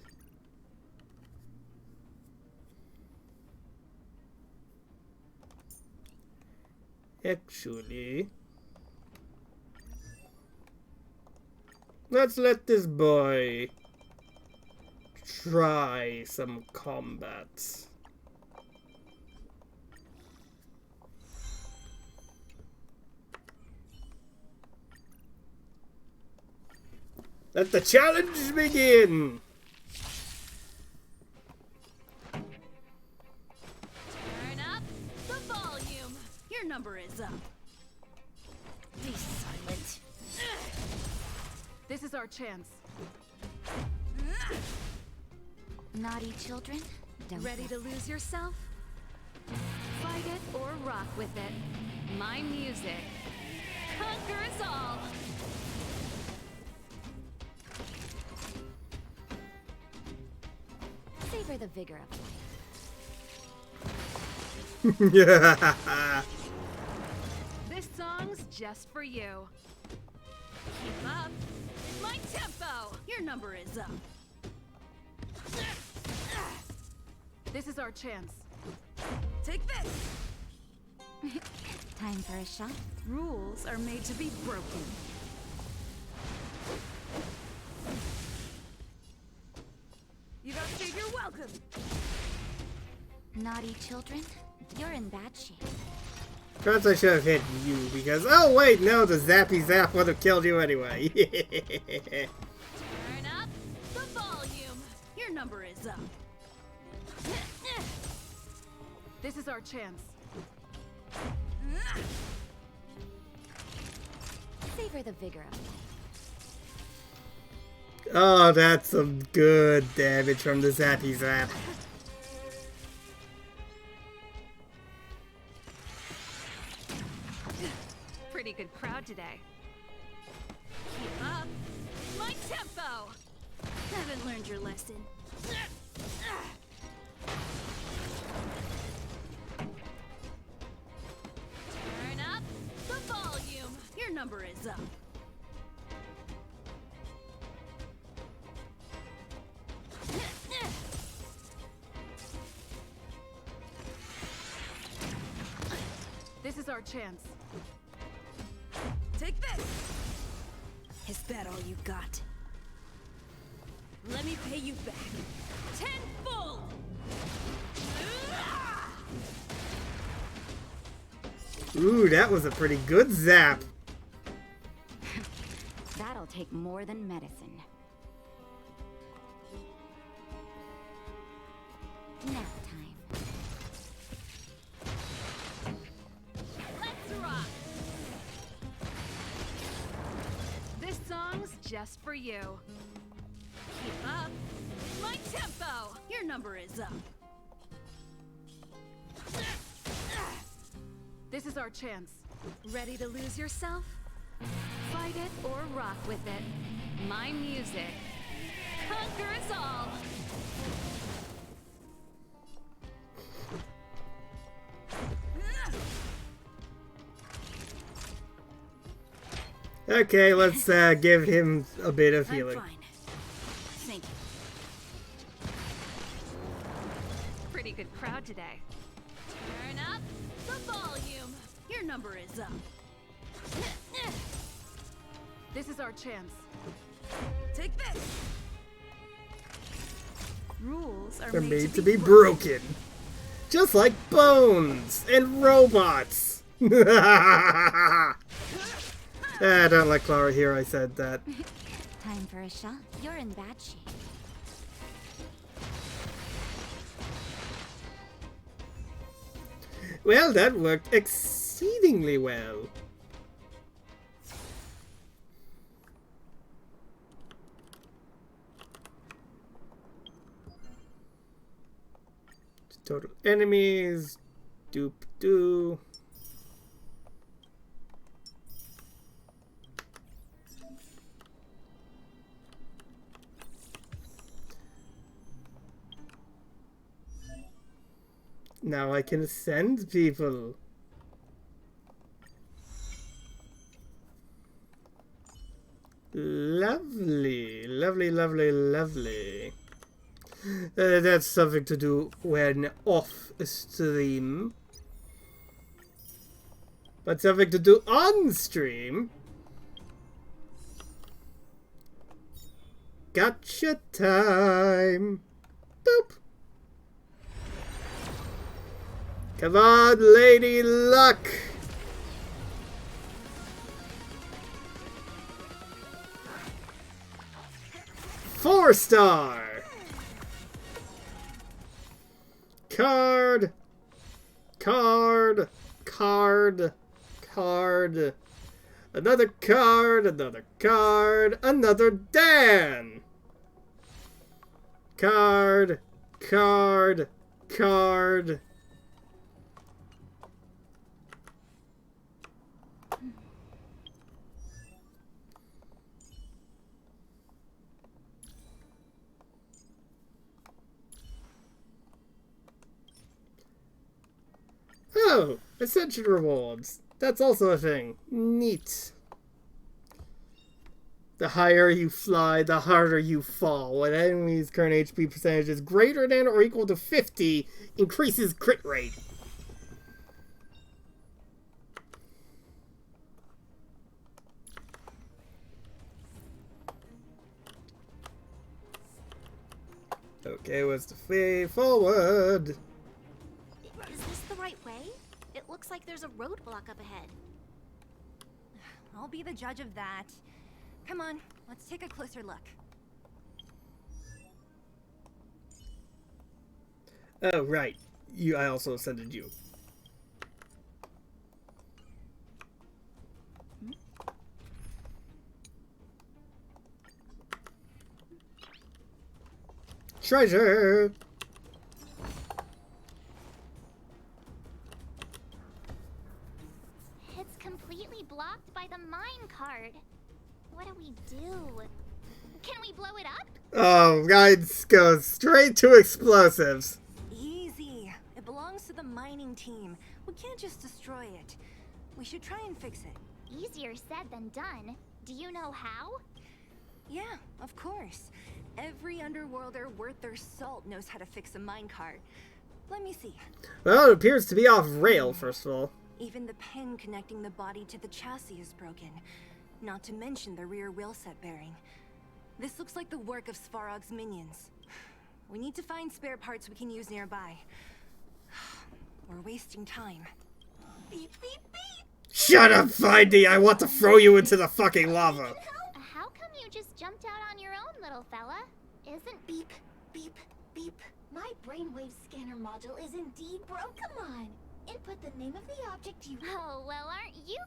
Actually, let's let this boy try some combat. Let the challenge begin! Turn up the volume. Your number is up. Be silent. This is our chance. Naughty children, don't Ready to lose yourself? Fight it or rock with it. My music conquers all. savor the vigor of life. Yeah. song's just for you. Keep up. My tempo. Your number is up. This is our chance. Take this. Time for a shot. Rules are made to be broken. You don't say you're welcome. Naughty children, you're in bad shape. Perhaps I should have hit you because... Oh, wait, no, the zappy zap would have killed you anyway. Turn up the volume. Your number is up. This is our chance. Savor the vigor of life. Oh, that's some good damage from the zappy zap. Pretty good crowd today. Keep up. My tempo. Haven't learned your lesson. Turn up the volume. Your number is up. This is our chance. Take this. Is that all you got? Let me pay you back. Tenfold! Ooh, that was a pretty good zap. That'll take more than medicine. Nap time. Let's rock. This song's just for you. Keep up. My tempo. Your number is up. This is our chance. Ready to lose yourself? Fight it or rock with it. My music. Conquer us all. Okay, let's give him a bit of healing. I'm fine. Thank you. Pretty good crowd today. Turn up the volume. Your number is up. This is our chance. Take this. Rules are They're made to be broken. Just like bones and robots. I don't like Clara here, I said that. Time for a shot. You're in bad shape. Well, that worked exceedingly well. Total enemies. Doop doo. Now I can send people. Lovely, lovely, lovely, lovely. That's something to do when off stream. But something to do on stream. Gotcha time. Boop. Come on, Lady Luck. Four-star. Card. Card. Card. Card. Another card. Another card. Another Dan. Card. Card. Card. Oh, Ascension rewards. That's also a thing. Neat. The higher you fly, the harder you fall. When enemy's current HP percentage is greater than or equal to 50, increases crit rate. Okay, what's the way forward? Is this the right way? It looks like there's a roadblock up ahead. I'll be the judge of that. Come on, let's take a closer look. Oh, right. I also ascended you. Treasure! It's completely blocked by the minecart. What do we do? Can we blow it up? Oh, guys goes straight to explosives. Easy. It belongs to the mining team. We can't just destroy it. We should try and fix it. Easier said than done. Do you know how? Yeah, of course. Every underworlder worth their salt knows how to fix a minecart. Let me see. Well, it appears to be off rail, first of all. Even the pin connecting the body to the chassis is broken. Not to mention the rear wheel set bearing. This looks like the work of Svarog's minions. We need to find spare parts we can use nearby. We're wasting time. Beep, beep, beep! Shut up, Findy! I want to throw you into the fucking lava! How come you just jumped out on your own, little fella? Isn't beep, beep, beep. My brainwave scanner module is indeed broke. Come on. Input the name of the object you... Oh, well, aren't you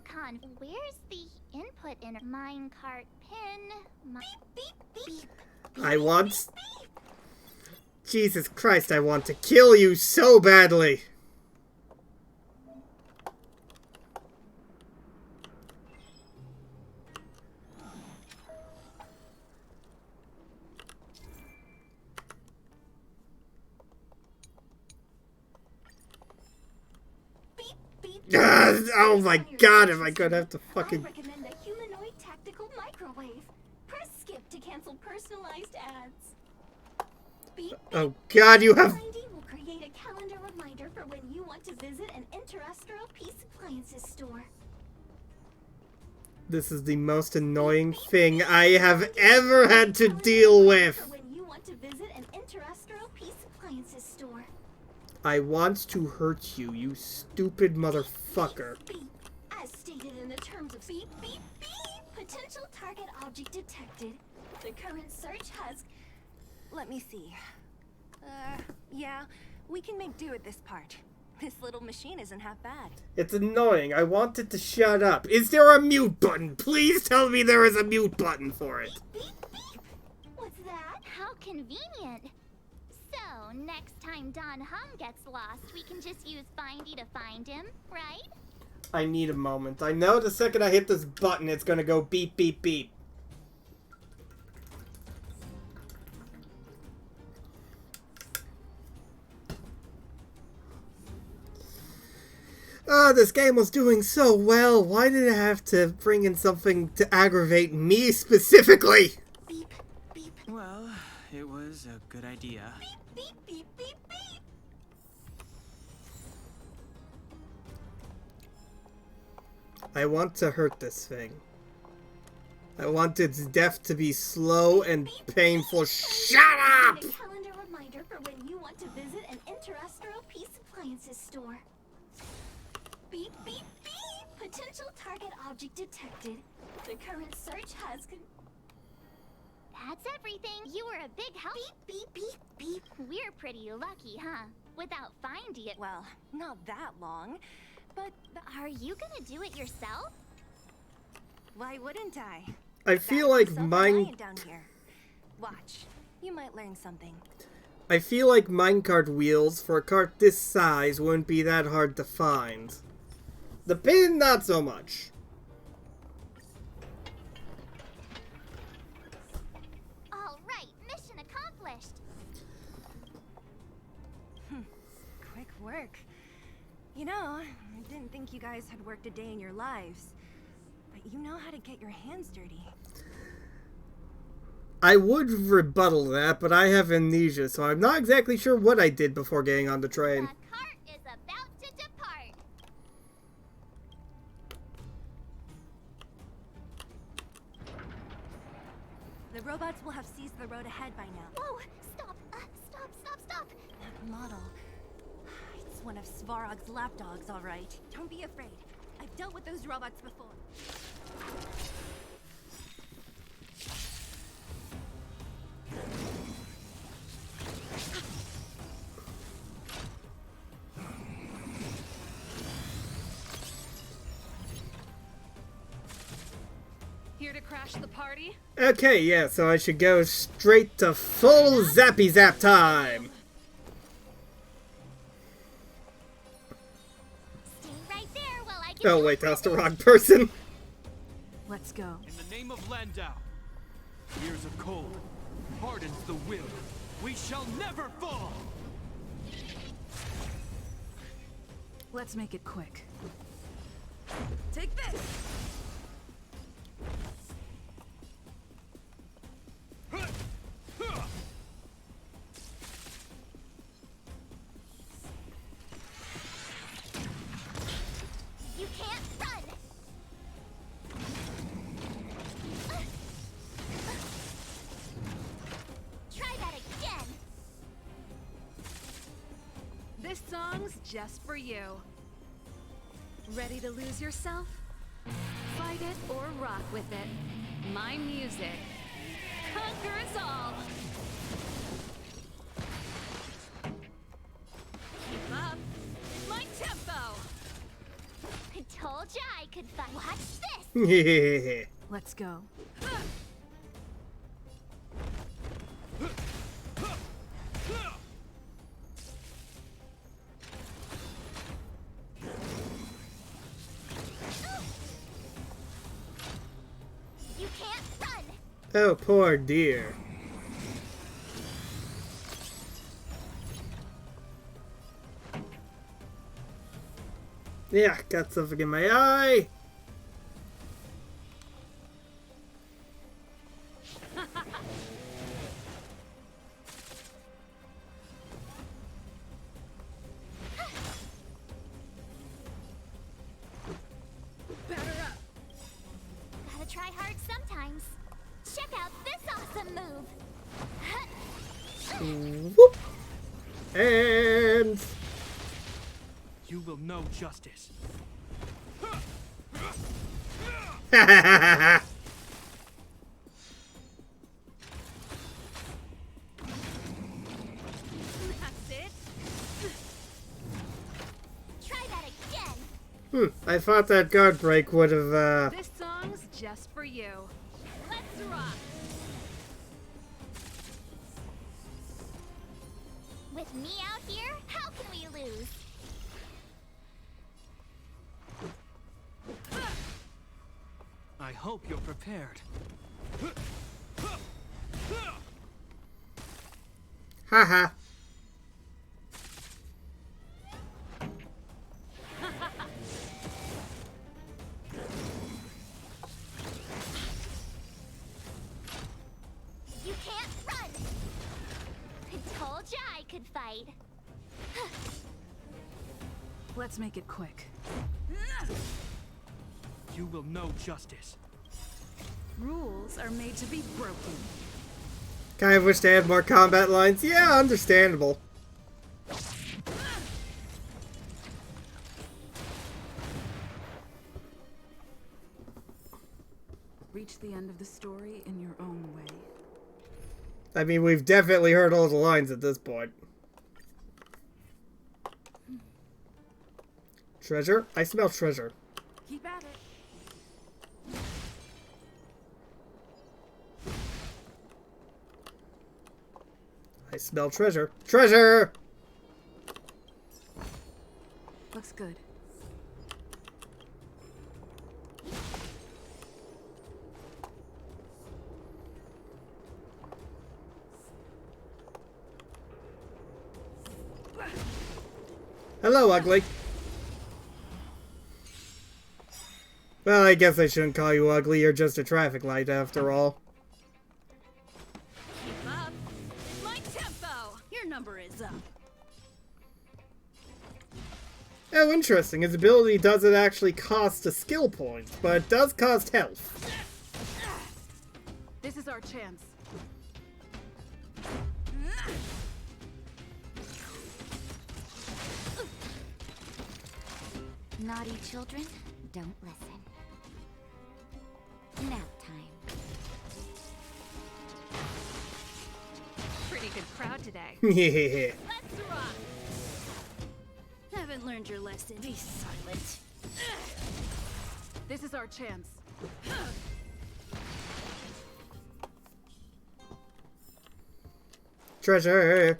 Where's the input in a minecart pin? Beep, beep, beep. I want... Jesus Christ, I want to kill you so badly! Oh my god, am I gonna have to fucking... I recommend a humanoid tactical microwave. Press skip to cancel personalized ads. Beep, Oh god, you have... Mindy will create a calendar reminder for when you want to visit an interstellar peace appliances store. This is the most annoying thing I have ever had to deal with. For when you want to visit an interstellar peace appliances store. I want to hurt you, you stupid motherfucker. Beep. As stated in the terms of beep, beep, beep. Potential target object detected. The current search has... Let me see. Yeah, we can make do with this part. This little machine isn't half bad. It's annoying. I want it to shut up. Is there a mute button? Please tell me there is a mute button for it. Beep, beep. What's that? How convenient. So, next time Don Hum gets lost, we can just use Findy to find him, right? I need a moment. I know the second I hit this button, it's gonna go beep, beep, beep. This game was doing so well. Why did it have to bring in something to aggravate me specifically? Beep, beep. Well, it was a good idea. Beep, beep, beep, beep. I want to hurt this thing. I want its death to be slow and painful. Shut up! A calendar reminder for when you want to visit an interstellar peace appliances store. Beep, beep, beep. Potential target object detected. The current search has... That's everything. You were a big help. Beep, beep, beep, beep. We're pretty lucky, huh? Without Findy it... Well, not that long, but... Are you gonna do it yourself? Why wouldn't I? I feel like down here. Watch. You might learn something. I feel like minecart wheels for a cart this size wouldn't be that hard to find. The pin, not so much. All right, mission accomplished. Quick work. You know, I didn't think you guys had worked a day in your lives, but you know how to get your hands dirty. I would rebuttal that, but I have amnesia, so I'm not exactly sure what I did before getting on the train. The cart is about to depart. The robots will have seized the road ahead by now. Whoa! Stop! Stop! That model. It's one of Svarog's lapdogs, all right. Don't be afraid. I've dealt with those robots before. Here to crash the party? Okay, yeah, so I should go straight to full zappy zap time. Stay right there while I get Oh wait, that's the wrong person. Let's go. In the name of Landau, years of cold hardens the will. We shall never fall! Let's make it quick. Take this! You can't run. Try that again. This song's just for you. Ready to lose yourself? Fight it or rock with it. My music conquers all. Keep up. My tempo. I told ya I could fight. Watch this. Let's go. You can't run. Oh, poor dear. Yeah, got something in my eye. Batter up. Gotta try hard sometimes. Check out this awesome move. Whoop. And You will know justice. That's it. Try that again. I thought that guard break would have, This song's just for you. Let's rock. With me out here, how can we lose? I hope you're prepared. haha. You can't run. I told ya I could fight. Let's make it quick. You will know justice. Rules are made to be broken. Kind of wish they had more combat lines. Yeah, understandable. Reach the end of the story in your own way. I mean, we've definitely heard all the lines at this point. Treasure? I smell treasure. Keep at it. I smell treasure. Treasure! Looks good. Hello, ugly. Well, I guess I shouldn't call you ugly. You're just a traffic light, after all. Keep up. My tempo. Your number is up. Oh, interesting. His ability doesn't actually cost a skill point, but it does cost health. This is our chance. Naughty children, don't listen. Nap time. Pretty good crowd today. Yeah. Let's rock. Haven't learned your lesson. Be silent. This is our chance. Treasure.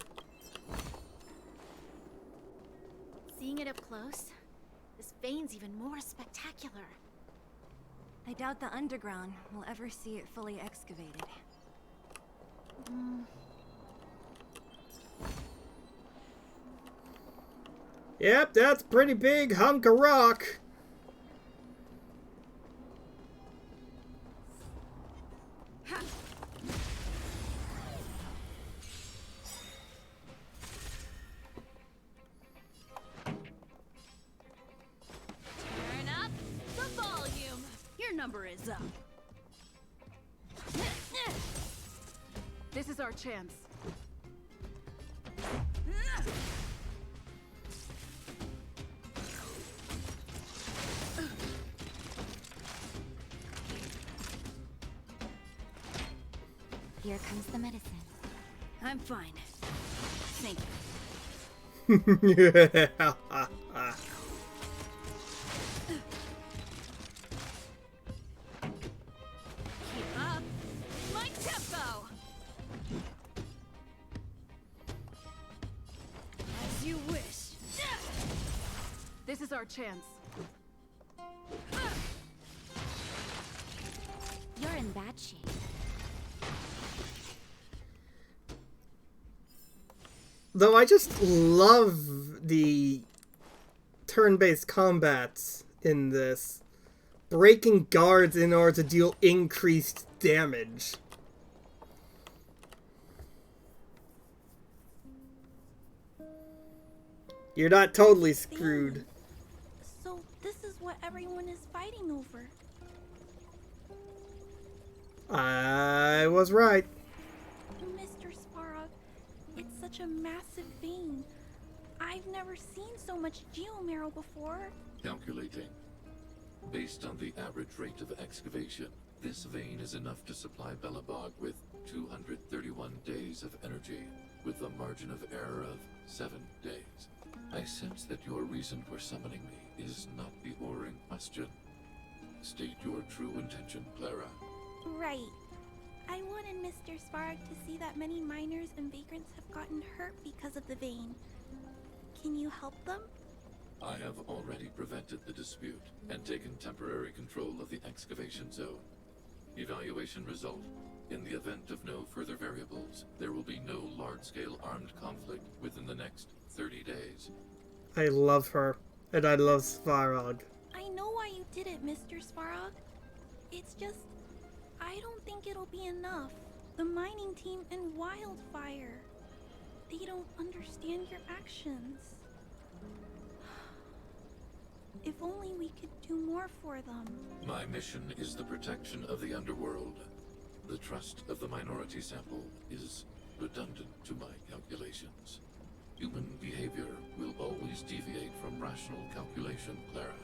Seeing it up close, this vein's even more spectacular. I doubt the underground will ever see it fully excavated. Yep, that's a pretty big hunk of rock. Turn up the volume. Your number is up. This is our chance. Here comes the medicine. I'm fine. Thank you. Keep up. My tempo. As you wish. This is our chance. You're in bad shape. Though I just love the turn-based combats in this. Breaking guards in order to deal increased damage. You're not totally screwed. So this is what everyone is fighting over. I was right. Mr. Sparrow, it's such a massive vein. I've never seen so much geomarrow before. Calculating. Based on the average rate of excavation, this vein is enough to supply Belobog with 231 days of energy, with a margin of error of 7 days. I sense that your reason for summoning me is not the ore in question. State your true intention, Clara. Right. I wanted Mr. Sparrow to see that many miners and vagrants have gotten hurt because of the vein. Can you help them? I have already prevented the dispute and taken temporary control of the excavation zone. Evaluation result. In the event of no further variables, there will be no large-scale armed conflict within the next 30 days. I love her. And I love Svarog. I know why you did it, Mr. Sparrow. It's just, I don't think it'll be enough. The mining team and Wildfire. They don't understand your actions. If only we could do more for them. My mission is the protection of the underworld. The trust of the minority sample is redundant to my calculations. Human behavior will always deviate from rational calculation, Clara.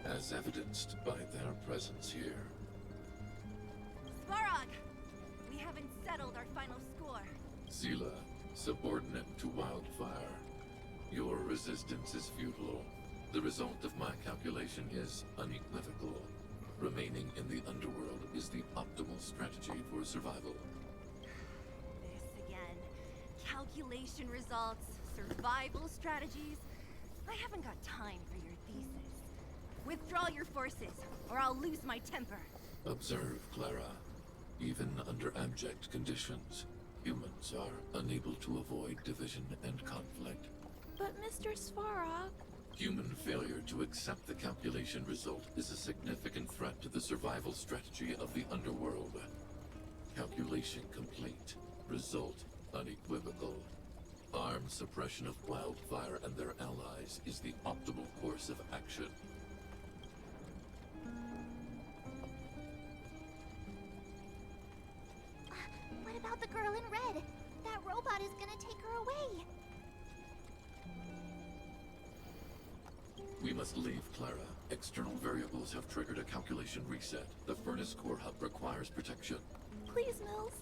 As evidenced by their presence here. Svarog! We haven't settled our final score. Seela, subordinate to Wildfire. Your resistance is futile. The result of my calculation is unequivocal. Remaining in the underworld is the optimal strategy for survival. This again. Calculation results, survival strategies. I haven't got time for your thesis. Withdraw your forces, or I'll lose my temper. Observe, Clara. Even under abject conditions, humans are unable to avoid division and conflict. But Mr. Svarog... Human failure to accept the calculation result is a significant threat to the survival strategy of the underworld. Calculation complete. Result unequivocal. Armed suppression of Wildfire and their allies is the optimal course of action. What about the girl in red? That robot is gonna take her away. We must leave, Clara. External variables have triggered a calculation reset. The furnace core hub requires protection. Please, Mills,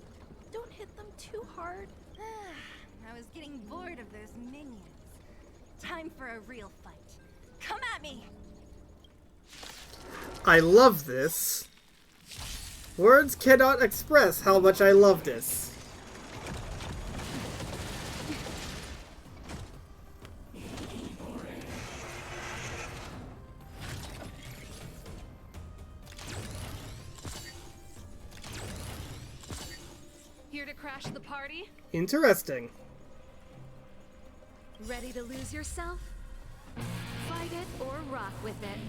don't hit them too hard. I was getting bored of those minions. Time for a real fight. Come at me! I love this. Words cannot express how much I love this. Here to crash the party? Interesting. Ready to lose yourself? Fight it or rock with it.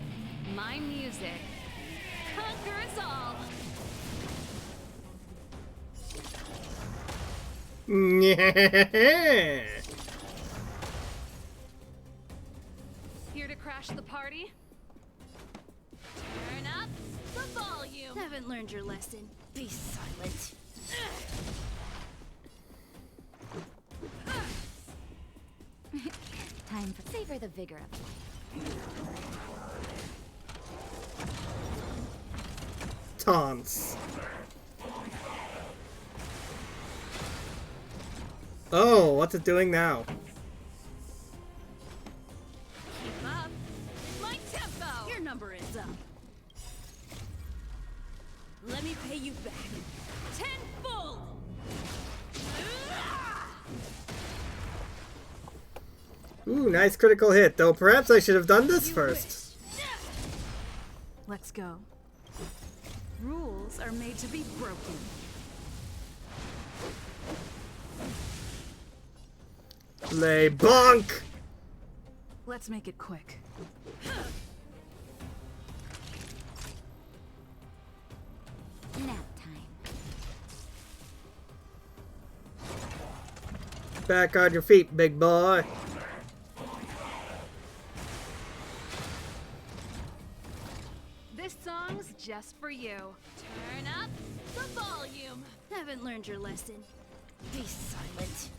My music conquers all. Here to crash the party? Turn up the volume. Haven't learned your lesson. Be silent. Time for savor the vigor of life. Taunts. Oh, what's it doing now? Keep up. My tempo. Your number is up. Let me pay you back. Tenfold. Ooh, nice critical hit, though perhaps I should have done this first. Let's go. Rules are made to be broken. Lay bonk! Let's make it quick. Nap time. Back on your feet, big boy. This song's just for you. Turn up the volume. Haven't learned your lesson. Be silent.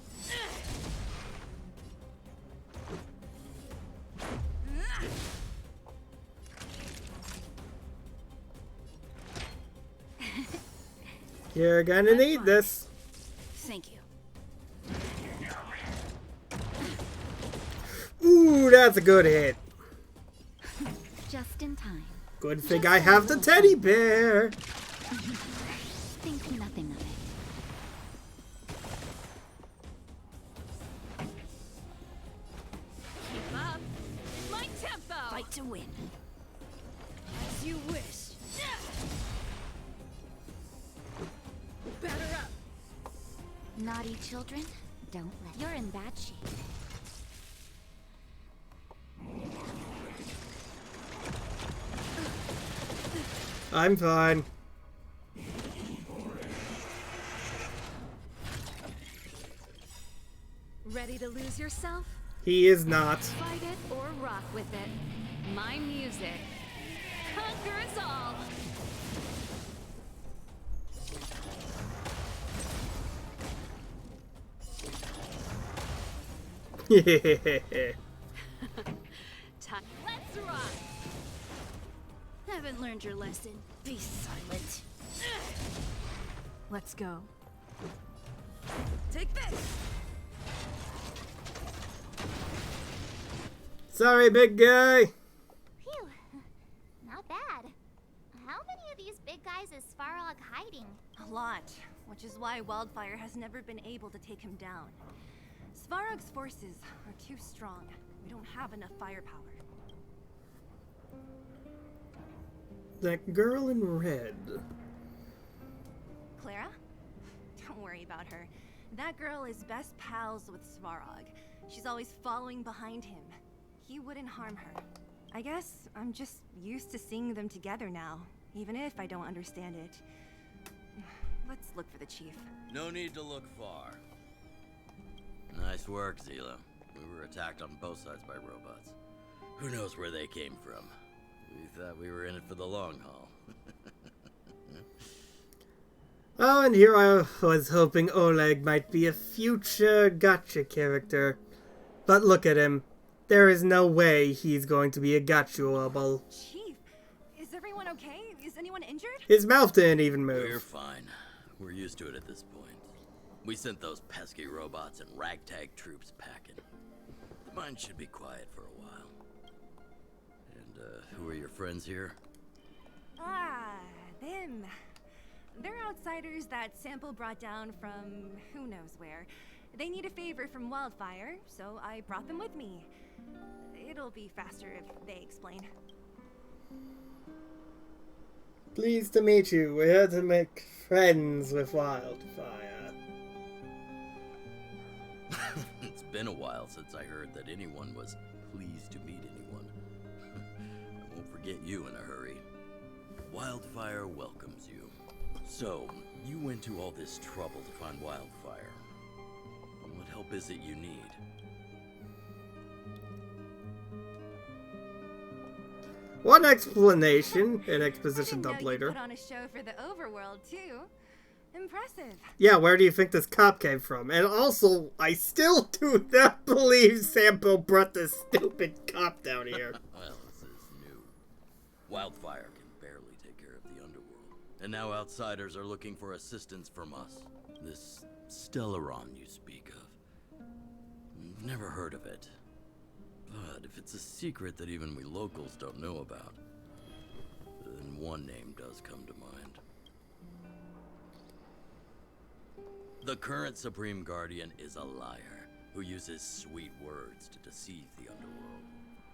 You're gonna need this. Thank you. Ooh, that's a good hit. Just in time. Good thing I have the teddy bear. Think nothing of it. Keep up. My tempo. Fight to win. As you wish. Batter up. Naughty children, don't let. You're in bad shape. I'm fine. Ready to lose yourself? He is not. Fight it or rock with it. My music conquers all. Let's rock. Haven't learned your lesson. Be silent. Let's go. Take this. Sorry, big guy. Phew. Not bad. How many of these big guys is Svarog hiding? A lot, which is why Wildfire has never been able to take him down. Svarog's forces are too strong. We don't have enough firepower. That girl in red. Clara? Don't worry about her. That girl is best pals with Svarog. She's always following behind him. he wouldn't harm her. I guess I'm just used to seeing them together now, even if I don't understand it. Let's look for the chief. No need to look far. Nice work, Zila. We were attacked on both sides by robots. Who knows where they came from? We thought we were in it for the long haul. Oh, and here I was hoping Oleg might be a future gotcha character. But look at him. There is no way he's going to be a gotcha-able. Chief, is everyone okay? Is anyone injured? His mouth didn't even move. We're fine. We're used to it at this point. We sent those pesky robots and ragtag troops packing. The mine should be quiet for a while. And, who are your friends here? Ah, them. They're outsiders that Sample brought down from who knows where. They need a favor from Wildfire, so I brought them with me. It'll be faster if they explain. Pleased to meet you. We're here to make friends with Wildfire. It's been a while since I heard that anyone was pleased to meet anyone. I won't forget you in a hurry. Wildfire welcomes you. So, you went to all this trouble to find Wildfire. What help is it you need? One explanation, an exposition dump You later. put on a show for the overworld too. Impressive. Yeah, where do you think this cop came from? And also, I still do not believe Sampo brought this stupid cop down here. Well, this is new. Wildfire can barely take care of the underworld. And now outsiders are looking for assistance from us. This Stellaron you speak of. Never heard of it. But if it's a secret that even we locals don't know about, then one name does come to mind. The current Supreme Guardian is a liar who uses sweet words to deceive the underworld.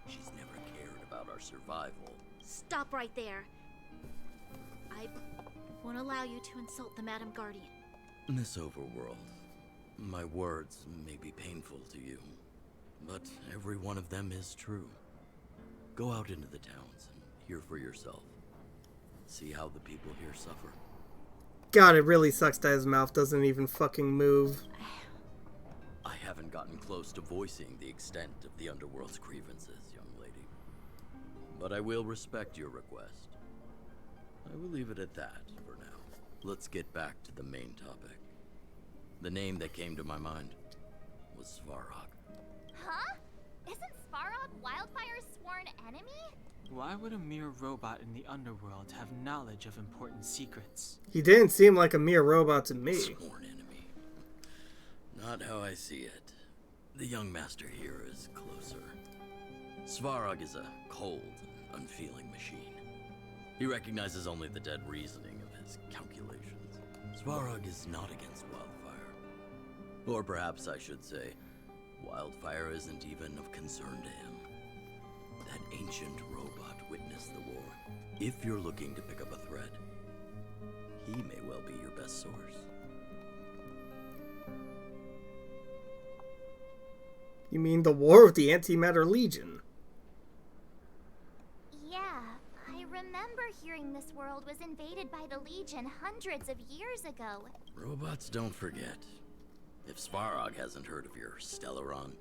She's never cared about our survival. Stop right there. I won't allow you to insult the Madam Guardian. Miss Overworld, my words may be painful to you, but every one of them is true. Go out into the towns and hear for yourself. See how the people here suffer. God, it really sucks that his mouth doesn't even fucking move. I haven't gotten close to voicing the extent of the underworld's grievances, young lady. But I will respect your request. I will leave it at that for now. Let's get back to the main topic. The name that came to my mind was Svarog. Huh? Isn't Svarog Wildfire's sworn enemy? Why would a mere robot in the underworld have knowledge of important secrets? He didn't seem like a mere robot to me. Sworn enemy. Not how I see it. The young master here is closer. Svarog is a cold and unfeeling machine. He recognizes only the dead reasoning of his calculations. Svarog is not against Wildfire. Or perhaps I should say, Wildfire isn't even of concern to him. That ancient robot witnessed the war. If you're looking to pick up a thread, he may well be your best source. You mean the war with the Antimatter Legion? Yeah, I remember hearing this world was invaded by the Legion hundreds of years ago. Robots don't forget. If Svarog hasn't heard of your Stellaron,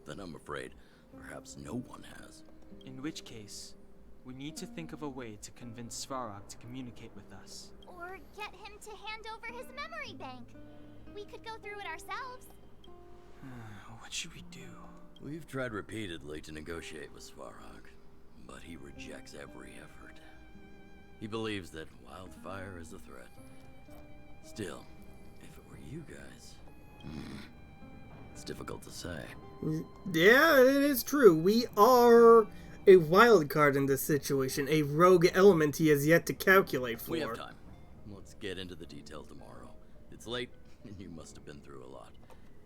then I'm afraid perhaps no one has. In which case, we need to think of a way to convince Svarog to communicate with us. Or get him to hand over his memory bank. We could go through it ourselves. What should we do? We've tried repeatedly to negotiate with Svarog, but he rejects every effort. He believes that Wildfire is a threat. Still, if it were you guys, it's difficult to say. Yeah, it is true. We are a wild card in this situation, a rogue element he has yet to calculate for. We have time. Let's get into the details tomorrow. It's late, and you must have been through a lot.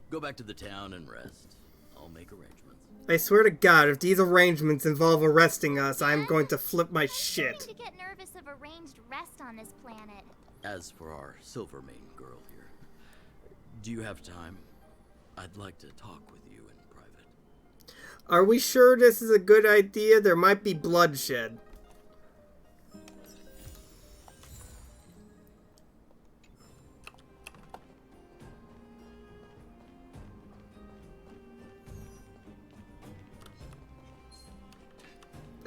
Go back to the town and rest. I'll make arrangements. I swear to God, if these arrangements involve arresting us, I'm going to flip my shit. To get nervous of arranged rest on this planet. As for our Silvermane girl here, do you have time? I'd like to talk with you in private. Are we sure this is a good idea? There might be bloodshed.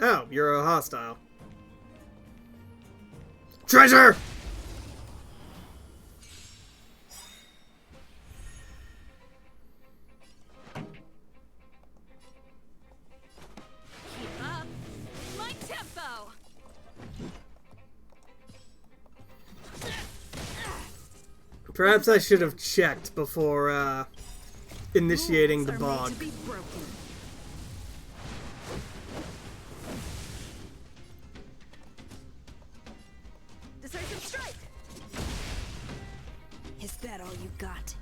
Oh, you're a hostile. Treasure! Keep up my tempo. Perhaps I should have checked before initiating the bog. Decisive strike! Is that all you got?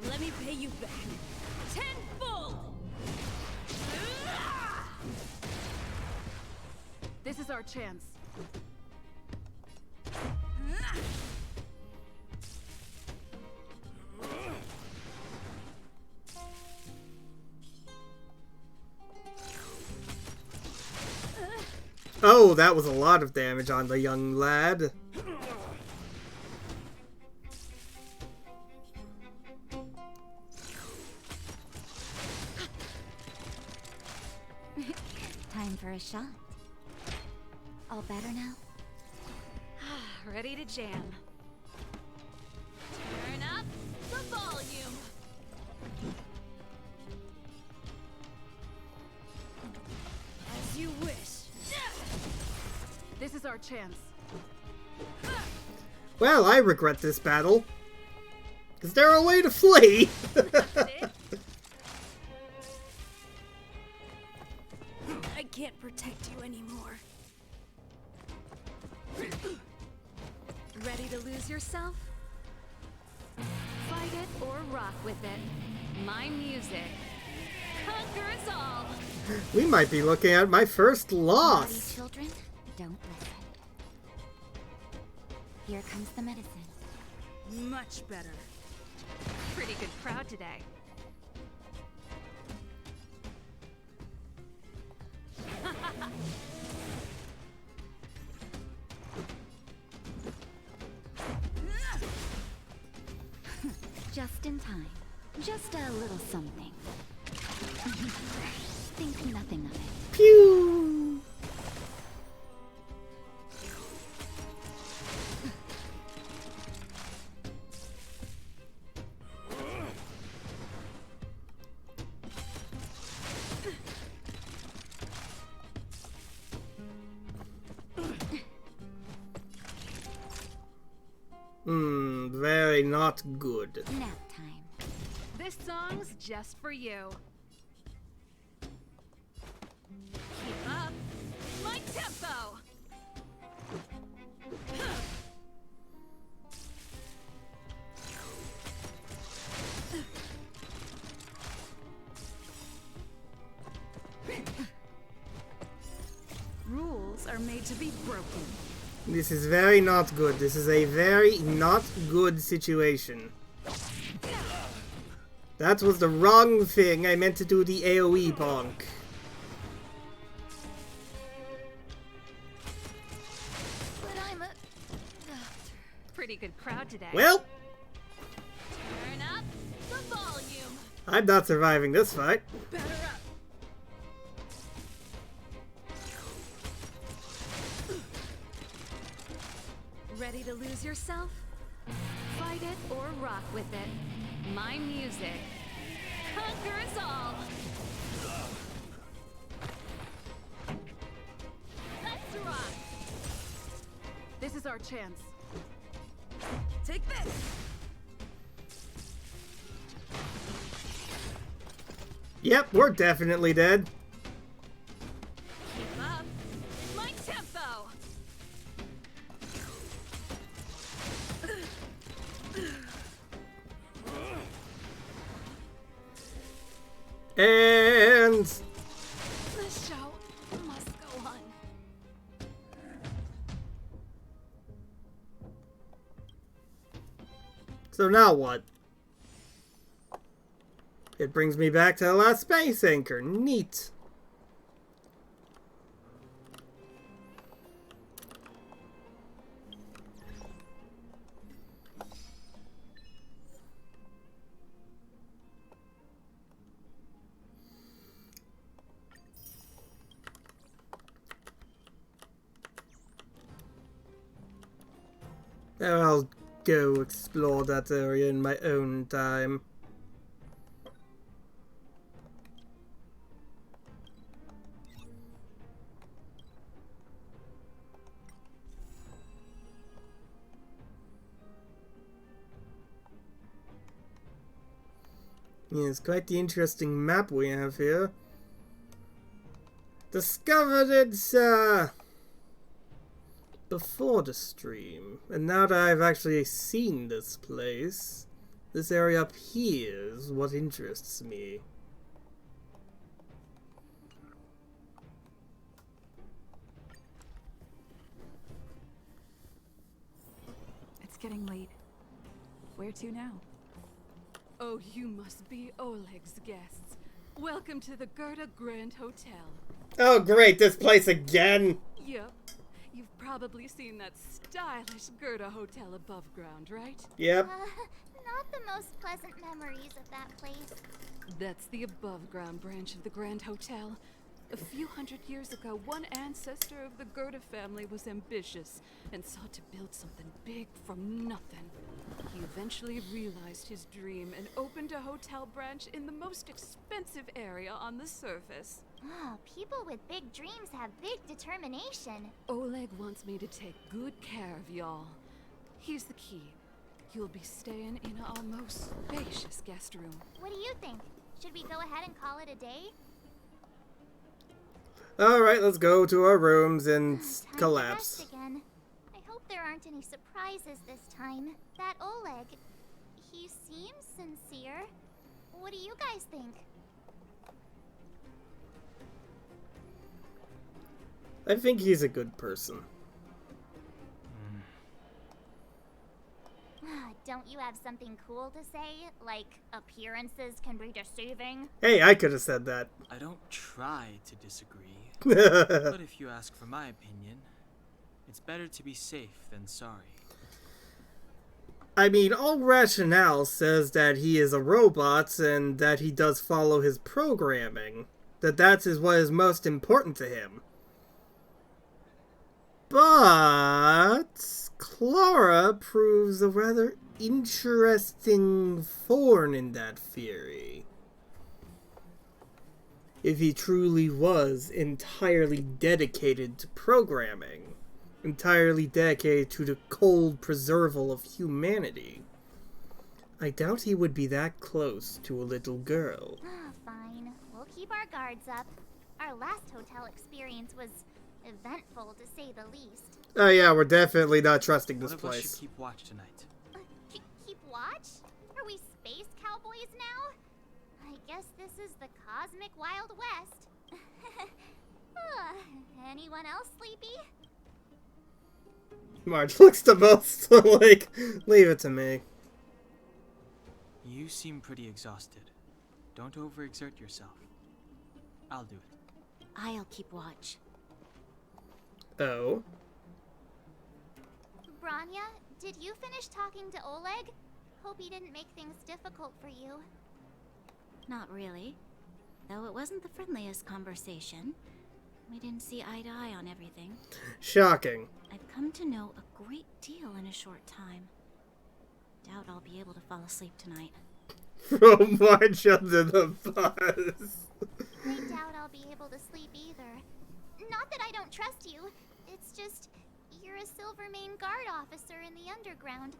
Let me pay you back. Tenfold! This is our chance. Oh, that was a lot of damage on the young lad. Time for a shot. All better now? Ready to jam. Turn up the volume. As you wish. This is our chance. Well, I regret this battle. Is there a way to flee? I can't protect you anymore. Ready to lose yourself? Fight it or rock with it. My music conquers all. We might be looking at my first loss. Naughty children, don't listen. Here comes the medicine. Much better. Pretty good crowd today. Just in time. Just a little something. Think nothing of it. Pew! Very not good. Nap time. This song's just for you. Keep up my tempo. Rules are made to be broken. This is very not good. This is a very not good situation. That was the wrong thing. I meant to do the AoE bonk. But I'm a Pretty good crowd today. Well, turn up the volume. I'm not surviving this fight. better up. Ready to lose yourself? Fight it or rock with it. My music conquers all. Let's rock. This is our chance. Take this. Yep, we're definitely dead. Keep up my tempo. And The show must go on. so now what? It brings me back to the last space anchor. Neat. I'll go explore that area in my own time. Yeah, it's quite the interesting map we have here. Discovered it, before the stream. And now that I've actually seen this place, this area up here is what interests me. It's getting late. Where to now? Oh, you must be Oleg's guests. Welcome to the Gerda Grand Hotel. Oh great, this place again! Yep. You've probably seen that stylish Gerda Hotel above ground, right? Yep. Not the most pleasant memories of that place. That's the above ground branch of the Grand Hotel. A few hundred years ago, one ancestor of the Gerda family was ambitious and sought to build something big from nothing. He eventually realized his dream and opened a hotel branch in the most expensive area on the surface. Oh, people with big dreams have big determination. Oleg wants me to take good care of y'all. Here's the key. You'll be staying in our most spacious guest room. What do you think? Should we go ahead and call it a day? Alright, let's go to our rooms and Time collapse. To rest again. I hope there aren't any surprises this time. That Oleg, he seems sincere. What do you guys think? I think he's a good person. Don't you have something cool to say? Like, appearances can be deceiving? Hey, I could have said that. I don't try to disagree. But if you ask for my opinion, it's better to be safe than sorry. I mean, all rationale says that he is a robot and that he does follow his programming. That is what is most important to him. But Clara proves a rather interesting thorn in that theory. If he truly was entirely dedicated to programming, entirely dedicated to the cold preserval of humanity, I doubt he would be that close to a little girl. Fine. We'll keep our guards up. Our last hotel experience was eventful, to say the least. Oh yeah, we're definitely not trusting this One of us place. should keep watch tonight. Keep watch? Are we space cowboys now? I guess this is the cosmic Wild West. Anyone else sleepy? Marge looks the most like, leave it to me. You seem pretty exhausted. Don't overexert yourself. I'll do it. I'll keep watch. Oh? Branya, did you finish talking to Oleg? Hope he didn't make things difficult for you. Not really. Though it wasn't the friendliest conversation. We didn't see eye to eye on everything. Shocking. I've come to know a great deal in a short time. Doubt I'll be able to fall asleep tonight. Throw Marge under the bus. I doubt I'll be able to sleep either. Not that I don't trust you. It's just, you're a Silvermane guard officer in the underground.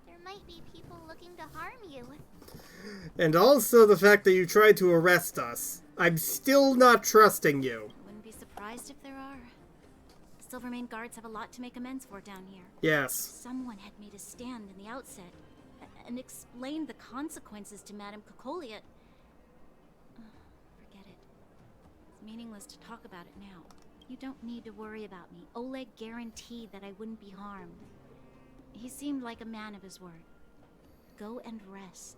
There might be people looking to harm you. And also the fact that you tried to arrest us. I'm still not trusting you. I wouldn't be surprised if there are. The Silvermane guards have a lot to make amends for down here. Yes. Someone had made a stand in the outset and explained the consequences to Madame Kokolia. Forget it. It's meaningless to talk about it now. You don't need to worry about me. Oleg guaranteed that I wouldn't be harmed. He seemed like a man of his word. Go and rest.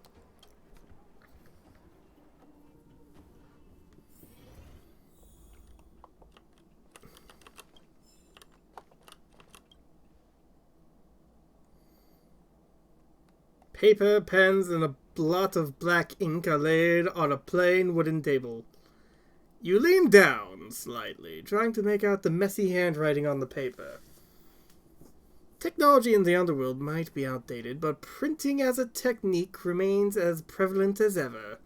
Paper, pens, and a blot of black ink are laid on a plain wooden table. You lean down slightly, trying to make out the messy handwriting on the paper. Technology in the underworld might be outdated, but printing as a technique remains as prevalent as ever.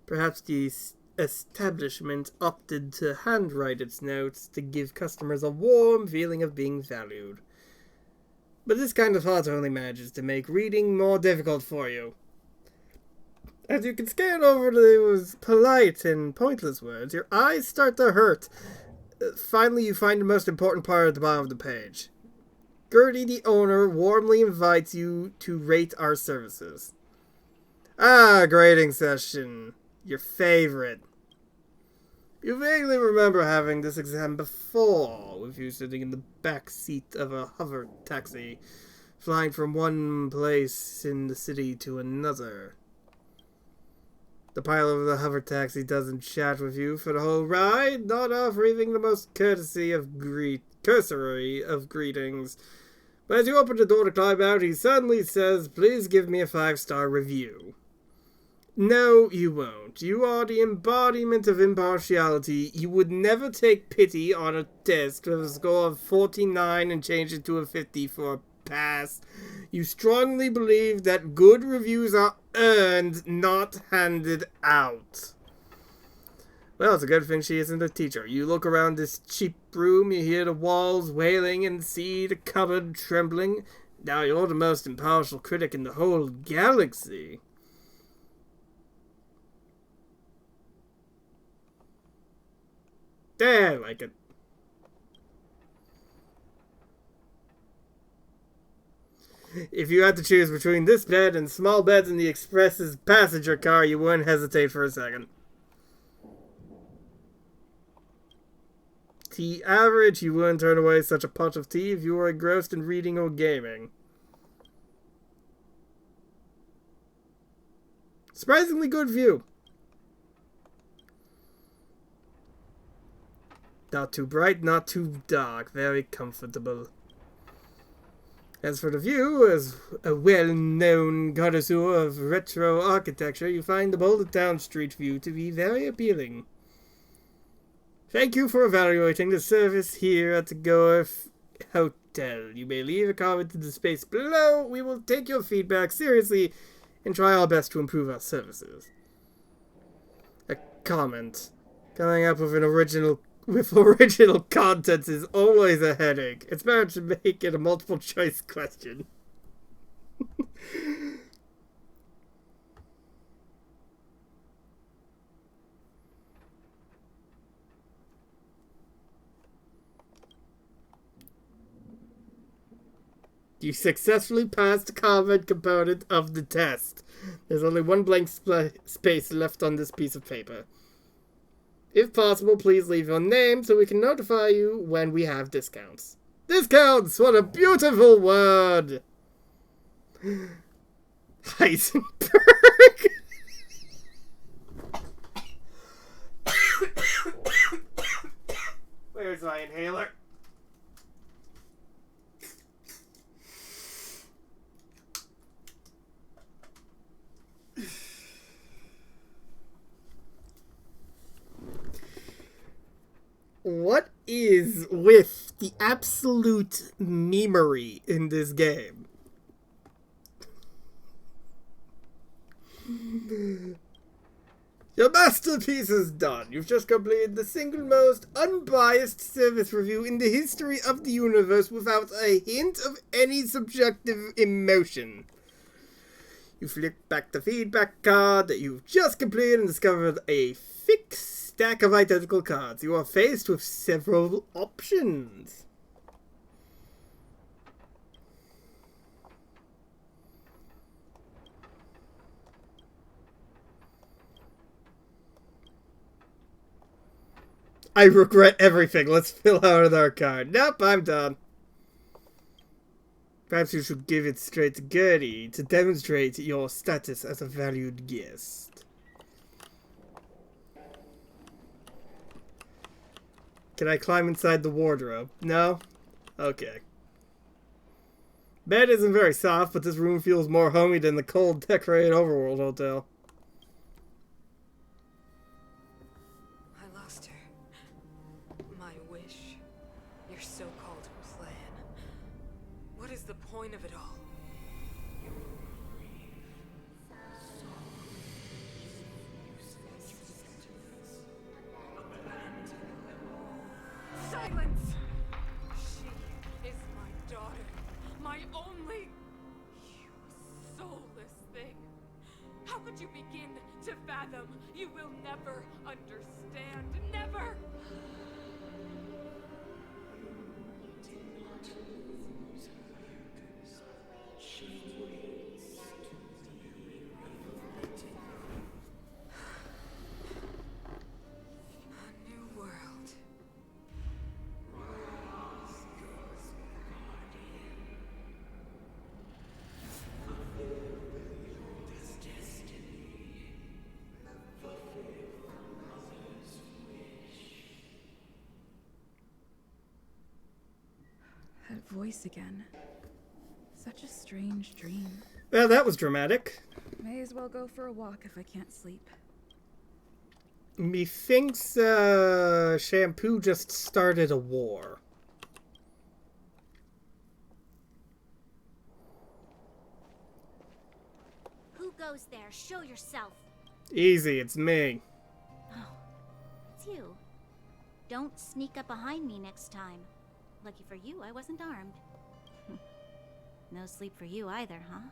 Perhaps the establishment opted to handwrite its notes to give customers a warm feeling of being valued. But this kind of thought only manages to make reading more difficult for you. As you can scan over those polite and pointless words, your eyes start to hurt. Finally, you find the most important part at the bottom of the page. Gertie, the owner, warmly invites you to rate our services. Ah, grading session. Your favorite. You vaguely remember having this exam before, with you sitting in the back seat of a hover taxi, flying from one place in the city to another. The pilot of the hover taxi doesn't chat with you for the whole ride, not offering even the most cursory of greetings. But as you open the door to climb out, he suddenly says, "Please give me a 5-star review." No, you won't. You are the embodiment of impartiality. You would never take pity on a test with a score of 49 and change it to a 50 for a pass. You strongly believe that good reviews are earned, not handed out. Well, it's a good thing she isn't a teacher. You look around this cheap room, you hear the walls wailing and see the cupboard trembling. Now you're the most impartial critic in the whole galaxy. I like it. If you had to choose between this bed and small beds in the Express's passenger car, you wouldn't hesitate for a second. Tea average, you wouldn't turn away such a pot of tea if you were engrossed in reading or gaming. Surprisingly good view. Not too bright, not too dark. Very comfortable. As for the view, as a well-known connoisseur of retro architecture, you find the Boulder Town Street view to be very appealing. Thank you for evaluating the service here at the Goer Hotel. You may leave a comment in the space below. We will take your feedback seriously and try our best to improve our services. A comment. Coming up with original content is always a headache. It's better to make it a multiple choice question. You successfully passed the comment component of the test. There's only one blank space left on this piece of paper. If possible, please leave your name so we can notify you when we have discounts. Discounts! What a beautiful word! Heisenberg! Where's my inhaler? What is with the absolute memery in this game? Your masterpiece is done. You've just completed the single most unbiased service review in the history of the universe without a hint of any subjective emotion. You flip back the feedback card that you've just completed and discovered a fixed stack of identical cards. You are faced with several options. I regret everything. Let's fill out another card. Nope, I'm done. Perhaps you should give it straight to Gertie to demonstrate your status as a valued guest. Can I climb inside the wardrobe? No? Okay. Bed isn't very soft, but this room feels more homey than the cold, decorated Overworld hotel. I lost her. My wish. Your so-called plan. What is the point of it all? Silence! She is my daughter. My only... You soulless thing. How could you begin to fathom? You will never understand. Never! A new world. That voice again. Such a strange dream. Well, that was dramatic. May as well go for a walk if I can't sleep. Methinks Shampoo just started a war. Who goes there? Show yourself. Easy, it's me. Oh, it's you. Don't sneak up behind me next time. Lucky for you, I wasn't armed. No sleep for you either, huh?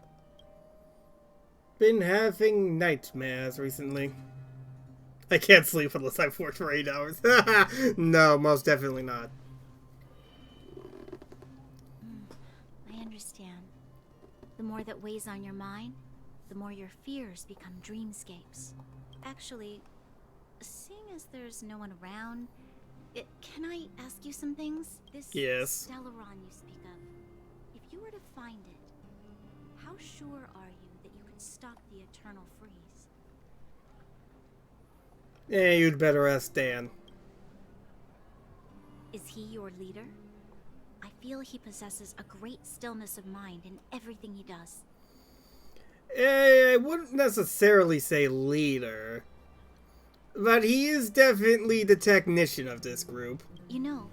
Been having nightmares recently. I can't sleep unless I've worked for 8 hours. No, most definitely not. I understand. The more that weighs on your mind, the more your fears become dreamscapes. Actually, seeing as there's no one around, can I ask you some things? This Yes. Stellaron you speak of, if you were to find it, how sure are you that you could stop the eternal freeze? You'd better ask Dan. Is he your leader? I feel he possesses a great stillness of mind in everything he does. I wouldn't necessarily say leader, but he is definitely the technician of this group. You know,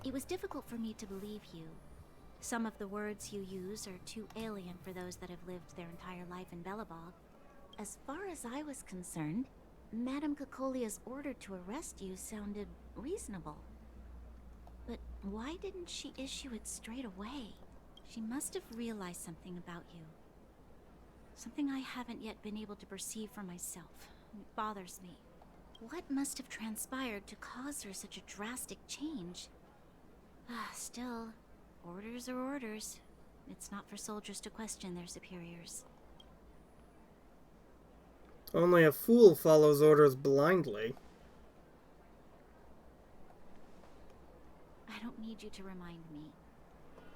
it was difficult for me to believe you. Some of the words you use are too alien for those that have lived their entire life in Belobog. As far as I was concerned, Madame Cocolia's order to arrest you sounded reasonable. But why didn't she issue it straight away? She must have realized something about you. Something I haven't yet been able to perceive for myself. It bothers me. What must have transpired to cause her such a drastic change? Still, orders are orders. It's not for soldiers to question their superiors. Only a fool follows orders blindly. I don't need you to remind me.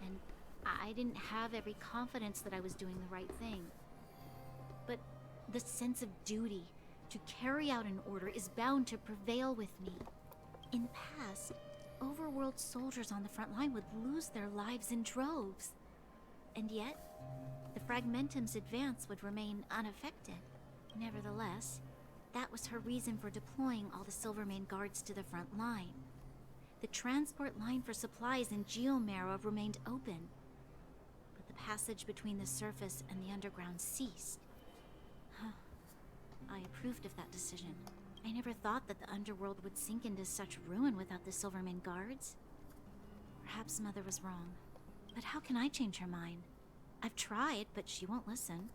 And I didn't have every confidence that I was doing the right thing. But the sense of duty to carry out an order is bound to prevail with me. In the past, overworld soldiers on the front line would lose their lives in droves. And yet, the Fragmentum's advance would remain unaffected. Nevertheless, that was her reason for deploying all the Silvermane guards to the front line. The transport line for supplies in Geomarrow remained open, but the passage between the surface and the underground ceased. I approved of that decision. I never thought that the underworld would sink into such ruin without the Silvermane guards. Perhaps Mother was wrong, but how can I change her mind? I've tried, but she won't listen.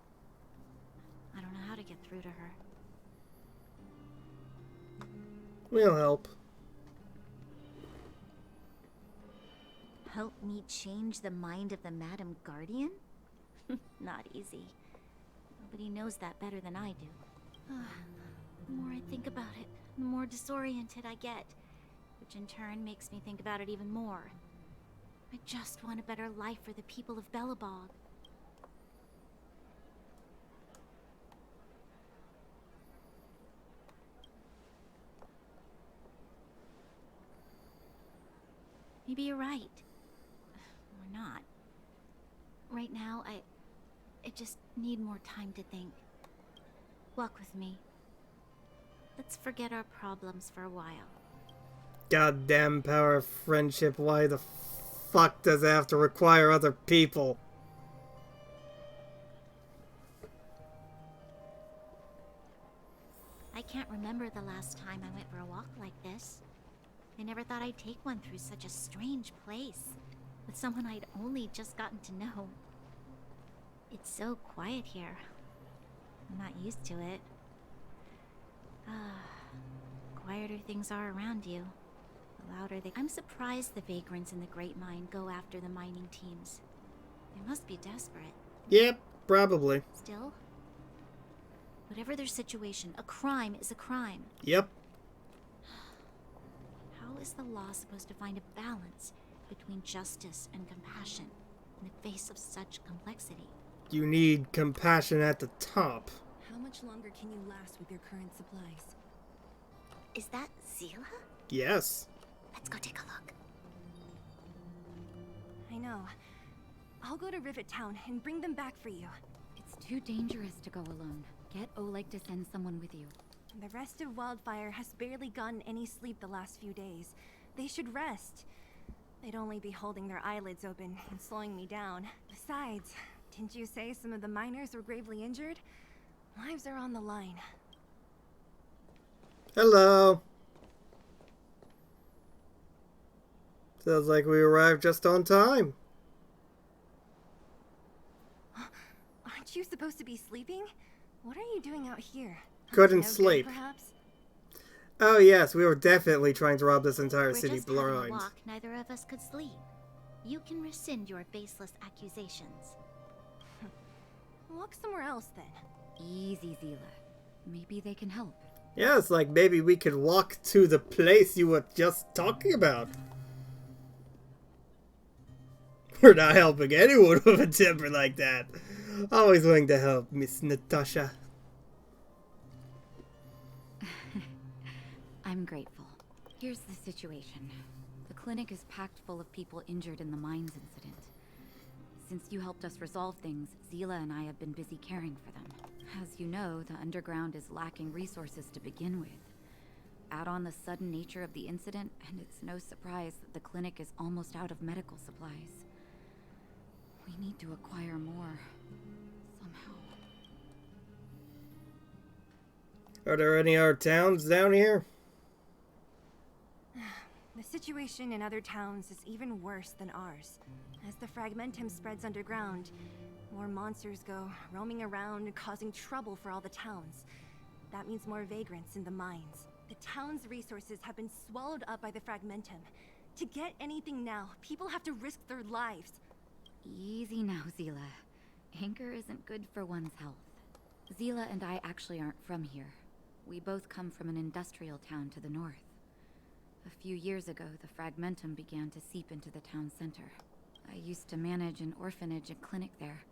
I don't know how to get through to her. We'll help. Help me change the mind of the Madam Guardian? Not easy. Nobody knows that better than I do. The more I think about it, the more disoriented I get, which in turn makes me think about it even more. I just want a better life for the people of Belobog. Maybe you're right. Or not. Right now, I just need more time to think. Walk with me. Let's forget our problems for a while. Goddamn power of friendship. Why the fuck does it have to require other people? I can't remember the last time I went for a walk like this. I never thought I'd take one through such a strange place, with someone I'd only just gotten to know. It's so quiet here. I'm not used to it. Quieter things are around you, the louder they... I'm surprised the vagrants in the Great Mine go after the mining teams. They must be desperate. Yep, probably. Still, whatever their situation, a crime is a crime. Yep. How is the law supposed to find a balance between justice and compassion in the face of such complexity? You need compassion at the top. How much longer can you last with your current supplies? Is that Zila? Yes. Let's go take a look. I know. I'll go to Rivet Town and bring them back for you. It's too dangerous to go alone. Get Oleg to send someone with you. The rest of Wildfire has barely gotten any sleep the last few days. They should rest. They'd only be holding their eyelids open and slowing me down. Besides, didn't you say some of the miners were gravely injured? Lives are on the line. Hello. Sounds like we arrived just on time. Aren't you supposed to be sleeping? What are you doing out here? Couldn't No good, sleep. Perhaps? Oh yes, we were definitely trying to rob this entire We're city just having a blind. walk. Neither of us could sleep. You can rescind your baseless accusations. Walk somewhere else then. Easy, Zila. Maybe they can help. Yeah, it's like maybe we could walk to the place you were just talking about. We're not helping anyone with a temper like that. Always willing to help, Miss Natasha. I'm grateful. Here's the situation. The clinic is packed full of people injured in the mines incident. Since you helped us resolve things, Zila and I have been busy caring for them. As you know, the underground is lacking resources to begin with. Add on the sudden nature of the incident, and it's no surprise that the clinic is almost out of medical supplies. We need to acquire more, somehow. Are there any other towns down here? The situation in other towns is even worse than ours. As the fragmentum spreads underground, more monsters go roaming around, causing trouble for all the towns. That means more vagrants in the mines. The town's resources have been swallowed up by the fragmentum. To get anything now, people have to risk their lives. Easy now, Zila. Anger isn't good for one's health. Zila and I actually aren't from here. We both come from an industrial town to the north. A few years ago, the fragmentum began to seep into the town center. I used to manage an orphanage and clinic there.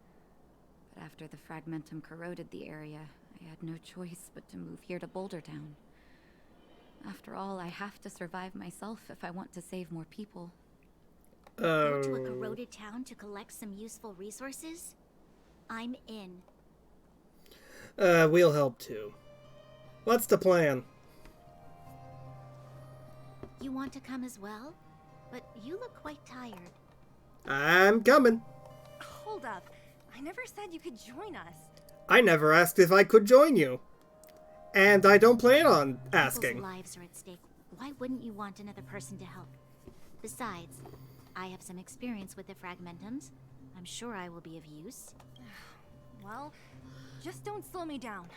But after the fragmentum corroded the area, I had no choice but to move here to Boulder Town. After all, I have to survive myself if I want to save more people. Go to a corroded town to collect some useful resources? I'm in. We'll help too. What's the plan? You want to come as well? But you look quite tired. I'm coming. Hold up. I never said you could join us. I never asked if I could join you. And I don't plan on asking. People's lives are at stake. Why wouldn't you want another person to help? Besides, I have some experience with the fragmentums. I'm sure I will be of use. Well, just don't slow me down.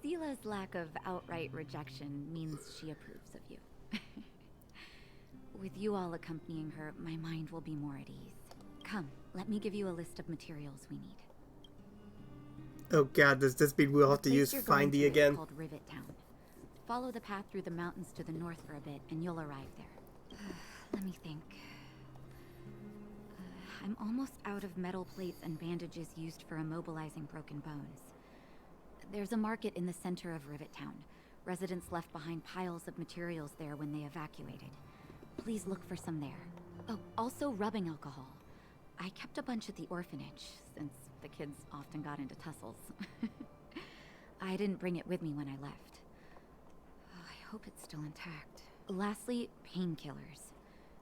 Zila's lack of outright rejection means she approves of you. With you all accompanying her, my mind will be more at ease. Come, let me give you a list of materials we need. Oh god, does this mean we'll have to use Findy again? It's called Rivet Town. Follow the path through the mountains to the north for a bit, and you'll arrive there. Let me think. I'm almost out of metal plates and bandages used for immobilizing broken bones. There's a market in the center of Rivet Town. Residents left behind piles of materials there when they evacuated. Please look for some there. Oh, also rubbing alcohol. I kept a bunch at the orphanage, since the kids often got into tussles. I didn't bring it with me when I left. Oh, I hope it's still intact. Lastly, painkillers.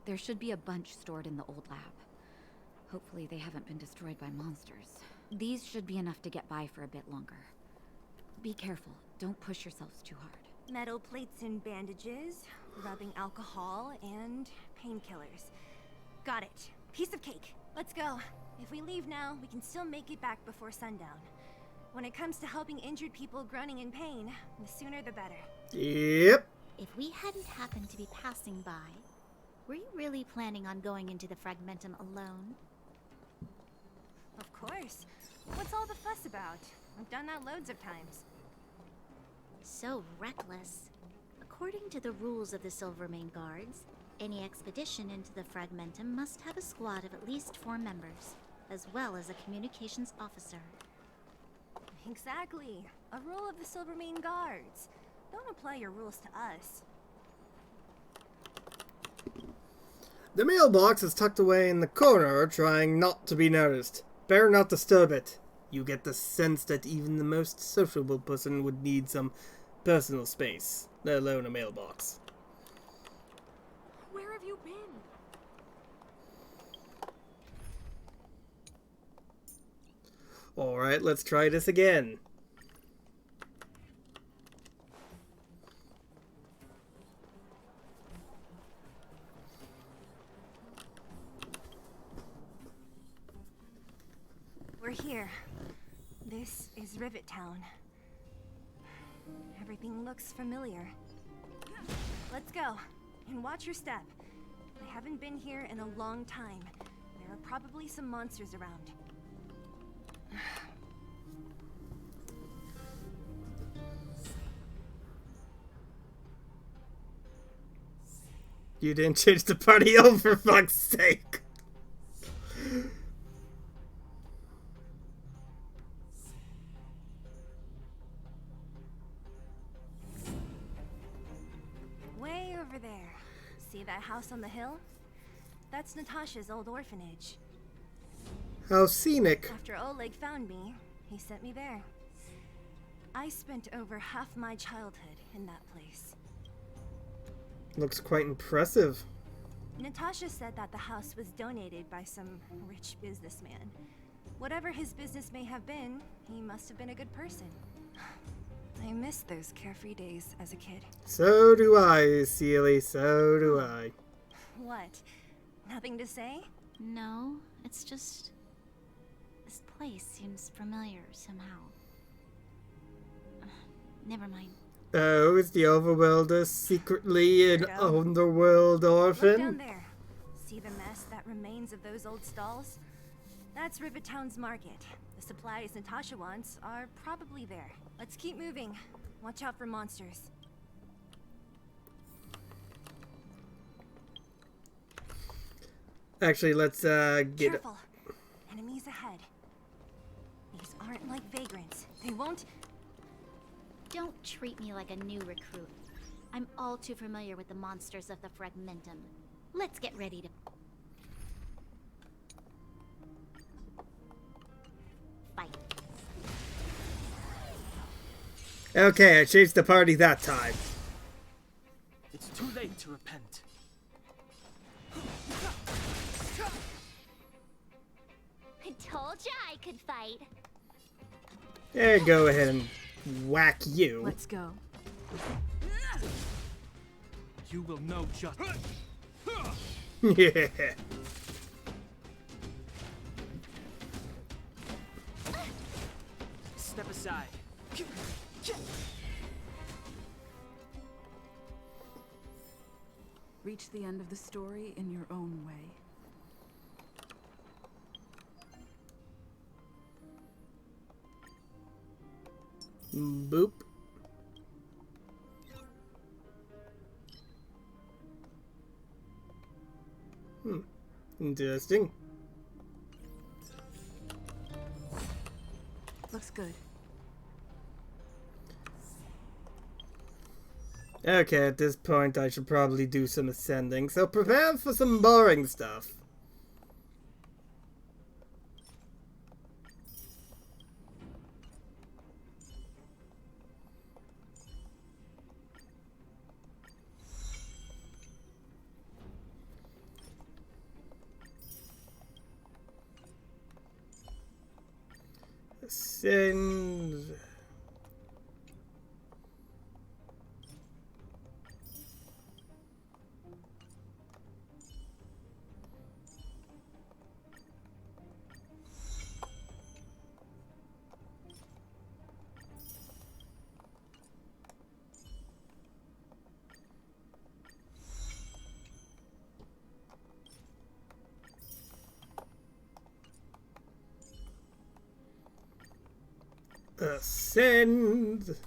There should be a bunch stored in the old lab. Hopefully they haven't been destroyed by monsters. These should be enough to get by for a bit longer. Be careful. Don't push yourselves too hard. Metal plates and bandages, rubbing alcohol, and painkillers. Got it. Piece of cake. Let's go. If we leave now, we can still make it back before sundown. When it comes to helping injured people groaning in pain, the sooner the better. Yep. If we hadn't happened to be passing by, were you really planning on going into the Fragmentum alone? Of course. What's all the fuss about? I've done that loads of times. So reckless. According to the rules of the Silvermane Guards, any expedition into the Fragmentum must have a squad of at least 4 members, as well as a communications officer. Exactly. A rule of the Silvermane Guards. Don't apply your rules to us. The mailbox is tucked away in the corner, trying not to be noticed. Better not disturb it. You get the sense that even the most sociable person would need some personal space, let alone a mailbox. Where have you been? Alright, let's try this again. We're here. This is Rivet Town. Everything looks familiar. Let's go. And watch your step. I haven't been here in a long time. There are probably some monsters around. You didn't change the party over, for fuck's sake. Way over there. See that house on the hill? That's Natasha's old orphanage. How scenic. After Oleg found me, he sent me there. I spent over half my childhood in that place. Looks quite impressive. Natasha said that the house was donated by some rich businessman. Whatever his business may have been, he must have been a good person. I miss those carefree days as a kid. So do I, Seely, so do I. What? Nothing to say? No, it's just... this place seems familiar somehow. Never mind. Oh, is the Overworlder secretly an underworld Look down orphan? there. See the mess that remains of those old stalls? That's Rivet Town's market. The supplies Natasha wants are probably there. Let's keep moving. Watch out for monsters. Actually, let's get... Careful. Enemies ahead. These aren't like vagrants. They won't... Don't treat me like a new recruit. I'm all too familiar with the monsters of the Fragmentum. Let's get ready to... fight. Okay, I changed the party that time. It's too late to repent. I told ya I could fight. There, go ahead and whack you. Let's go. You will know just. Yeah. Step aside. Reach the end of the story in your own way. Boop. Interesting. Looks good. Okay, at this point I should probably do some ascending, so prepare for some boring stuff. Send. Ascend.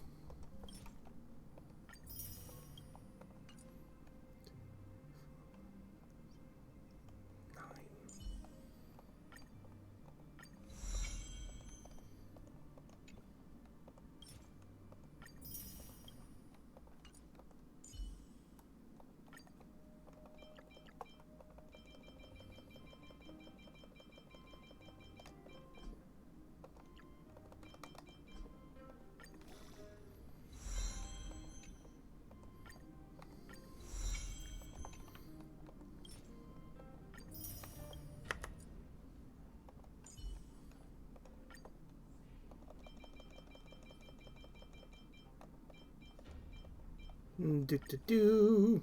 Do.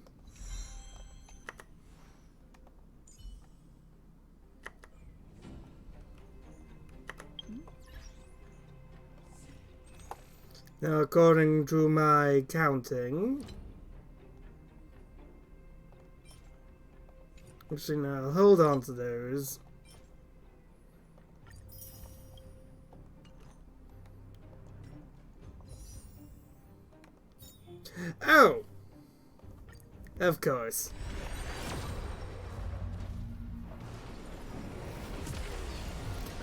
Now, according to my counting, actually, now hold on to those. Oh! Of course.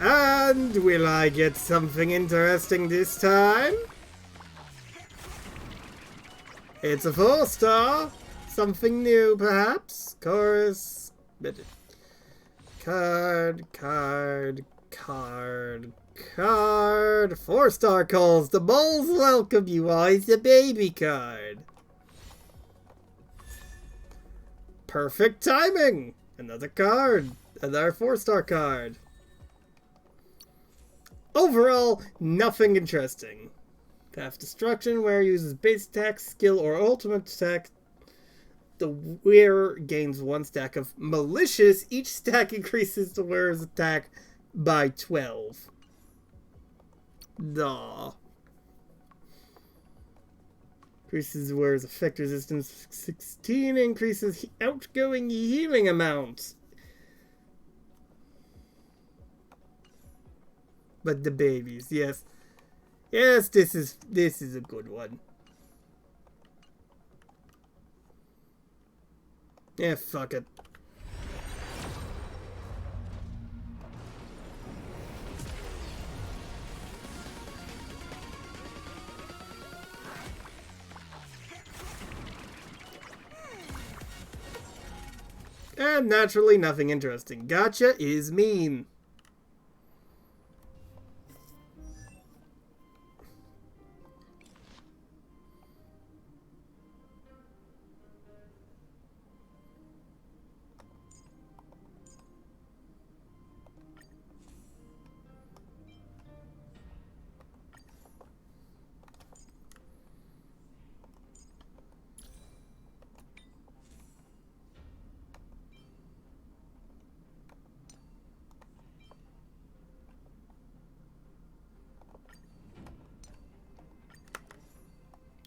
And will I get something interesting this time? It's a 4-star. Something new, perhaps? Chorus. Card. 4-star calls. The moles welcome you. Always the baby card. Perfect timing. Another card. Another 4-star card. Overall, nothing interesting. Path Destruction, where it uses base attack, skill, or ultimate attack. The wearer gains 1 stack of Malicious. Each stack increases the wearer's attack by 12. Duh. Increases the wearer's effect resistance 16. Increases outgoing healing amount. But the babies, yes. Yes, this is a good one. Yeah, fuck it. And naturally, nothing interesting. Gotcha is mean.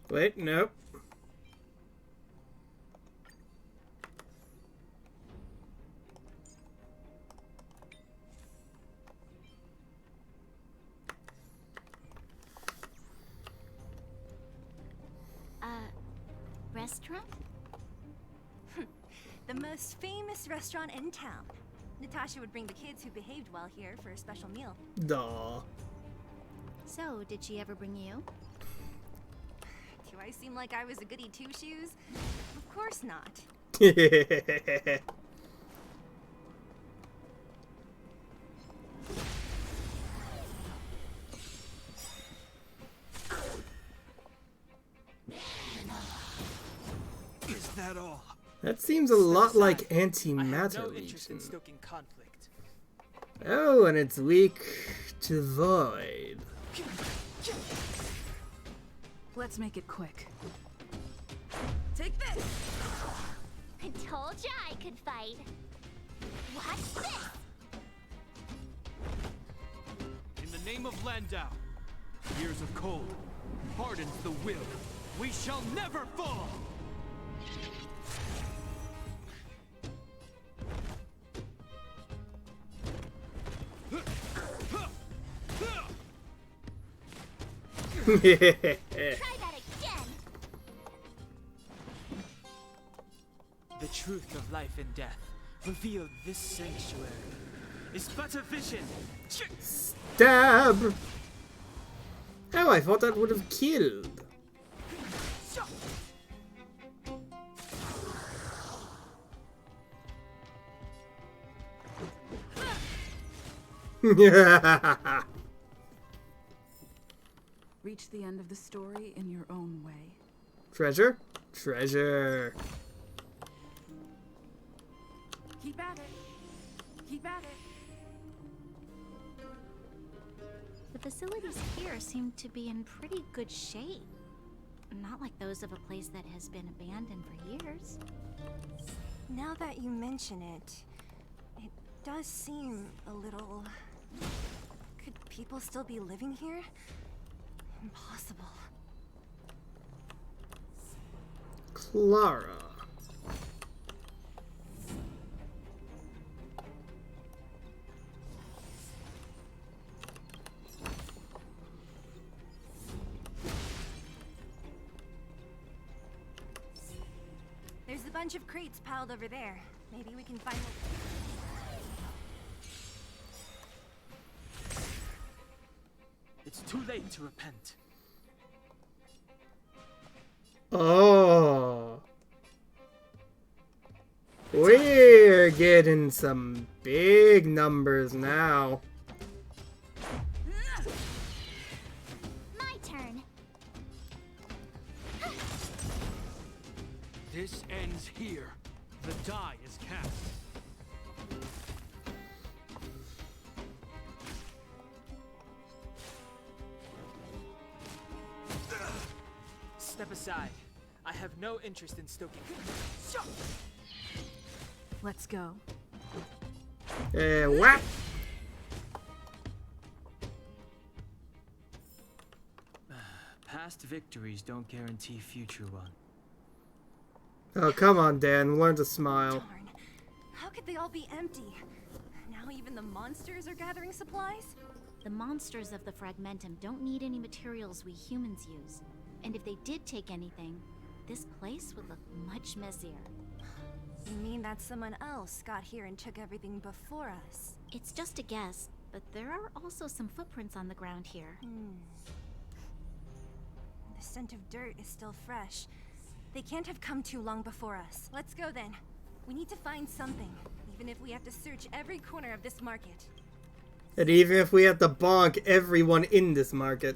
Wait, nope. Restaurant? The most famous restaurant in town. Natasha would bring the kids who behaved well here for a special meal. Duh. So, did she ever bring you? Do I seem like I was a goody two-shoes? Of course not. Is that all? That seems a lot like I have Antimatter no interest in Legion. stoking conflict. Oh, and it's weak to Void. Let's make it quick. Take this! I told ya I could fight. Watch this! In the name of Landau, years of cold hardens the will. We shall never fall! Try that again! The truth of life and death, revealed this sanctuary, is but a vision. Stab! Oh, I thought that would have killed. Reach the end of the story in your own way. Treasure? Treasure. Keep at it. Keep at it. The facilities here seem to be in pretty good shape. Not like those of a place that has been abandoned for years. Now that you mention it, it does seem a little... Could people still be living here? Impossible. Clara. There's a bunch of crates piled over there. Maybe we can find It's too late to repent. Oh. We're getting some big numbers now. My turn. This ends here. The die is cast. Step aside. I have no interest in stoking. Let's go. Whap! Past victories don't guarantee future one. Oh, come on, Dan. Learn to smile. Darn. How could they all be empty? Now even the monsters are gathering supplies? The monsters of the Fragmentum don't need any materials we humans use. And if they did take anything, this place would look much messier. You mean that someone else got here and took everything before us? It's just a guess, but there are also some footprints on the ground here. The scent of dirt is still fresh. They can't have come too long before us. Let's go then. We need to find something, even if we have to search every corner of this market. And even if we have to bonk everyone in this market.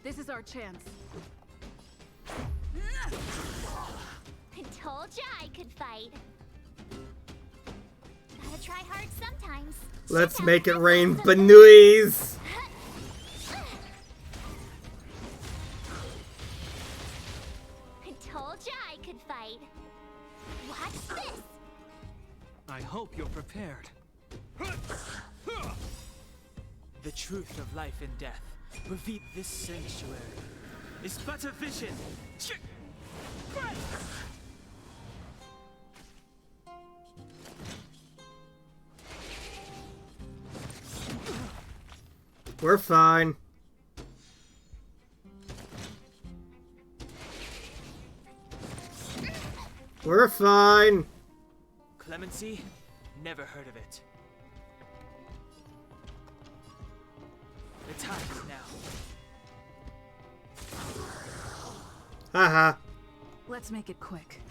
This is our chance. I told ya I could fight. Gotta try hard sometimes. Let's make it rain Banooies! I told ya I could fight. Watch this! I hope you're prepared. The truth of life and death, revealed this sanctuary, is but a vision. We're fine. We're fine. Clemency? Never heard of it. The time is now. Haha. Let's make it quick.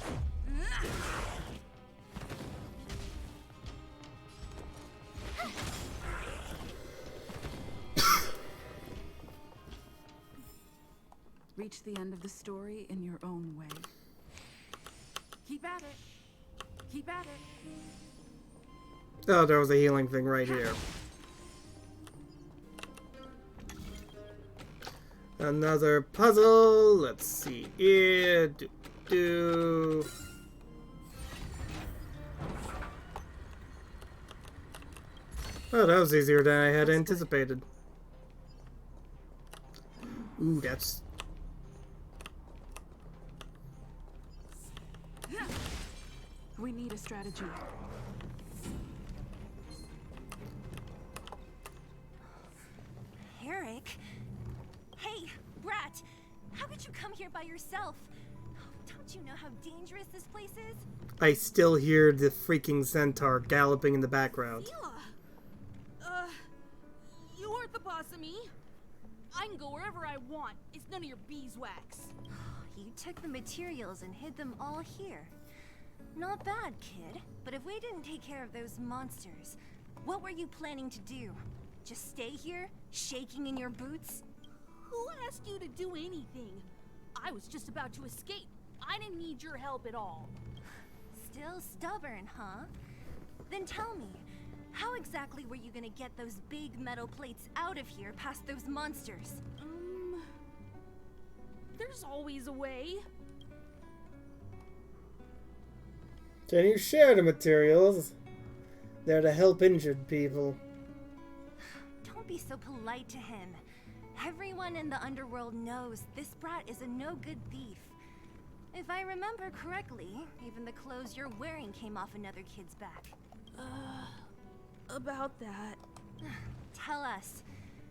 Reach the end of the story in your own way. Keep at it. Keep at it. Oh, there was a healing thing right here. Another puzzle. Let's see here. Oh, that was easier than I had anticipated. Ooh, that's... We need a strategy. Eric? Hey, Brat! How could you come here by yourself? Don't you know how dangerous this place is? I still hear the freaking centaur galloping in the background. You aren't the boss of me. I can go wherever I want. It's none of your beeswax. You took the materials and hid them all here. Not bad, kid. But if we didn't take care of those monsters, what were you planning to do? Just stay here, shaking in your boots? Who asked you to do anything? I was just about to escape. I didn't need your help at all. Still stubborn, huh? Then tell me, how exactly were you gonna get those big metal plates out of here past those monsters? There's always a way. Can you share the materials? They're to help injured people. Don't be so polite to him. Everyone in the underworld knows this brat is a no-good thief. If I remember correctly, even the clothes you're wearing came off another kid's back. About that. Tell us,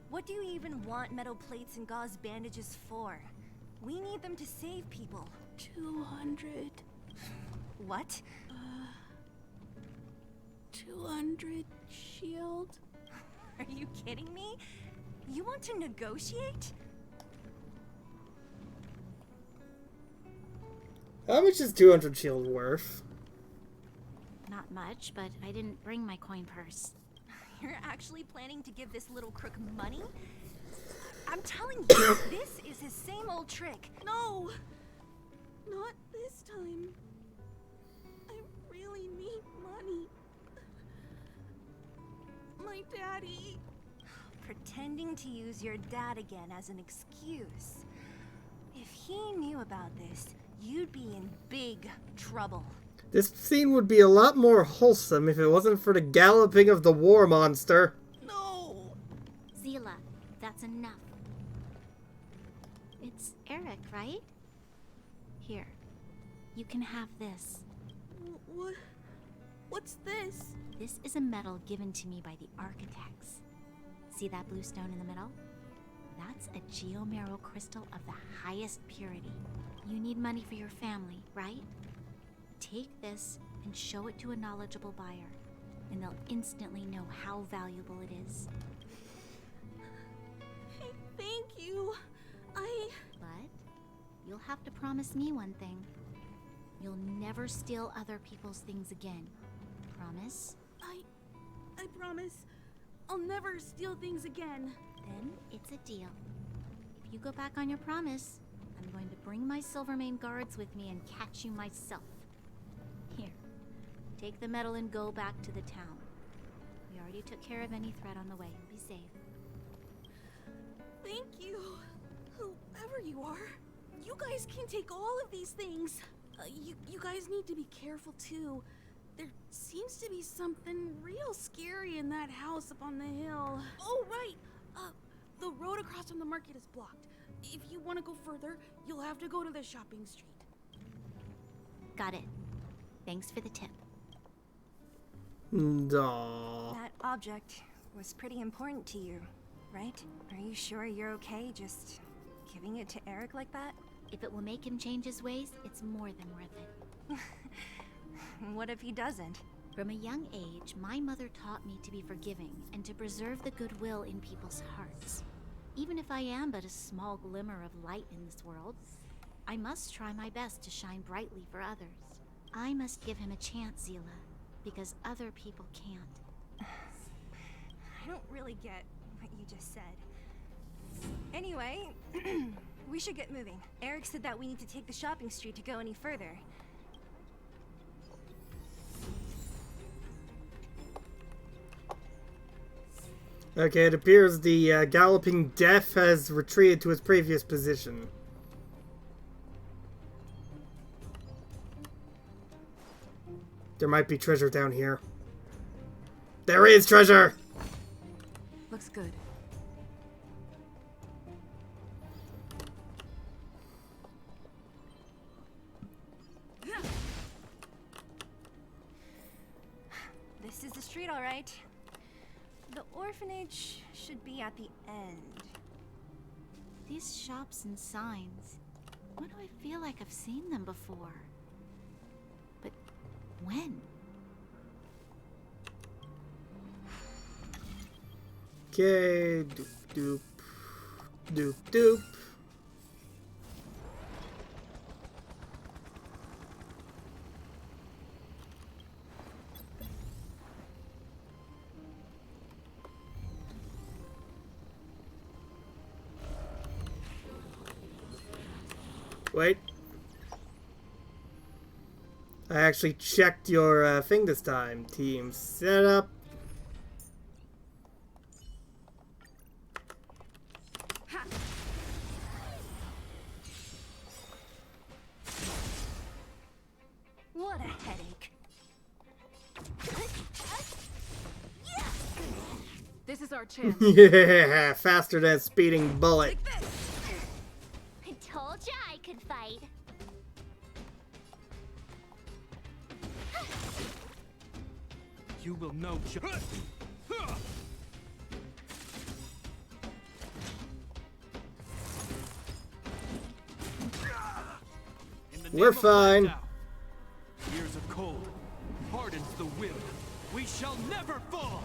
what do you even want metal plates and gauze bandages for? We need them to save people. 200. What? 200 shield. Are you kidding me? You want to negotiate? How much is 200 shield worth? Not much, but I didn't bring my coin purse. You're actually planning to give this little crook money? I'm telling you, this is his same old trick. No! Not this time. I really need money. My daddy. Pretending to use your dad again as an excuse. If he knew about this, you'd be in big trouble. This scene would be a lot more wholesome if it wasn't for the galloping of the war monster. No! Zila, that's enough. It's Eric, right? Here, you can have this. What's this? This is a medal given to me by the architects. See that blue stone in the middle? That's a geomerral crystal of the highest purity. You need money for your family, right? Take this and show it to a knowledgeable buyer, and they'll instantly know how valuable it is. Thank you. But you'll have to promise me one thing. You'll never steal other people's things again. Promise? I promise. I'll never steal things again. Then it's a deal. If you go back on your promise, I'm going to bring my Silvermane guards with me and catch you myself. Here, take the medal and go back to the town. We already took care of any threat on the way. Be safe. Thank you. Whoever you are, you guys can take all of these things. You guys need to be careful too. There seems to be something real scary in that house up on the hill. Oh, right. The road across from the market is blocked. If you want to go further, you'll have to go to the shopping street. Got it. Thanks for the tip. Duh. That object was pretty important to you, right? Are you sure you're okay just giving it to Eric like that? If it will make him change his ways, it's more than worth it. What if he doesn't? From a young age, my mother taught me to be forgiving and to preserve the goodwill in people's hearts. Even if I am but a small glimmer of light in this world, I must try my best to shine brightly for others. I must give him a chance, Zila, because other people can't. I don't really get what you just said. Anyway, We should get moving. Eric said that we need to take the shopping street to go any further. Okay, it appears the Galloping Death has retreated to its previous position. There might be treasure down here. There is treasure! Looks good. This is the street, all right. The orphanage should be at the end. These shops and signs. Why do I feel like I've seen them before? But when? Okay, doop doop. Doop doop. Wait. I actually checked your thing this time. Team setup. What a headache. This is our chance. Yeah, faster than a speeding bullet. I told ya I could fight. You will know We're fine. Years of cold hardens the will. We shall never fall.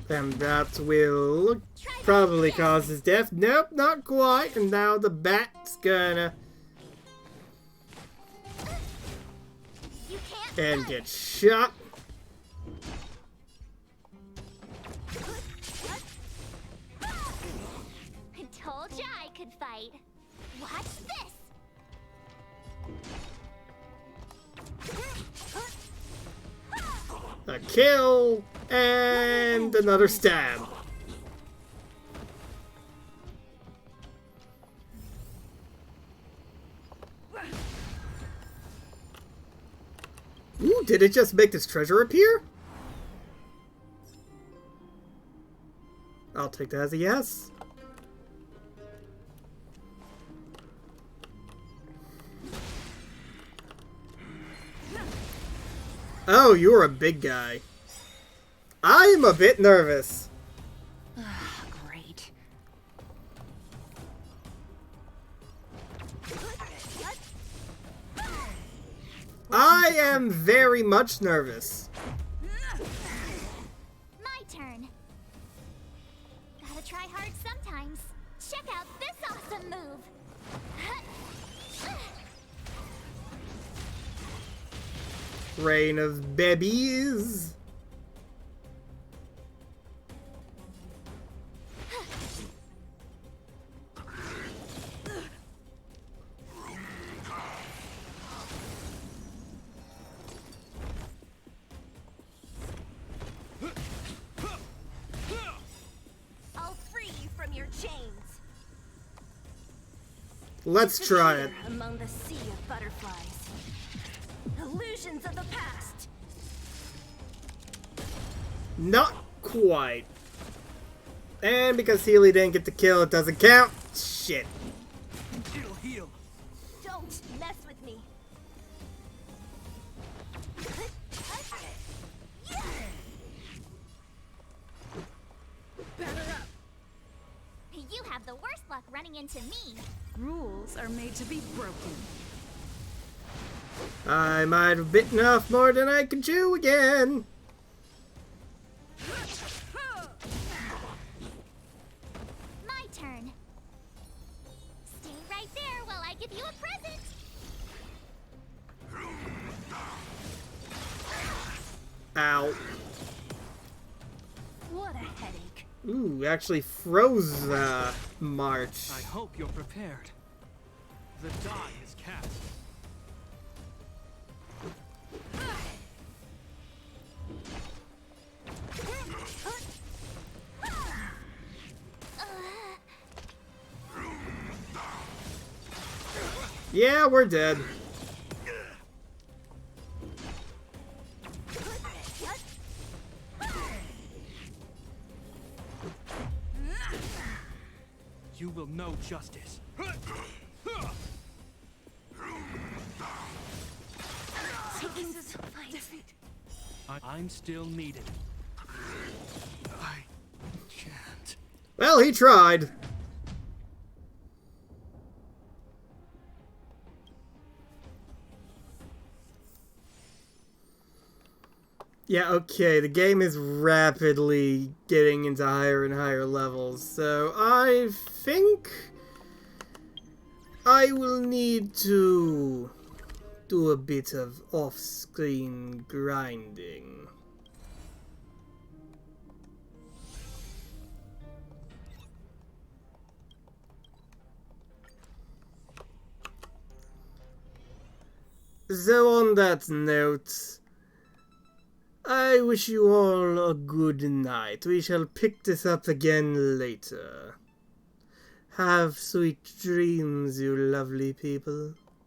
And that will probably cause his death. Nope, not quite. And now the bat's gonna and get shot. I told ya I could fight. Watch this. A kill and another stab. Ooh, did it just make this treasure appear? I'll take that as a yes. Oh, you're a big guy. I'm a bit nervous. Great. I am very much nervous. My turn. Gotta try hard sometimes. Check out this awesome move. Rain of babies. I'll free you from your chains. Let's try it. Among the sea of butterflies. Illusions of the past. Not quite. And because Healy didn't get the kill, it doesn't count. Shit. It'll heal. Don't mess with me. Batter up. You have the worst luck running into me. Rules are made to be broken. I might have bitten off more than I can chew again. My turn. Stay right there while I give you a present. Ow. What a headache. Ooh, actually froze March. I hope you're prepared. The die is cast. Yeah, we're dead. You will know justice. I'm still needed. I can't. Well, he tried. Yeah, okay, the game is rapidly getting into higher and higher levels, so I think I will need to do a bit of off-screen grinding. So on that note, I wish you all a good night. We shall pick this up again later. Have sweet dreams, you lovely people.